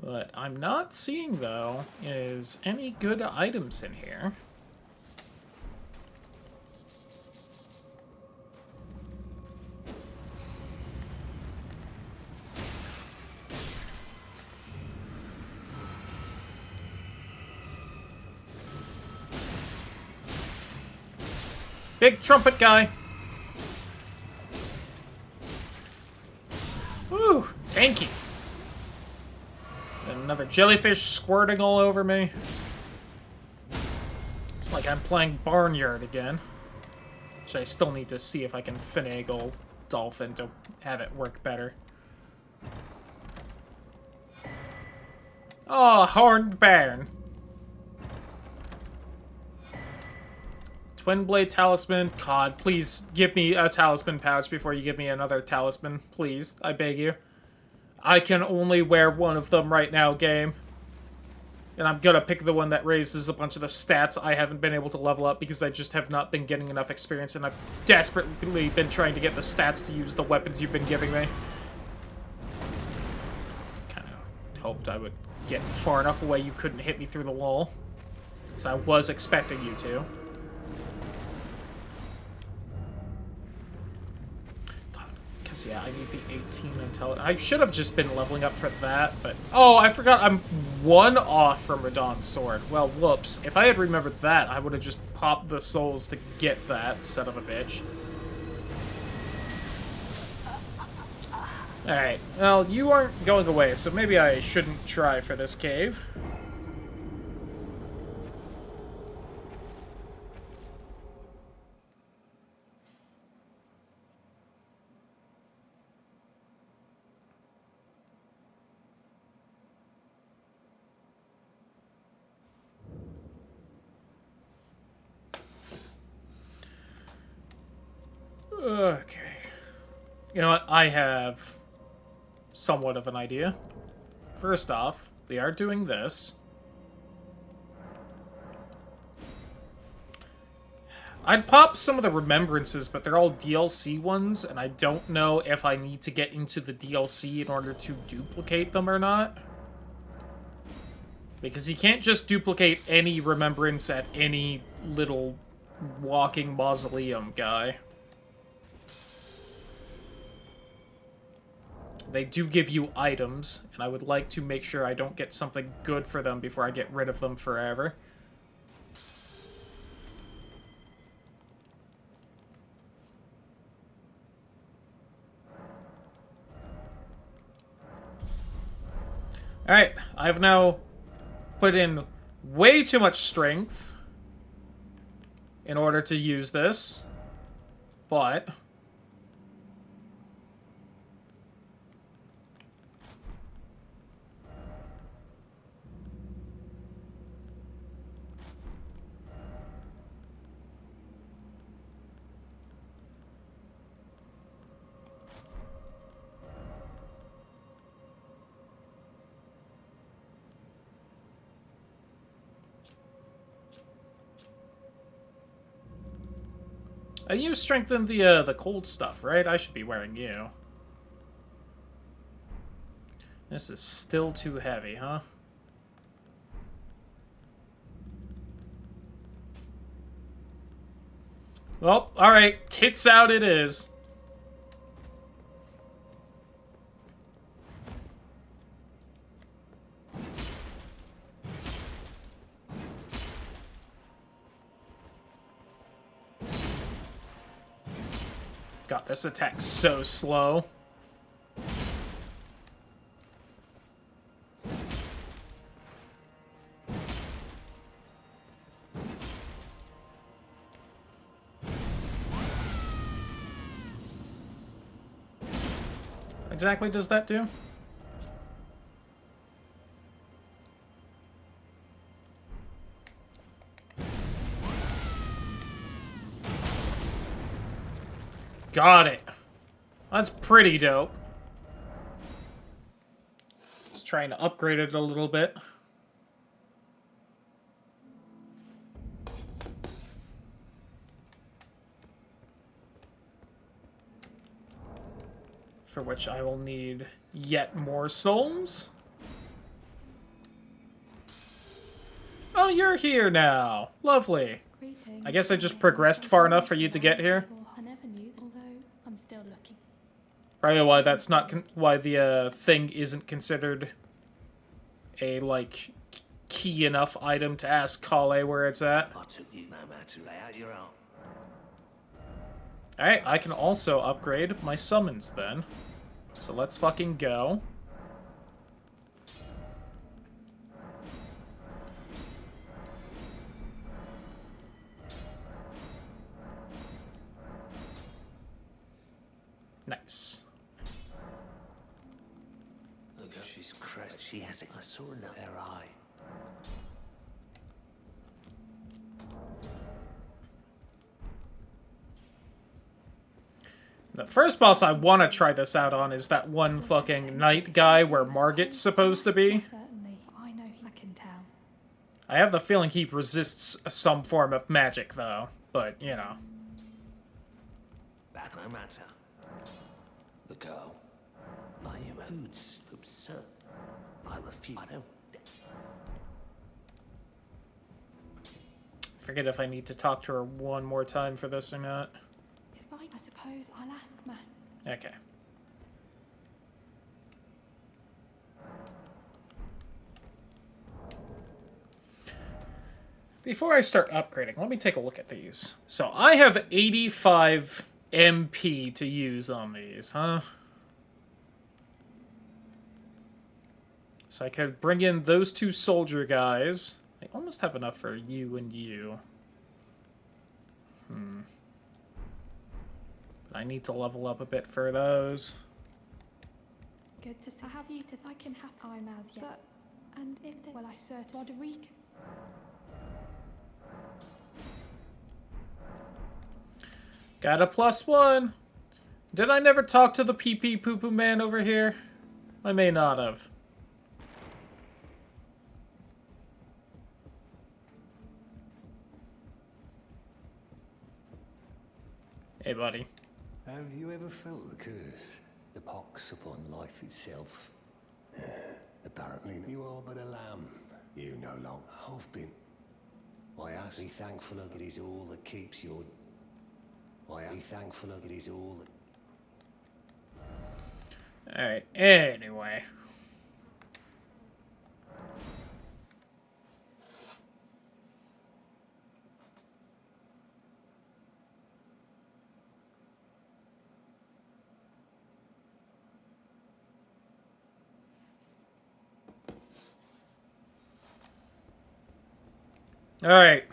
What I'm not seeing, though, is any good items in here. Big trumpet guy. Woo, tanky. And another jellyfish squirting all over me. It's like I'm playing Barnyard again. Which I still need to see if I can finagle Dolphin to have it work better. Oh, Horned Baron. Twin Blade Talisman. God, please give me a talisman pouch before you give me another talisman. Please, I beg you. I can only wear one of them right now, game. And I'm gonna pick the one that raises a bunch of the stats I haven't been able to level up because I just have not been getting enough experience, and I've desperately been trying to get the stats to use the weapons you've been giving me. Kind of hoped I would get far enough away you couldn't hit me through the wall. Because I was expecting you to. Because, yeah, I need the 18 intelligence. I should have just been leveling up for that, but... Oh, I forgot I'm 1 off from Radahn's sword. Well, whoops. If I had remembered that, I would have just pop the souls to get that, son of a bitch. Alright, well, you aren't going away, so maybe I shouldn't try for this cave. Okay. You know what? I have somewhat of an idea. First off, we are doing this. I'd pop some of the remembrances, but they're all DLC ones, and I don't know if I need to get into the DLC in order to duplicate them or not. Because you can't just duplicate any remembrance at any little walking mausoleum guy. They do give you items, and I would like to make sure I don't get something good for them before I get rid of them forever. Alright, I've now put in way too much strength in order to use this, but you strengthened the cold stuff, right? I should be wearing you. This is still too heavy, huh? Well, alright. Tits out it is. God, this attack's so slow. Exactly does that do? Got it. That's pretty dope. Just trying to upgrade it a little bit. For which I will need yet more souls. Oh, you're here now. Lovely.
Greetings.
I guess I just progressed far enough for you to get here.
I never knew, although I'm still looking.
Probably why that's not why the thing isn't considered a like key enough item to ask Kale where it's at.
I took you no matter lay out your own.
Alright, I can also upgrade my summons then. So let's fucking go. Nice.
Look, she's crazy. She has it. I saw her in her eye.
The first boss I want to try this out on is that one fucking knight guy where Margit's supposed to be.
Certainly, I know I can tell.
I have the feeling he resists some form of magic, though. But, you know.
That no matter. The girl. Are you hoods? Absurd. I refuse. I don't.
Forget if I need to talk to her one more time for this or not.
If I suppose I'll ask Master.
Okay. Before I start upgrading, let me take a look at these. So I have 85 MP to use on these, huh? So I could bring in those two soldier guys. I almost have enough for you and you. But I need to level up a bit for those.
Good to see. I have you to I can have I'm as yet. But and if they, well I search Roderick.
Got a +1. Did I never talk to the pee-pee poo-poo man over here? I may not have. Hey, buddy.
Have you ever felt the curse, the pox upon life itself? Apparently you are but a lamb. You no longer have been. Why ask? Be thankful that it is all that keeps your... Why be thankful that it is all that...
Alright, anyway. Alright.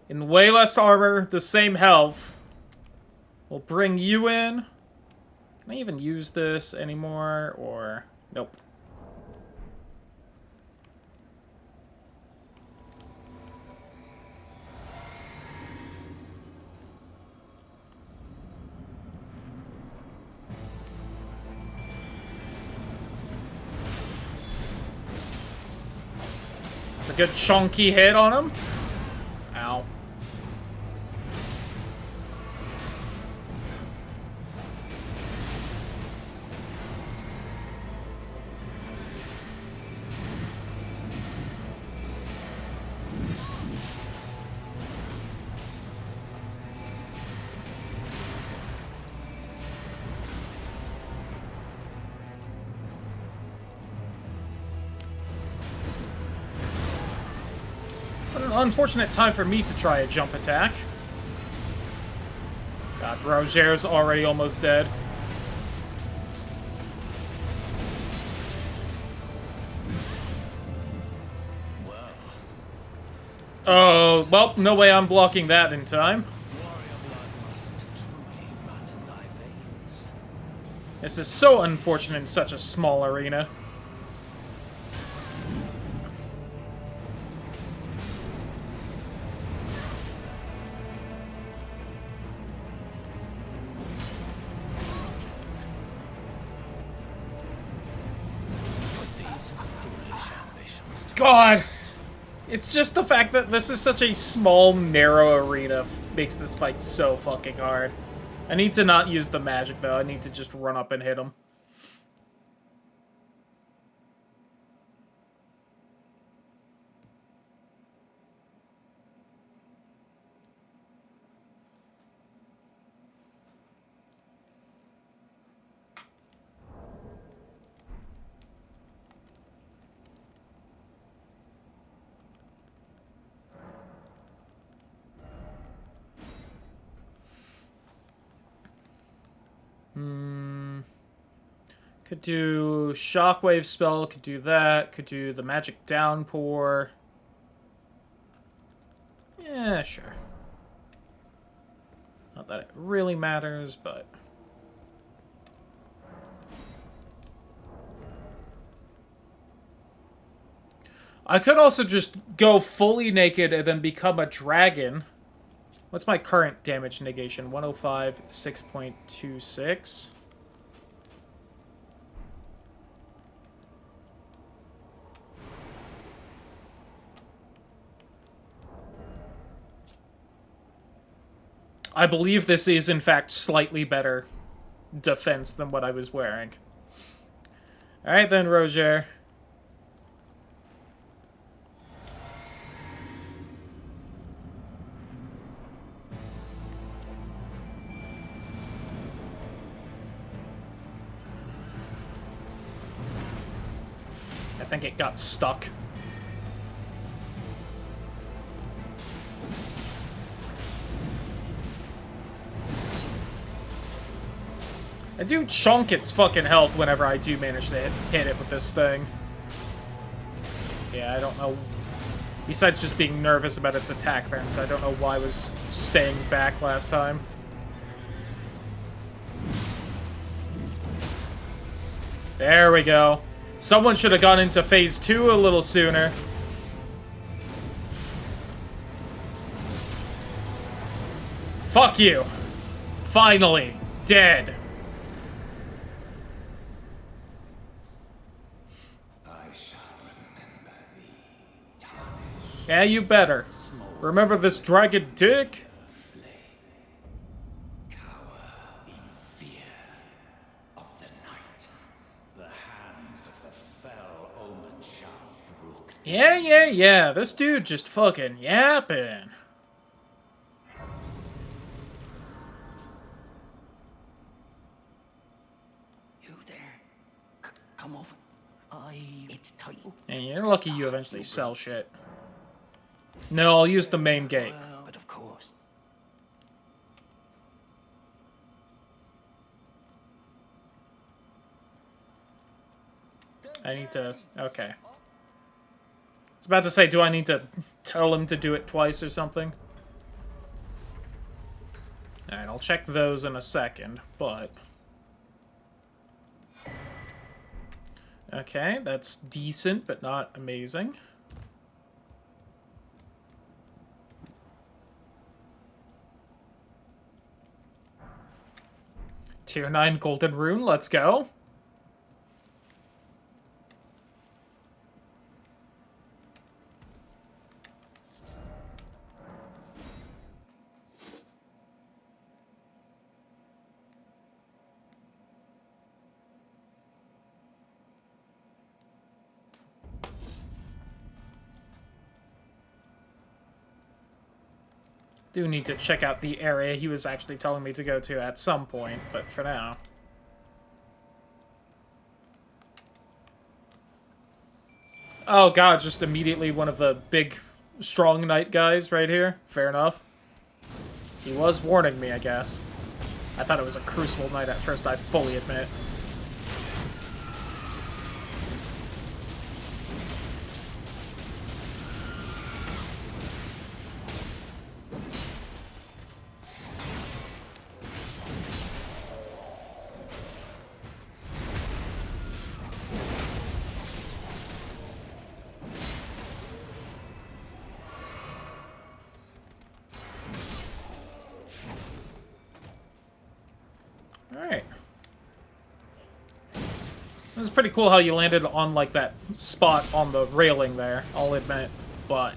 In way less armor, the same health. We'll bring you in. Can I even use this anymore, or... Nope. It's a good chunky hit on him. Ow. What an unfortunate time for me to try a jump attack. God, Roger's already almost dead. Oh, well, no way I'm blocking that in time. This is so unfortunate in such a small arena. God! It's just the fact that this is such a small, narrow arena makes this fight so fucking hard. I need to not use the magic, though. I need to just run up and hit him. Could do shockwave spell, could do that, could do the magic downpour. Yeah, sure. Not that it really matters, but... I could also just go fully naked and then become a dragon. What's my current damage negation? 105, 6.26. I believe this is, in fact, slightly better defense than what I was wearing. Alright then, Roger. I think it got stuck. I do chunk its fucking health whenever I do manage to hit it with this thing. Yeah, I don't know. Besides just being nervous about its attack patterns, I don't know why I was staying back last time. There we go. Someone should have gone into phase 2 a little sooner. Fuck you. Finally. Dead. Yeah, you better. Remember this dragon dick? Yeah. This dude just fucking yapping.
You there? Come over. It's tight.
And you're lucky you eventually sell shit. No, I'll use the main gate.
But of course.
I need to... Okay. I was about to say, do I need to tell him to do it twice or something? Alright, I'll check those in a second, but... Okay, that's decent, but not amazing. Tier 9 Golden Rune, let's go. Do need to check out the area he was actually telling me to go to at some point, but for now. Oh god, just immediately one of the big, strong knight guys right here. Fair enough. He was warning me, I guess. I thought it was a Crucible Knight at first, I fully admit. Alright. It was pretty cool how you landed on, like, that spot on the railing there, I'll admit, but...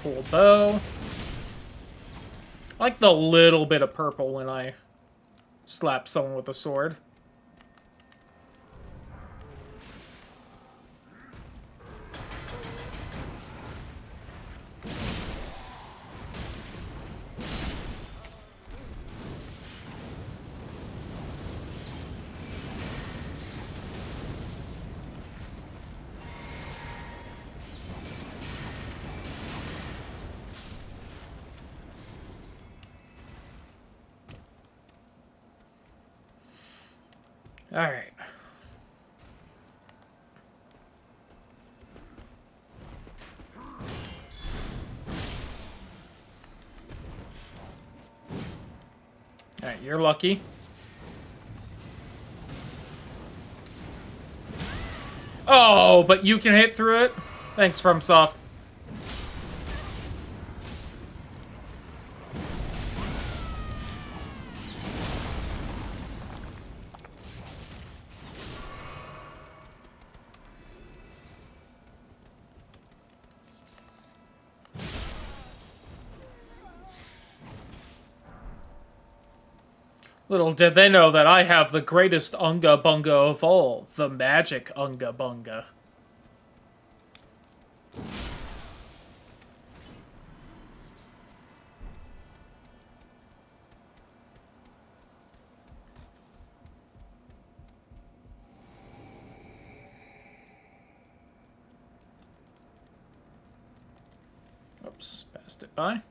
Cool bow. I like the little bit of purple when I slap someone with a sword. Alright. Alright, you're lucky. Oh, but you can hit through it? Thanks, FromSoft. Little did they know that I have the greatest Unga Bunga of all, the magic Unga Bunga. it by.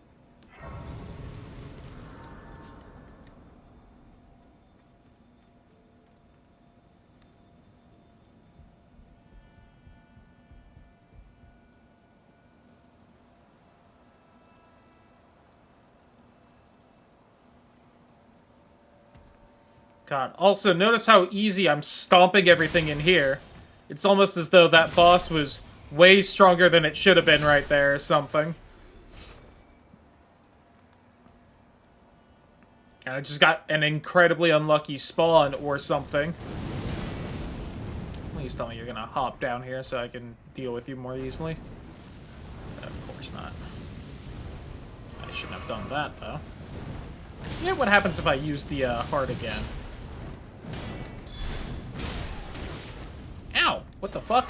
God, also, notice how easy I'm stomping everything in here. It's almost as though that boss was way stronger than it should have been right there or something. And I just got an incredibly unlucky spawn or something. Please tell me you're gonna hop down here so I can deal with you more easily. Of course not. I shouldn't have done that, though. Yeah, what happens if I use the heart again? Ow! What the fuck?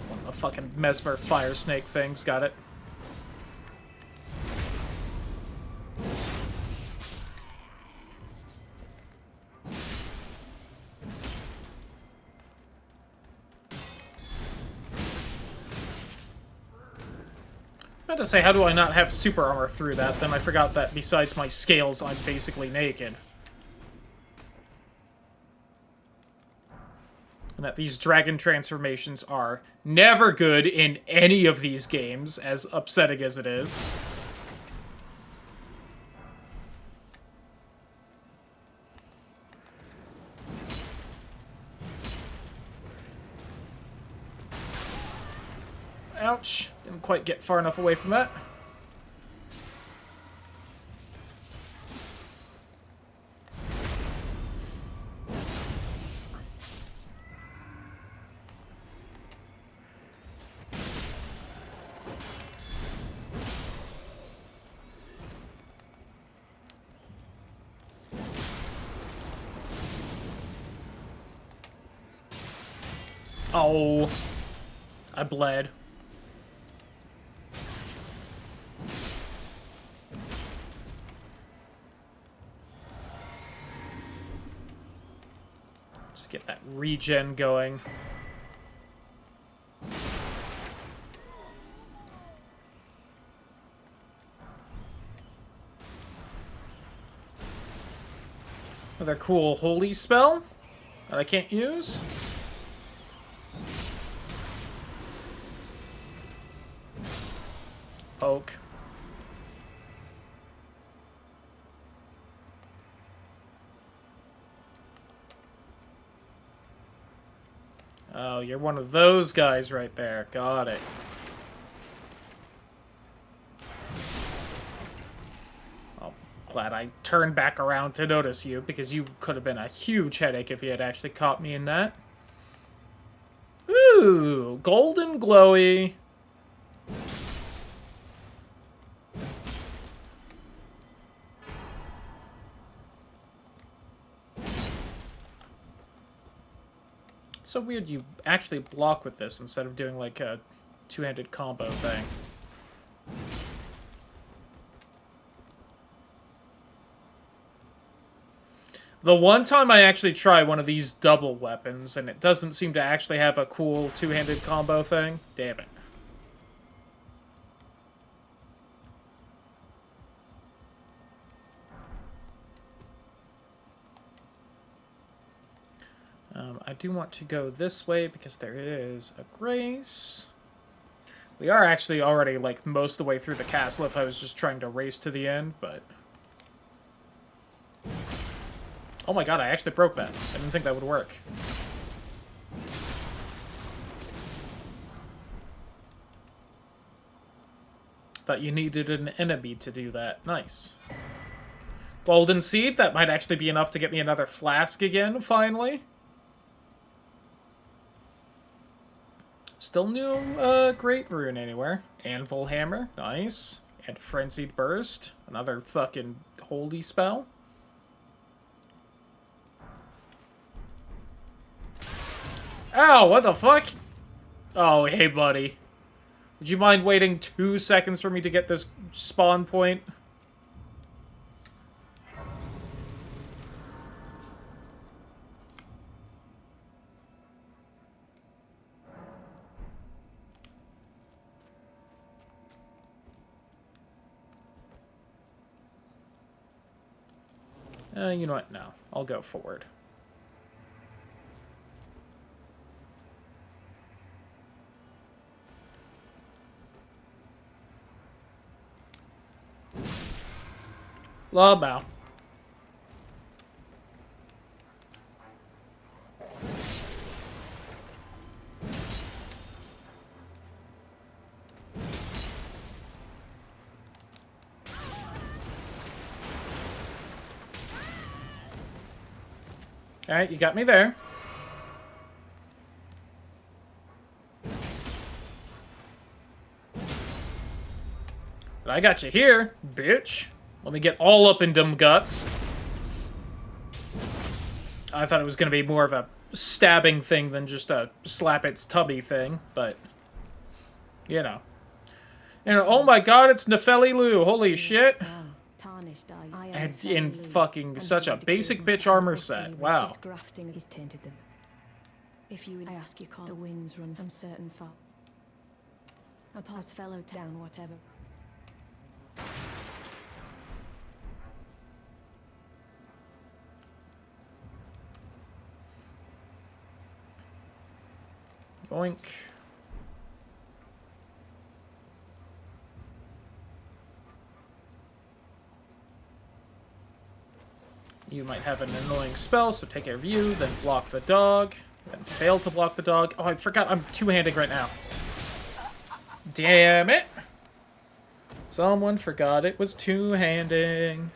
One of the fucking Mesmer fire snake things, got it. I was about to say, how do I not have super armor through that? Then I forgot that besides my scales, I'm basically naked. And that these dragon transformations are never good in any of these games, as upsetting as it is. Ouch. Didn't quite get far enough away from that. Oh. I bled. Just get that regen going. Another cool holy spell that I can't use. Poke. Oh, you're one of those guys right there. Got it. Oh, glad I turned back around to notice you, because you could have been a huge headache if you had actually caught me in that. Ooh, golden glowy. It's so weird you actually block with this instead of doing like a two-handed combo thing. The one time I actually try one of these double weapons and it doesn't seem to actually have a cool two-handed combo thing, damn it. I do want to go this way because there is a grace. We are actually already, like, most of the way through the castle if I was just trying to race to the end, but... Oh my god, I actually broke that. I didn't think that would work. Thought you needed an enemy to do that. Nice. Golden seed, that might actually be enough to get me another flask again, Still no great rune anywhere. Anvil hammer, nice. And frenzied burst, another fucking holy spell. Ow, what the fuck? Oh, hey buddy. Would you mind waiting 2 seconds for me to get this spawn point? You know what? No. I'll go forward. Lobao. Alright, you got me there. But I got you here, bitch. Let me get all up in them guts. I thought it was going to be more of a stabbing thing than just a slap its tummy thing, but, you know. And oh my god, it's Nefeli Lu. Holy shit.
Tarnished
And in fucking such a basic bitch armor set. Wow.
This grafting has tainted them. If you, I ask you, can't the winds run from certain far. A pass fellow down, whatever.
Boink. You might have an annoying spell, so take care of you, then block the dog, then fail to block the dog. Oh, I forgot I'm two-handing right now. Damn it! Someone forgot it was two-handing.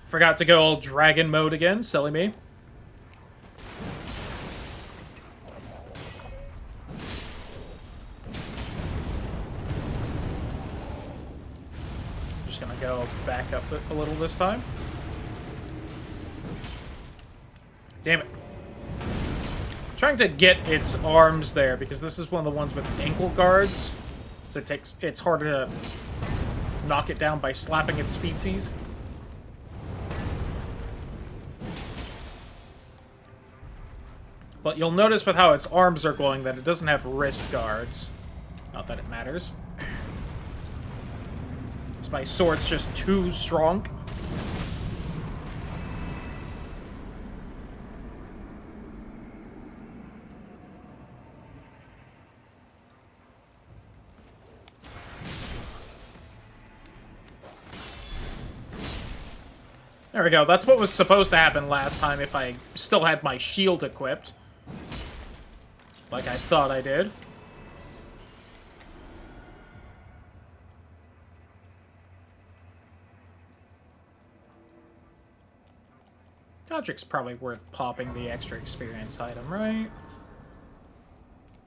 Forgot to go all dragon mode again, silly me. Just gonna go back up a little this time. Damn it. I'm trying to get its arms there, because this is one of the ones with ankle guards. So it's harder to knock it down by slapping its feetsies. But you'll notice with how its arms are glowing that it doesn't have wrist guards. Not that it matters. Because my sword's just too strong. There we go. That's what was supposed to happen last time if I still had my shield equipped. Like I thought I did. Godric's probably worth popping the extra experience item, right?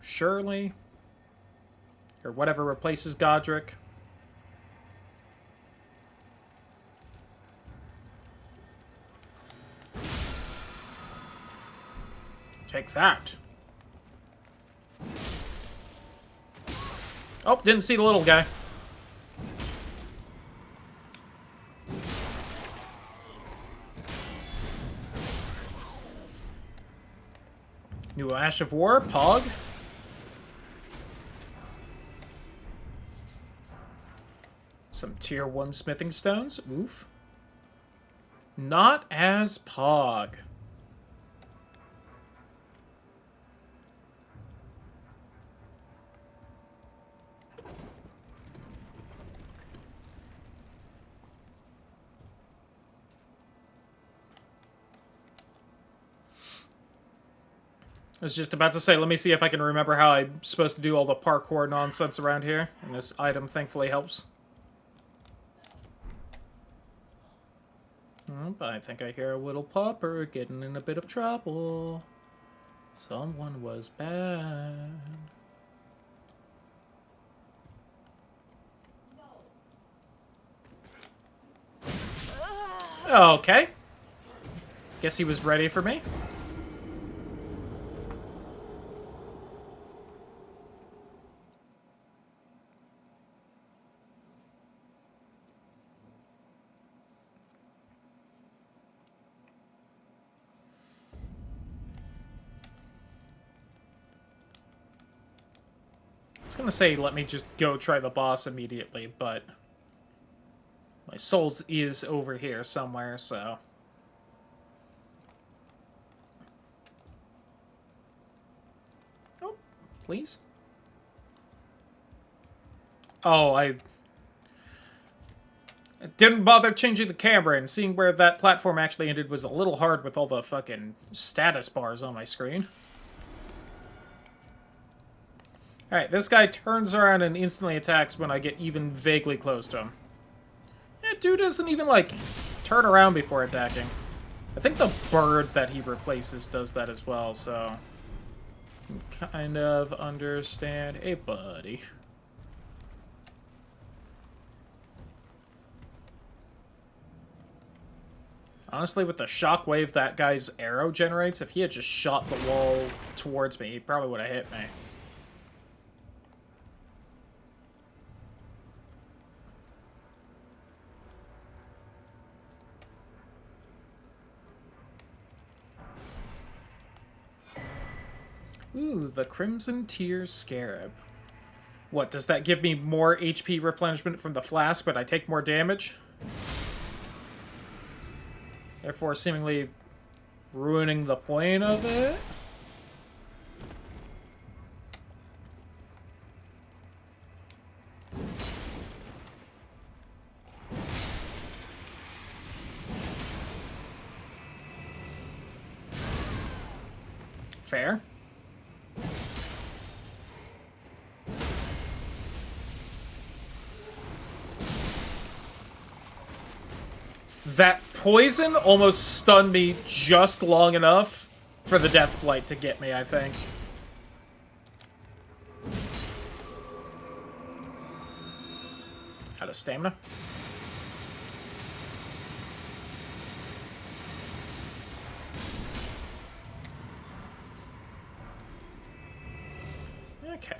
Surely. Or whatever replaces Godric. Take that. Oh, didn't see the little guy. New Ash of War, Pog. Some tier 1 smithing stones. Oof. Not as Pog. I was just about to say, let me see if I can remember how I'm supposed to do all the parkour nonsense around here. And this item thankfully helps. But I think I hear a little popper getting in a bit of trouble. Someone was bad. Okay. Guess he was ready for me. I was gonna say, let me just go try the boss immediately, but my souls is over here somewhere, so... Oh, please? Oh, I didn't bother changing the camera, and seeing where that platform actually ended was a little hard with all the fucking status bars on my screen. Alright, this guy turns around and instantly attacks when I get even vaguely close to him. That dude doesn't even, like, turn around before attacking. I think the bird that he replaces does that as well, so... I can kind of understand. Hey, buddy. Honestly, with the shockwave that guy's arrow generates, if he had just shot the wall towards me, he probably would have hit me. Ooh, the Crimson Tear Scarab. What, does that give me more HP replenishment from the flask, but I take more damage? Therefore, seemingly ruining the point of it? Fair. That poison almost stunned me just long enough for the Death Blight to get me, I think. Out of stamina. Okay.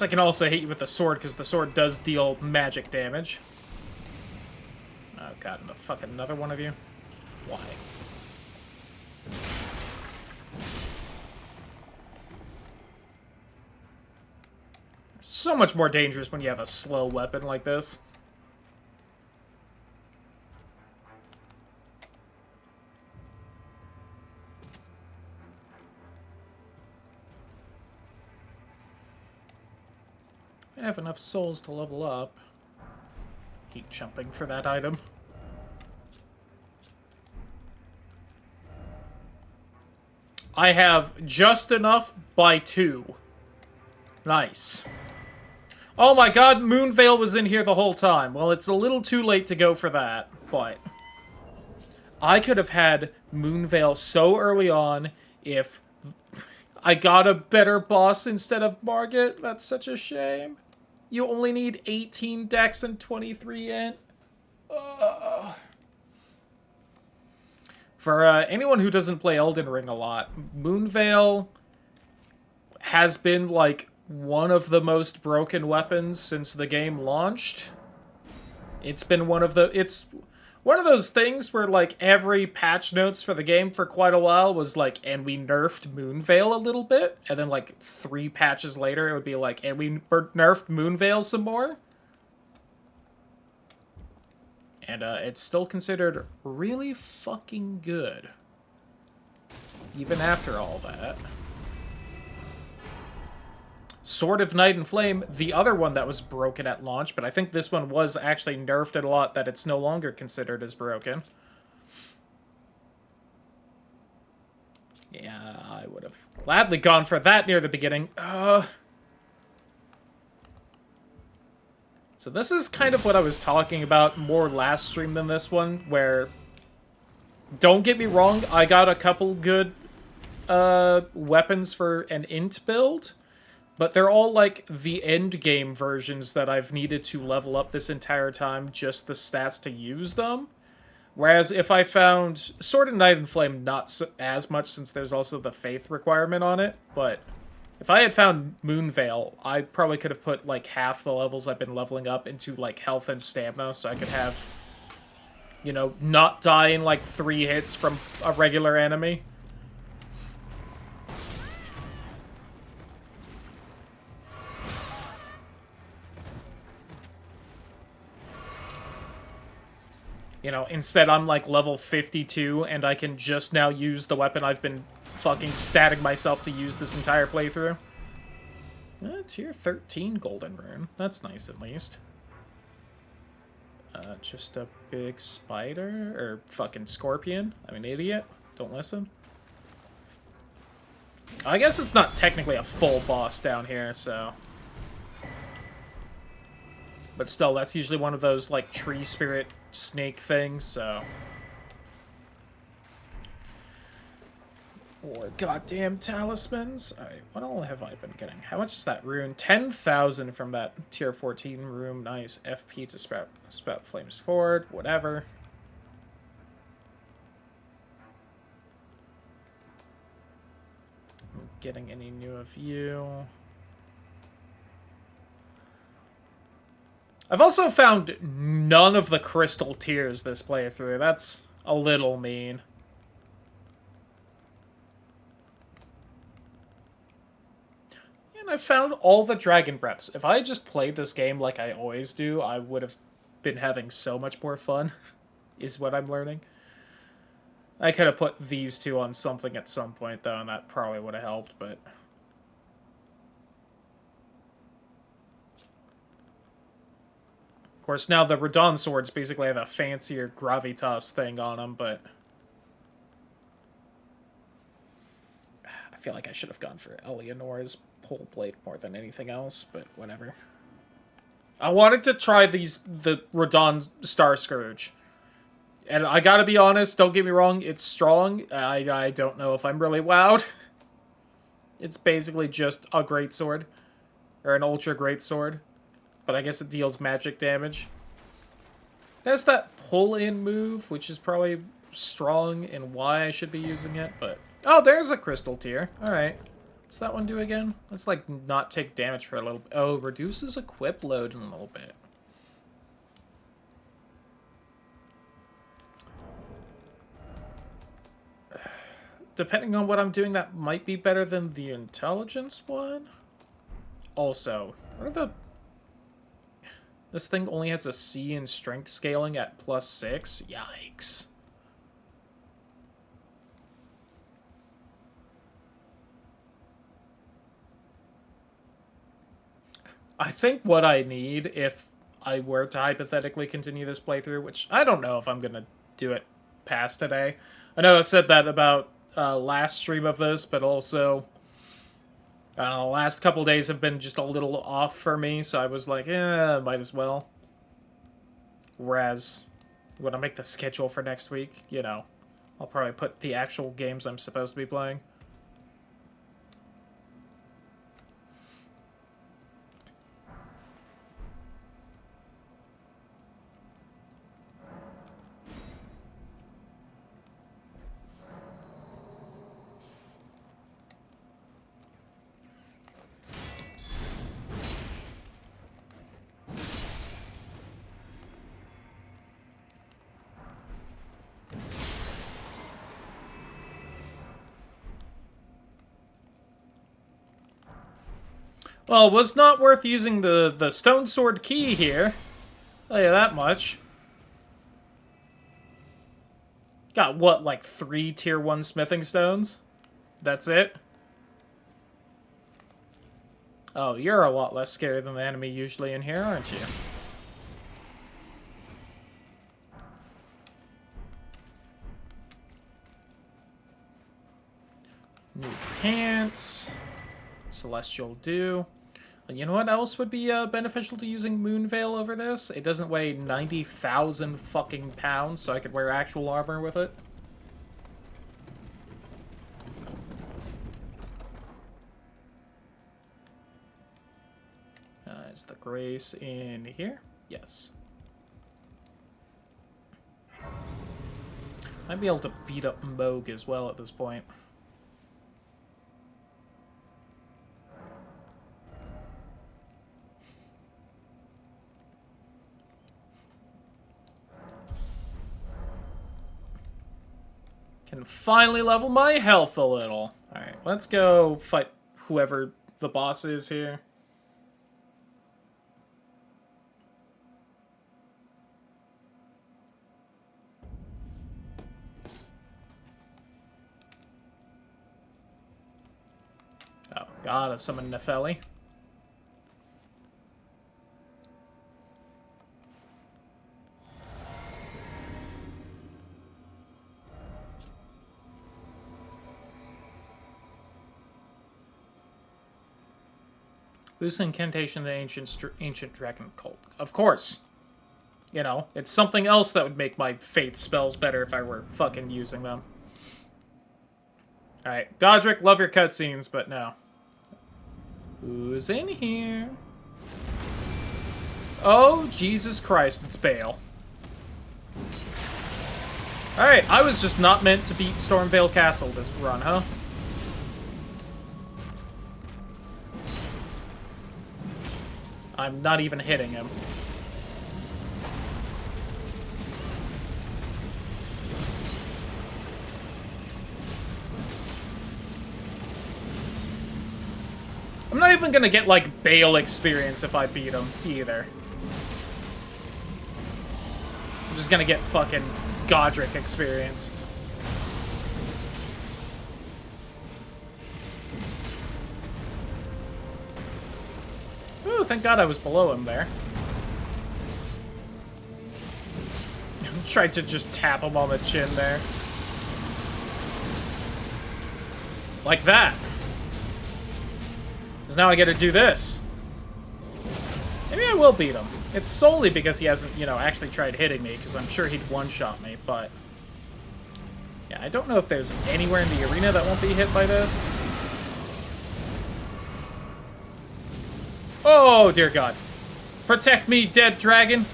I can also hit you with the sword, because the sword does deal magic damage. Oh god, fucking another one of you? Why? So much more dangerous when you have a slow weapon like this. I have enough souls to level up. Keep jumping for that item. I have just enough by 2. Nice. Oh my god, Moonveil was in here the whole time. Well, it's a little too late to go for that, but... I could have had Moonveil so early on if I got a better boss instead of Margit. That's such a shame. You only need 18 dex and 23 int. For anyone who doesn't play Elden Ring a lot, Moonveil has been, like, one of the most broken weapons since the game launched. It's been one of the... It's one of those things where, like, every patch notes for the game for quite a while was like, and we nerfed Moonveil a little bit, and then, like, 3 patches later it would be like, and we nerfed Moonveil some more. And it's still considered really fucking good. Even after all that. Sword of Night and Flame, the other one that was broken at launch, but I think this one was actually nerfed a lot that it's no longer considered as broken. Yeah, I would have gladly gone for that near the beginning. So this is kind of what I was talking about more last stream than this one, where Don't get me wrong, I got a couple good weapons for an int build, but they're all like the end game versions that I've needed to level up this entire time, just the stats to use them. Whereas if I found Sword and Knight and Flame, not so, as much, since there's also the faith requirement on it, but if I had found Moonveil, I probably could have put like half the levels I've been leveling up into like health and stamina, so I could have, you know, not die in like 3 hits from a regular enemy. You know, instead I'm like level 52 and I can just now use the weapon I've been fucking statting myself to use this entire playthrough. Tier 13 golden rune. That's nice at least. Just a big spider? Or fucking scorpion? I'm an idiot. Don't listen. I guess it's not technically a full boss down here, so... But still, that's usually one of those, like, tree spirit snake things, so... Or goddamn talismans. Alright, what all have I been getting? How much is that rune? 10,000 from that tier 14 room. Nice. FP to spout flames forward. Whatever. I'm getting any new of you. I've also found none of the crystal tiers this playthrough. That's a little mean. And I found all the dragon breaths. If I had just played this game like I always do, I would have been having so much more fun, is what I'm learning. I could have put these two on something at some point, though, and that probably would have helped, but... Of course, now the Radon swords basically have a fancier gravitas thing on them, but... I feel like I should have gone for Eleanor's pole blade more than anything else, but whatever. I wanted to try the Radon Star Scourge. And I gotta be honest, don't get me wrong, it's strong. I don't know if I'm really wowed. It's basically just a greatsword. Or an ultra greatsword. But I guess it deals magic damage. It has that pull-in move, which is probably strong and why I should be using it, but... Oh, there's a crystal tier. Alright. What's that one do again? Let's, like, not take damage for a little bit. Oh, reduces equip load in a little bit. Depending on what I'm doing, that might be better than the intelligence one. Also, what are the... This thing only has a C in strength scaling at +6? Yikes. I think what I need, if I were to hypothetically continue this playthrough, which I don't know if I'm going to do it past today. I know I said that about last stream of this, but also... I don't know, the last couple days have been just a little off for me, so I was like, might as well. Whereas, when I make the schedule for next week, you know, I'll probably put the actual games I'm supposed to be playing. Well, it was not worth using the stone sword key here. I'll tell you that much. Got, what, like 3 tier 1 smithing stones? That's it? Oh, you're a lot less scary than the enemy usually in here, aren't you? New pants. Celestial Dew. You know what else would be beneficial to using Moonveil over this? It doesn't weigh 90,000 fucking pounds, so I could wear actual armor with it. Is the grace in here? Yes. Might be able to beat up Moog as well at this point. Can finally level my health a little. Alright, let's go fight whoever the boss is here. Oh, God, I summoned Nefeli. Boost incantation of the ancient dragon cult. Of course. You know, it's something else that would make my faith spells better if I were fucking using them. Alright, Godric, love your cutscenes, but no. Who's in here? Oh, Jesus Christ, it's Bale. Alright, I was just not meant to beat Stormvale Castle this run, huh? I'm not even hitting him. I'm not even gonna get, like, Bale experience if I beat him, either. I'm just gonna get fucking Godric experience. Ooh, thank God I was below him there. Tried to just tap him on the chin there. Like that. Because now I get to do this. Maybe I will beat him. It's solely because he hasn't, you know, actually tried hitting me, because I'm sure he'd one-shot me, but... Yeah, I don't know if there's anywhere in the arena that won't be hit by this. Oh, dear God. Protect me, dead dragon.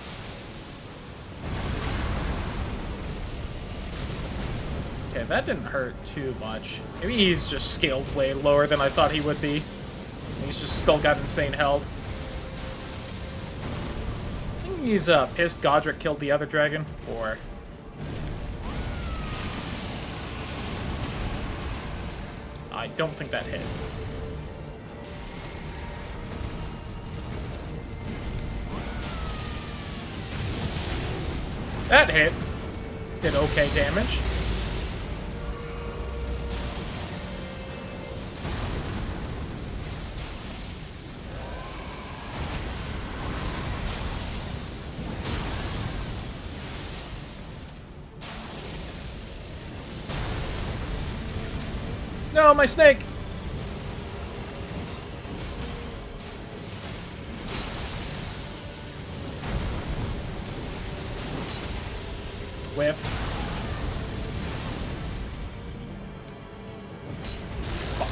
Okay, that didn't hurt too much. Maybe he's just scaled way lower than I thought he would be. He's just still got insane health. I think he's pissed Godric killed the other dragon, or... I don't think that hit. That hit. Did okay damage. No, my snake! Whiff. Fuck.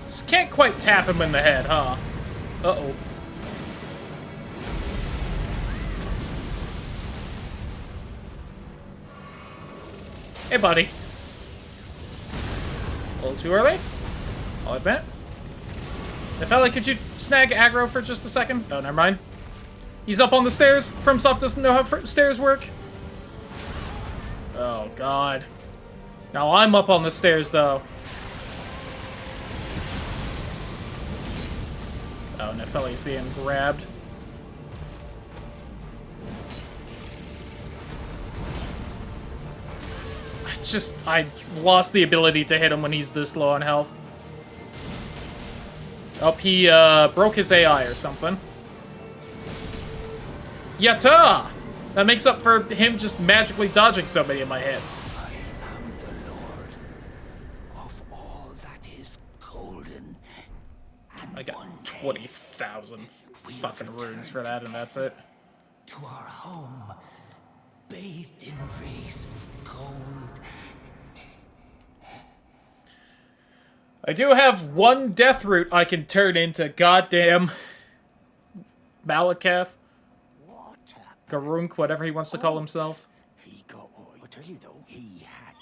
Just can't quite tap him in the head, huh? Uh-oh. Hey, buddy. A little too early? I'll admit. Nefeli, could you snag aggro for just a second? Oh, never mind. He's up on the stairs. FromSoft doesn't know how stairs work. Oh, God. Now I'm up on the stairs, though. Oh, Nefeli's being grabbed. I lost the ability to hit him when he's this low on health. Oh, he broke his AI or something. Yatta! That makes up for him just magically dodging so many of my hits.
I am the Lord of all that is golden.
I got 20,000 fucking runes for that, and that's it.
to our home, bathed in rays of gold.
I do have one death root I can turn into goddamn Malakath,
Water.
Garunk, whatever he wants to call himself.
He got what I tell you though. He had.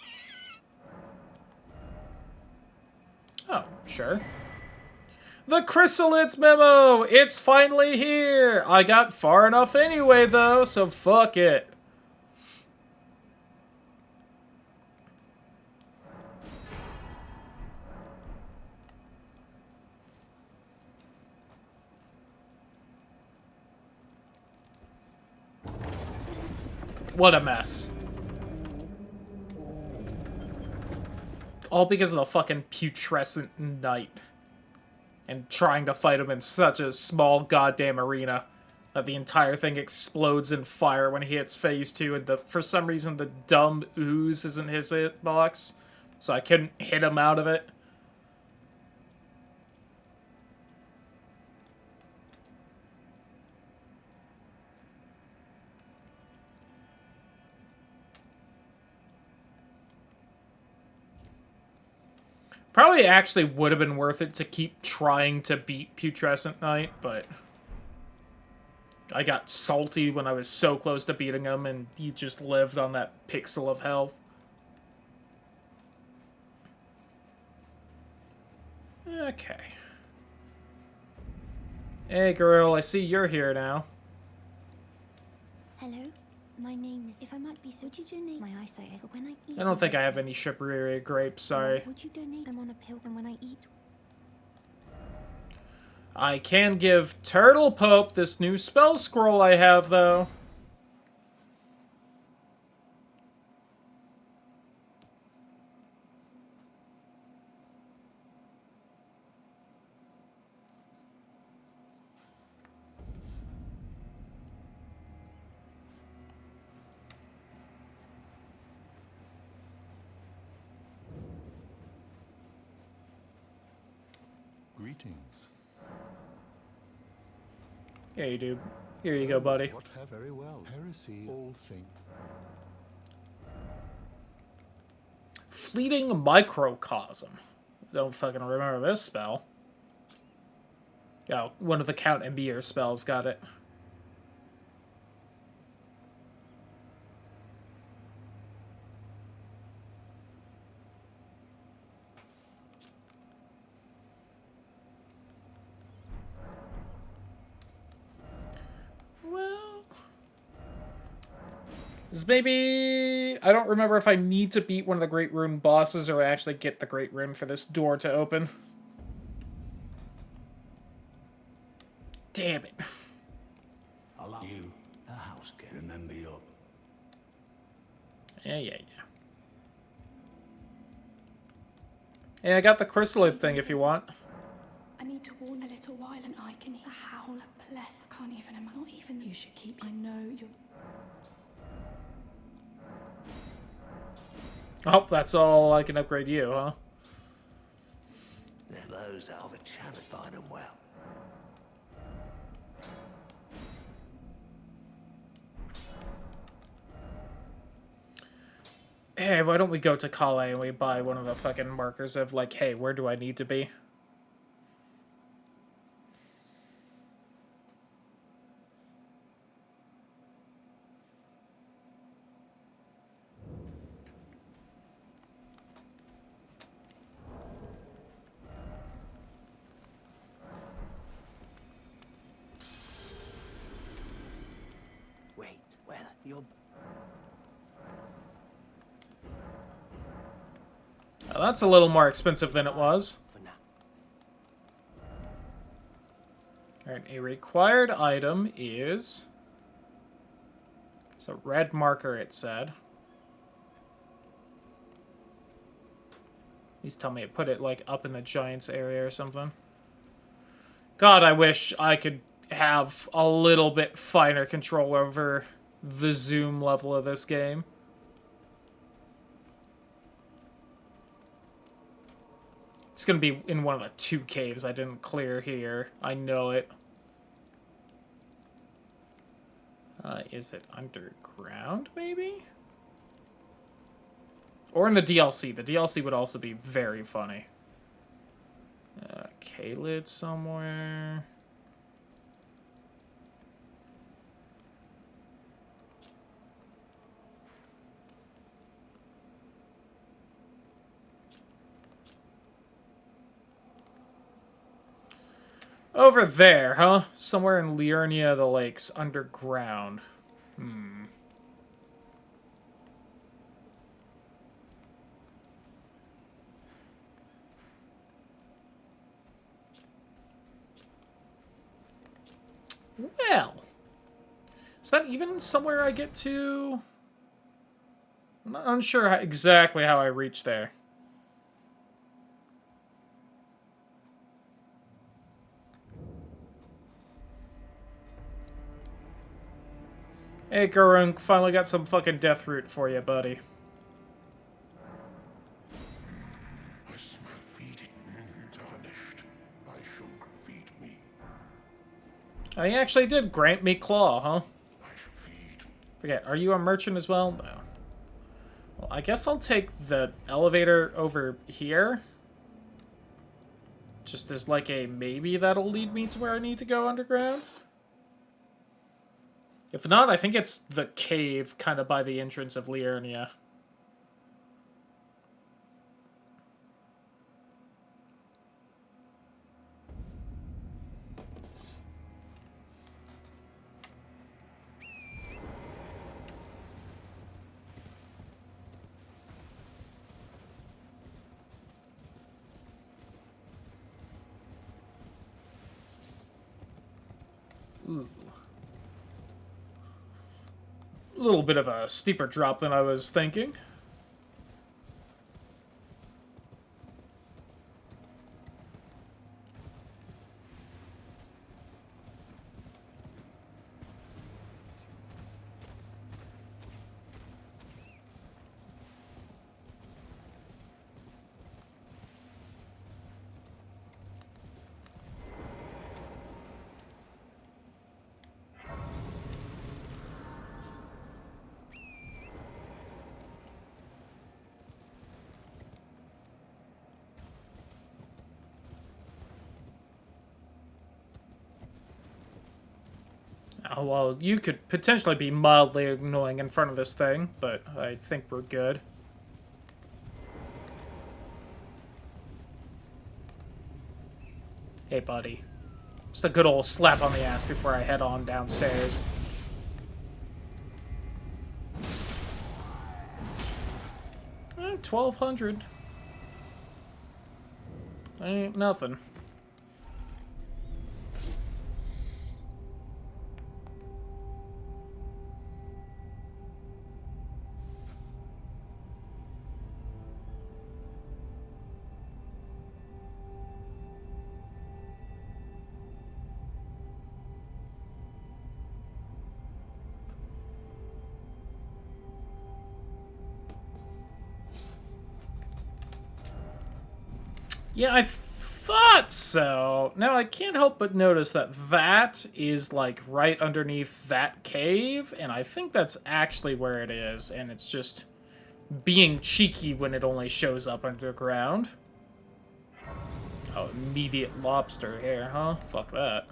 Oh, sure. The Chrysalids memo! It's finally here! I got far enough anyway, though, so fuck it. What a mess. All because of the fucking putrescent knight. And trying to fight him in such a small goddamn arena that the entire thing explodes in fire when he hits phase 2, and for some reason the dumb ooze isn't his hitbox, so I couldn't hit him out of it. Probably actually would have been worth it to keep trying to beat Putrescent Knight, but I got salty when I was so close to beating him, and he just lived on that pixel of health. Okay. Hey, girl, I see you're here now.
Hello, my name is. If I might be so, would you donate my eyesight? But when I eat,
I don't think I have any Shibuya grapes, sorry.
Would you donate? I'm on a pill, and when I eat.
I can give Turtle Pope this new spell scroll I have, though.
Greetings.
Yeah, you do. Here you go, buddy.
What have very well. Heresy, all thing.
Fleeting Microcosm. Don't fucking remember this spell. Oh, one of the Count Emir spells, got it. Well, this maybe... I don't remember if I need to beat one of the Great Rune bosses or actually get the Great Rune for this door to open. Damn it.
Allow you, the house can remember you.
Yeah. Hey, I got the chrysalid thing if you want.
I need to warn a little while, and I can hear the howl of Pleth. Can't even imagine. Not even you should keep. I know you're.
Oh, that's all I can upgrade you, huh?
Those that have a chance to find them well.
Hey, why don't we go to Kale and we buy one of the fucking markers of, like, hey, where do I need to be?
Wait, well, you're...
Well, that's a little more expensive than it was.
for now.
Alright, a required item is... It's a red marker, it said. Please tell me it put it, like, up in the Giants area or something. God, I wish I could have a little bit finer control over the zoom level of this game. It's gonna be in one of the 2 caves I didn't clear here. I know it. Is it underground, maybe? Or in the DLC. The DLC would also be very funny. K-lid somewhere. Over there, huh? Somewhere in Liurnia, the lake's underground. Hmm. Well. Is that even somewhere I get to? I'm not unsure exactly how I reach there. Hey, Gurunk, finally got some fucking death root for you, buddy.
I smell feet tarnished. I shall feed me.
Oh, he actually did grant me claw, huh?
I shall feed.
Forget, are you a merchant as well? No. Well, I guess I'll take the elevator over here. Just as like a maybe that'll lead me to where I need to go underground. If not, I think it's the cave kind of by the entrance of Liurnia. Ooh. A little bit of a steeper drop than I was thinking. Oh, well, you could potentially be mildly annoying in front of this thing, but I think we're good. Hey, buddy. Just a good old slap on the ass before I head on downstairs. Eh, 1,200. Ain't nothing. Yeah, I thought so. Now, I can't help but notice that that is, like, right underneath that cave, and I think that's actually where it is, and it's just being cheeky when it only shows up underground. Oh, immediate lobster here, huh? Fuck that.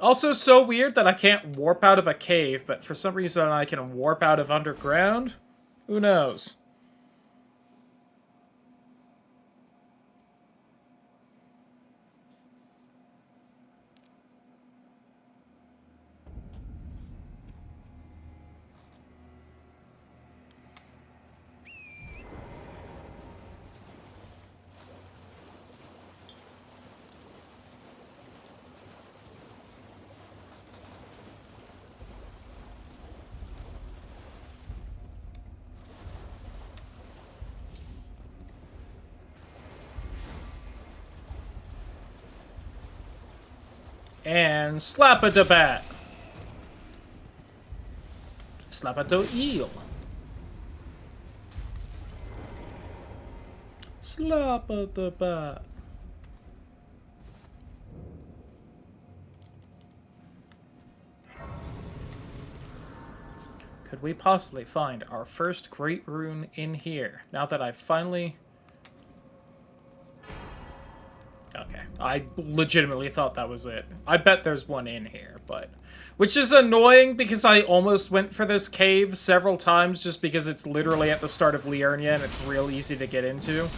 Also, so weird that I can't warp out of a cave, but for some reason I can warp out of underground? Who knows? And slap at the bat. Slap at the eel. Slap at the bat. could we possibly find our first great rune in here? Now that I've finally... Okay, I legitimately thought that was it. I bet there's one in here, but... Which is annoying, because I almost went for this cave several times, just because it's literally at the start of Liurnia, and it's real easy to get into.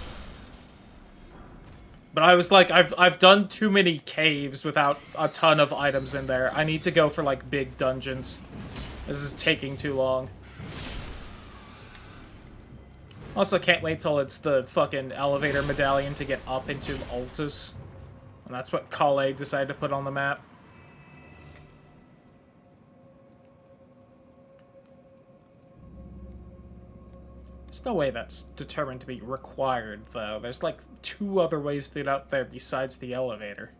But I was like, I've done too many caves without a ton of items in there. I need to go for, like, big dungeons. This is taking too long. Also, can't wait till it's the fucking elevator medallion to get up into Altus. And that's what Kale decided to put on the map. There's no way that's determined to be required, though. There's like 2 other ways to get up there besides the elevator.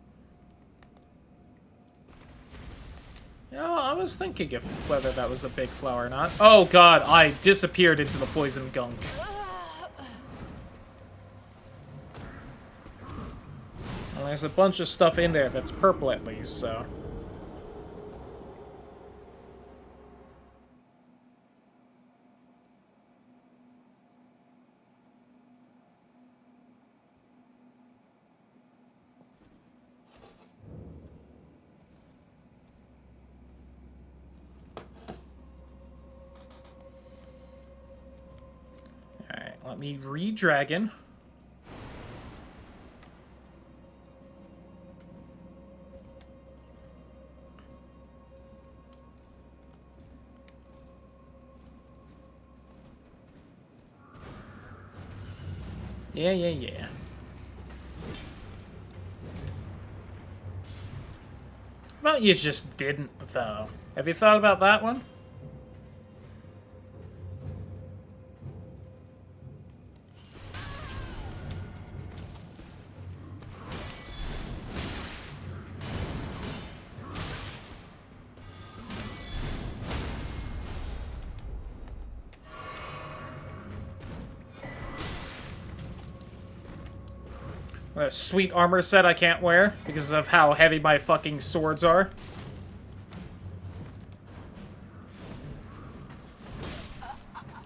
You know, I was thinking if whether that was a big flower or not. Oh god, I disappeared into the poison gunk. Well, there's a bunch of stuff in there that's purple at least, so... Alright, let me re-dragon. Yeah. Well, you just didn't, though. Have you thought about that one? A sweet armor set I can't wear because of how heavy my fucking swords are.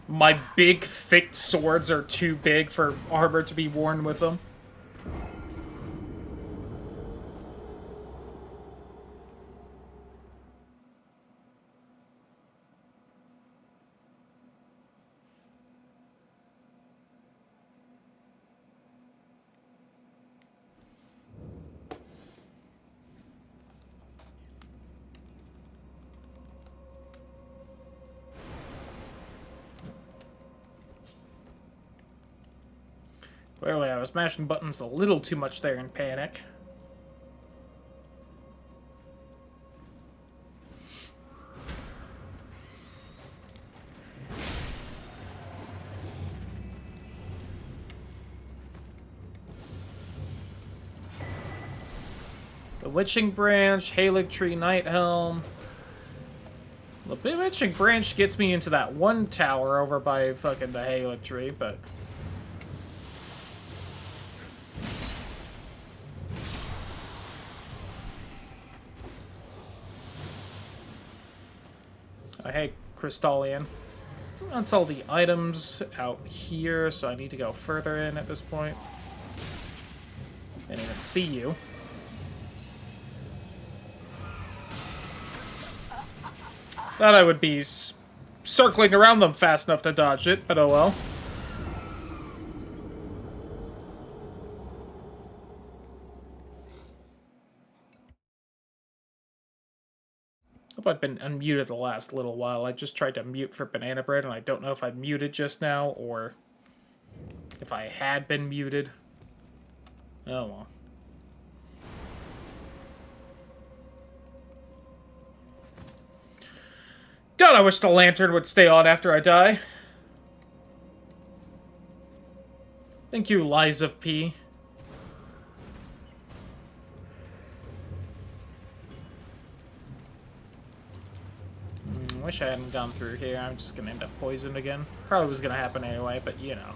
My big, thick swords are too big for armor to be worn with them. Clearly, I was mashing buttons a little too much there in panic. The Witching Branch, Halig Tree, Night Helm. The Witching Branch gets me into that one tower over by fucking the Halig Tree, but... Oh, hey, Crystallian. That's all the items out here, so I need to go further in at this point. Can't even see you. Thought I would be circling around them fast enough to dodge it, but oh well. Hope I've been unmuted the last little while. I just tried to mute for Banana Bread, and I don't know if I muted just now, or if I had been muted. Oh well. God, I wish the lantern would stay on after I die. Thank you, Lies of P. Wish I hadn't gone through here. I'm just gonna end up poisoned again. Probably was gonna happen anyway, but you know.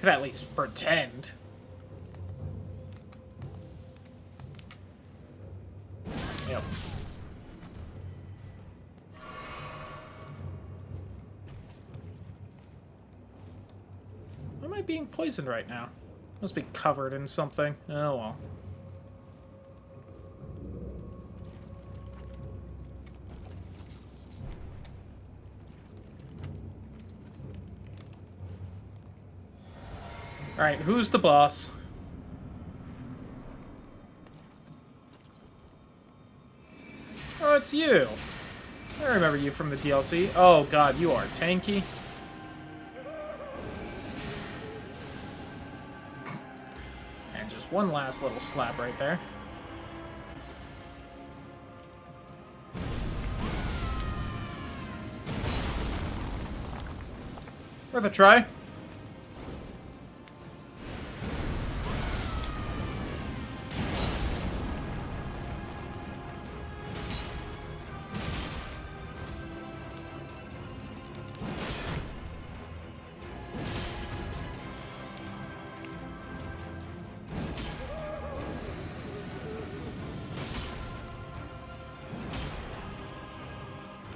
Could at least pretend. Yep. being poisoned right now? Must be covered in something. Oh well. Alright, who's the boss? Oh, it's you. I remember you from the DLC. Oh god, you are tanky. And just one last little slap right there. Worth a try.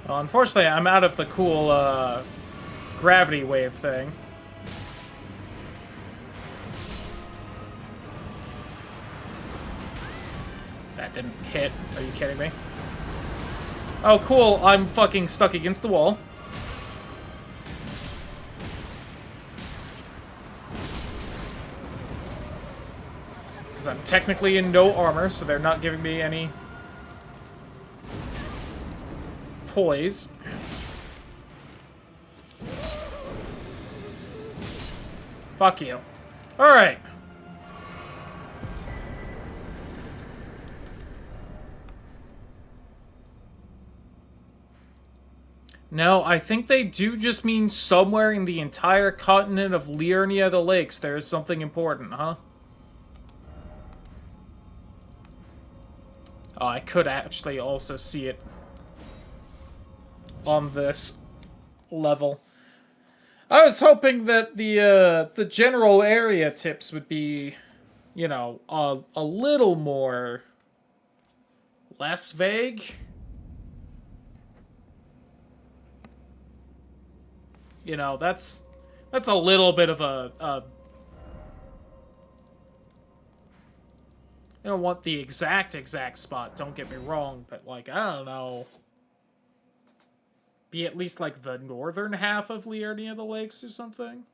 Well, unfortunately, I'm out of the cool, gravity wave thing. That didn't hit. Are you kidding me? Oh, cool. I'm fucking stuck against the wall. Because I'm technically in no armor, so they're not giving me any poise. Fuck you. Alright. No, I think they do just mean somewhere in the entire continent of Liurnia the Lakes there is something important, huh? Oh, I could actually also see it on this level. I was hoping that the general area tips would be, you know, a little more less vague. You know, that's a little bit of a I don't want the exact spot, don't get me wrong, but like, I don't know. Be at least like the northern half of Liurnia the Lakes or something.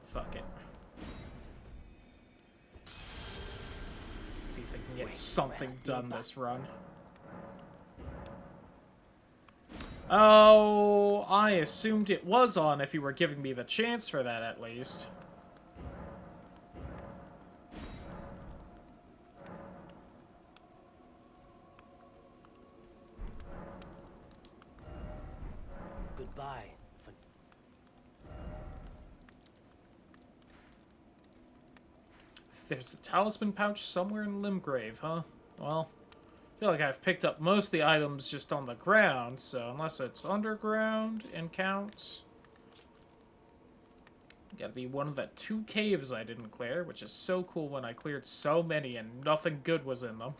Fuck it. See if I can get something done this run. Oh, I assumed it was on if you were giving me the chance for that, at least.
Goodbye.
There's a talisman pouch somewhere in Limgrave, huh? Well, I feel like I've picked up most of the items just on the ground, so unless it's underground and counts. Gotta be one of the 2 caves I didn't clear, which is so cool when I cleared so many and nothing good was in them.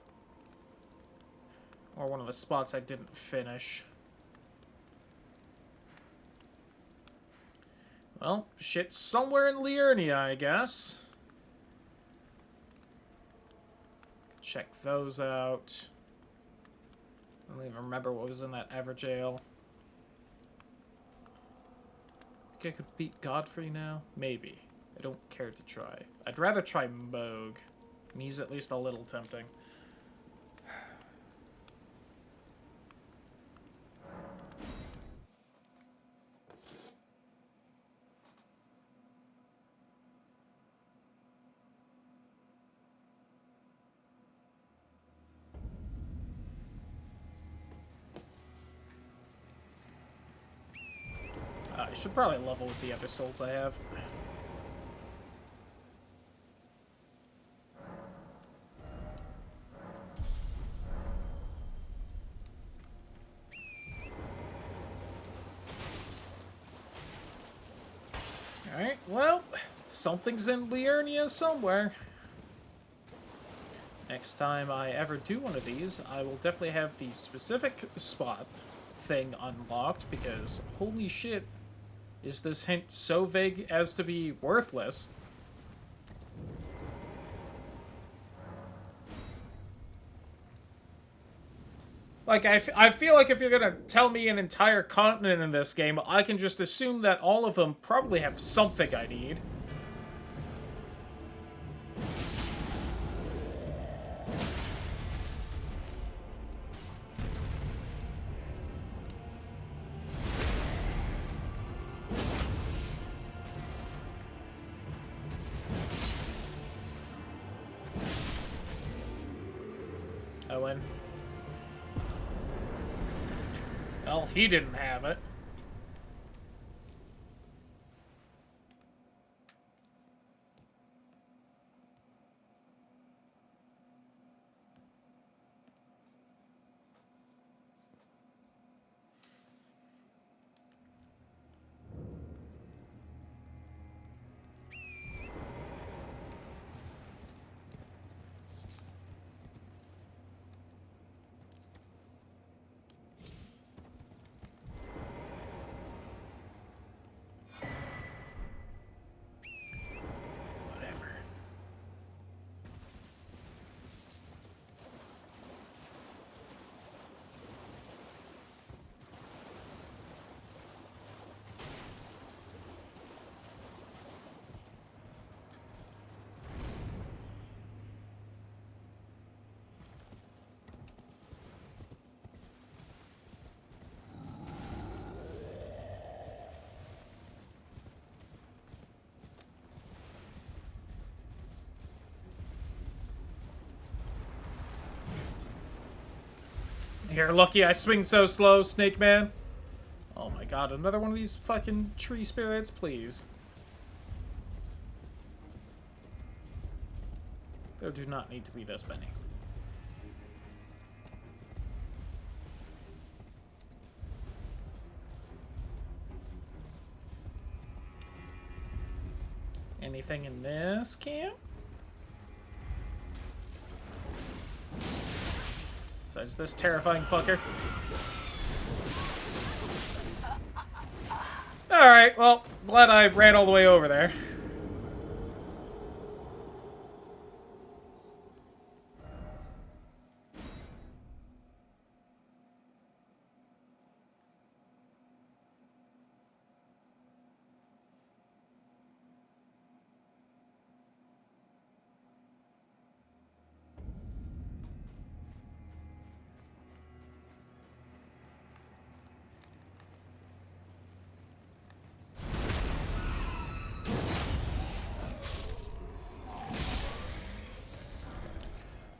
Or one of the spots I didn't finish. Well, shit's somewhere in Liurnia, I guess. Check those out. I don't even remember what was in that Everjail. Think I could beat Godfrey now? Maybe. I don't care to try. I'd rather try Moog. And he's at least a little tempting. I should probably level with the other souls I have. Alright, well, something's in Liurnia somewhere. next time I ever do one of these, I will definitely have the specific spot thing unlocked, because holy shit, is this hint so vague as to be worthless. Like, I feel like if you're gonna tell me an entire continent in this game, I can just assume that all of them probably have something I need. Owen. Well, he didn't have it. Whatever. You're lucky I swing so slow, Snake Man. Oh my god, another one of these fucking tree spirits, please. There do not need to be this many. Anything in this camp? Besides this terrifying fucker. Alright, well, glad I ran all the way over there.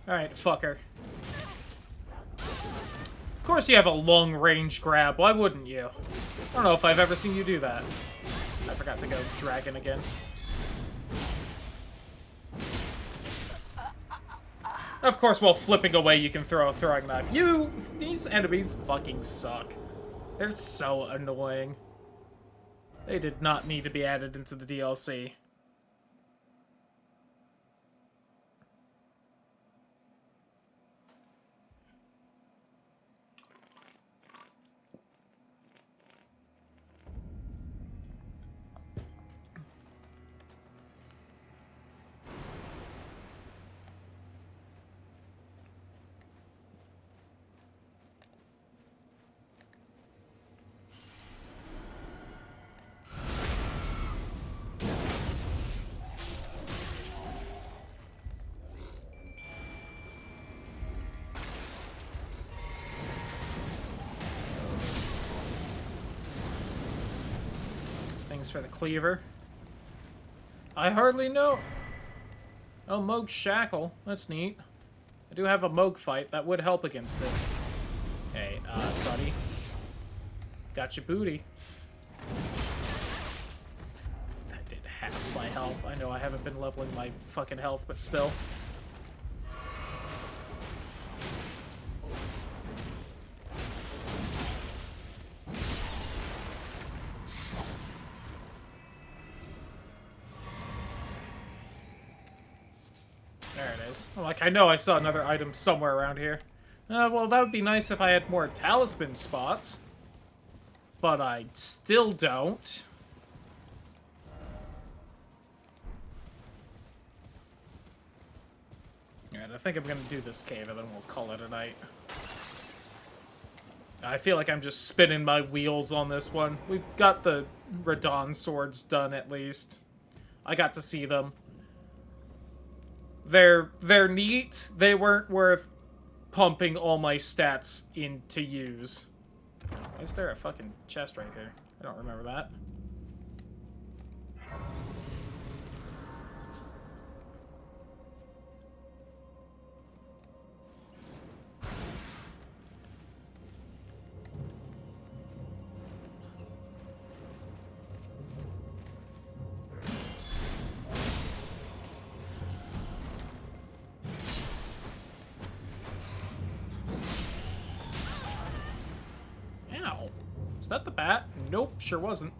Alright, fucker. Of course you have a long-range grab, why wouldn't you? I don't know if I've ever seen you do that. I forgot to go dragon again. Of course, while flipping away, you can throw a throwing knife. These enemies fucking suck. They're so annoying. They did not need to be added into the DLC. For the cleaver. I hardly know. Oh, Moog Shackle. That's neat. I do have a Moog fight. That would help against it. Hey, buddy. Got your booty. That did half my health. I know I haven't been leveling my fucking health, but still. There it Anyways, like, I know I saw another item somewhere around here. Well, that would be nice if I had more talisman spots. But I still don't. Alright, I think I'm gonna do this cave and then we'll call it a night. I feel like I'm just spinning my wheels on this one. We've got the Radon swords done, at least. I got to see them. They're neat. They weren't worth pumping all my stats in to use. Why is there a fucking chest right here? I don't remember that. Ow. Is that the bat? Nope, sure wasn't.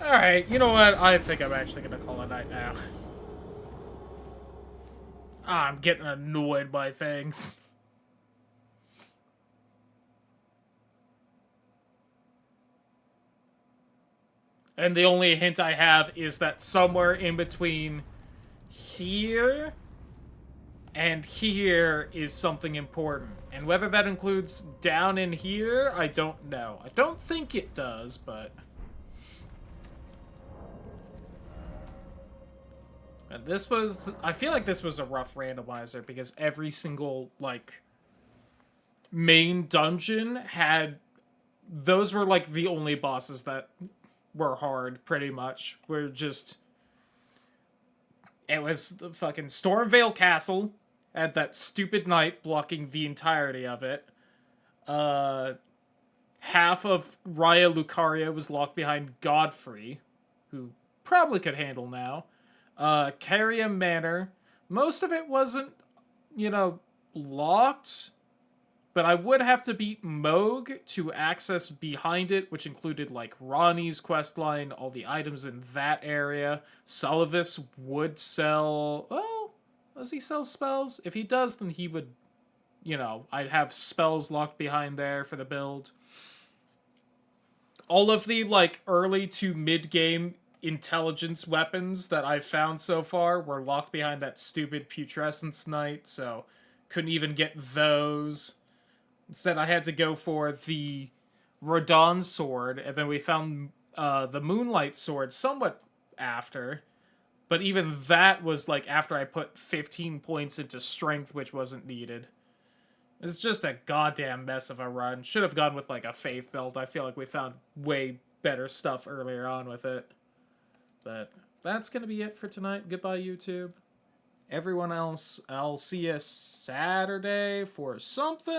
Alright, you know what? I think I'm actually gonna call it night now. I'm getting annoyed by things. And the only hint I have is that somewhere in between here and here is something important. And whether that includes down in here, I don't know. I don't think it does, but... And this was... I feel like this was a rough randomizer, because every single, like, main dungeon had... Those were, like, the only bosses that were hard, pretty much. Were just... It was the fucking Stormvale Castle, had that stupid knight blocking the entirety of it. Half of Raya Lucaria was locked behind Godfrey, who probably could handle now. Caria Manor. Most of it wasn't, you know, locked, but I would have to beat Moog to access behind it, which included, like, Ronnie's questline, all the items in that area. Sullivis would sell... Oh, does he sell spells? If he does, then he would, you know, I'd have spells locked behind there for the build. All of the, like, early to mid-game intelligence weapons that I've found so far were locked behind that stupid Putrescence Knight, so couldn't even get those. Instead, I had to go for the Radon sword, and then we found the Moonlight sword somewhat after. But even that was, like, after I put 15 points into strength, which wasn't needed. It's just a goddamn mess of a run. Should have gone with, like, a faith belt. I feel like we found way better stuff earlier on with it. But that's going to be it for tonight. Goodbye, YouTube. Everyone else, I'll see you Saturday for something.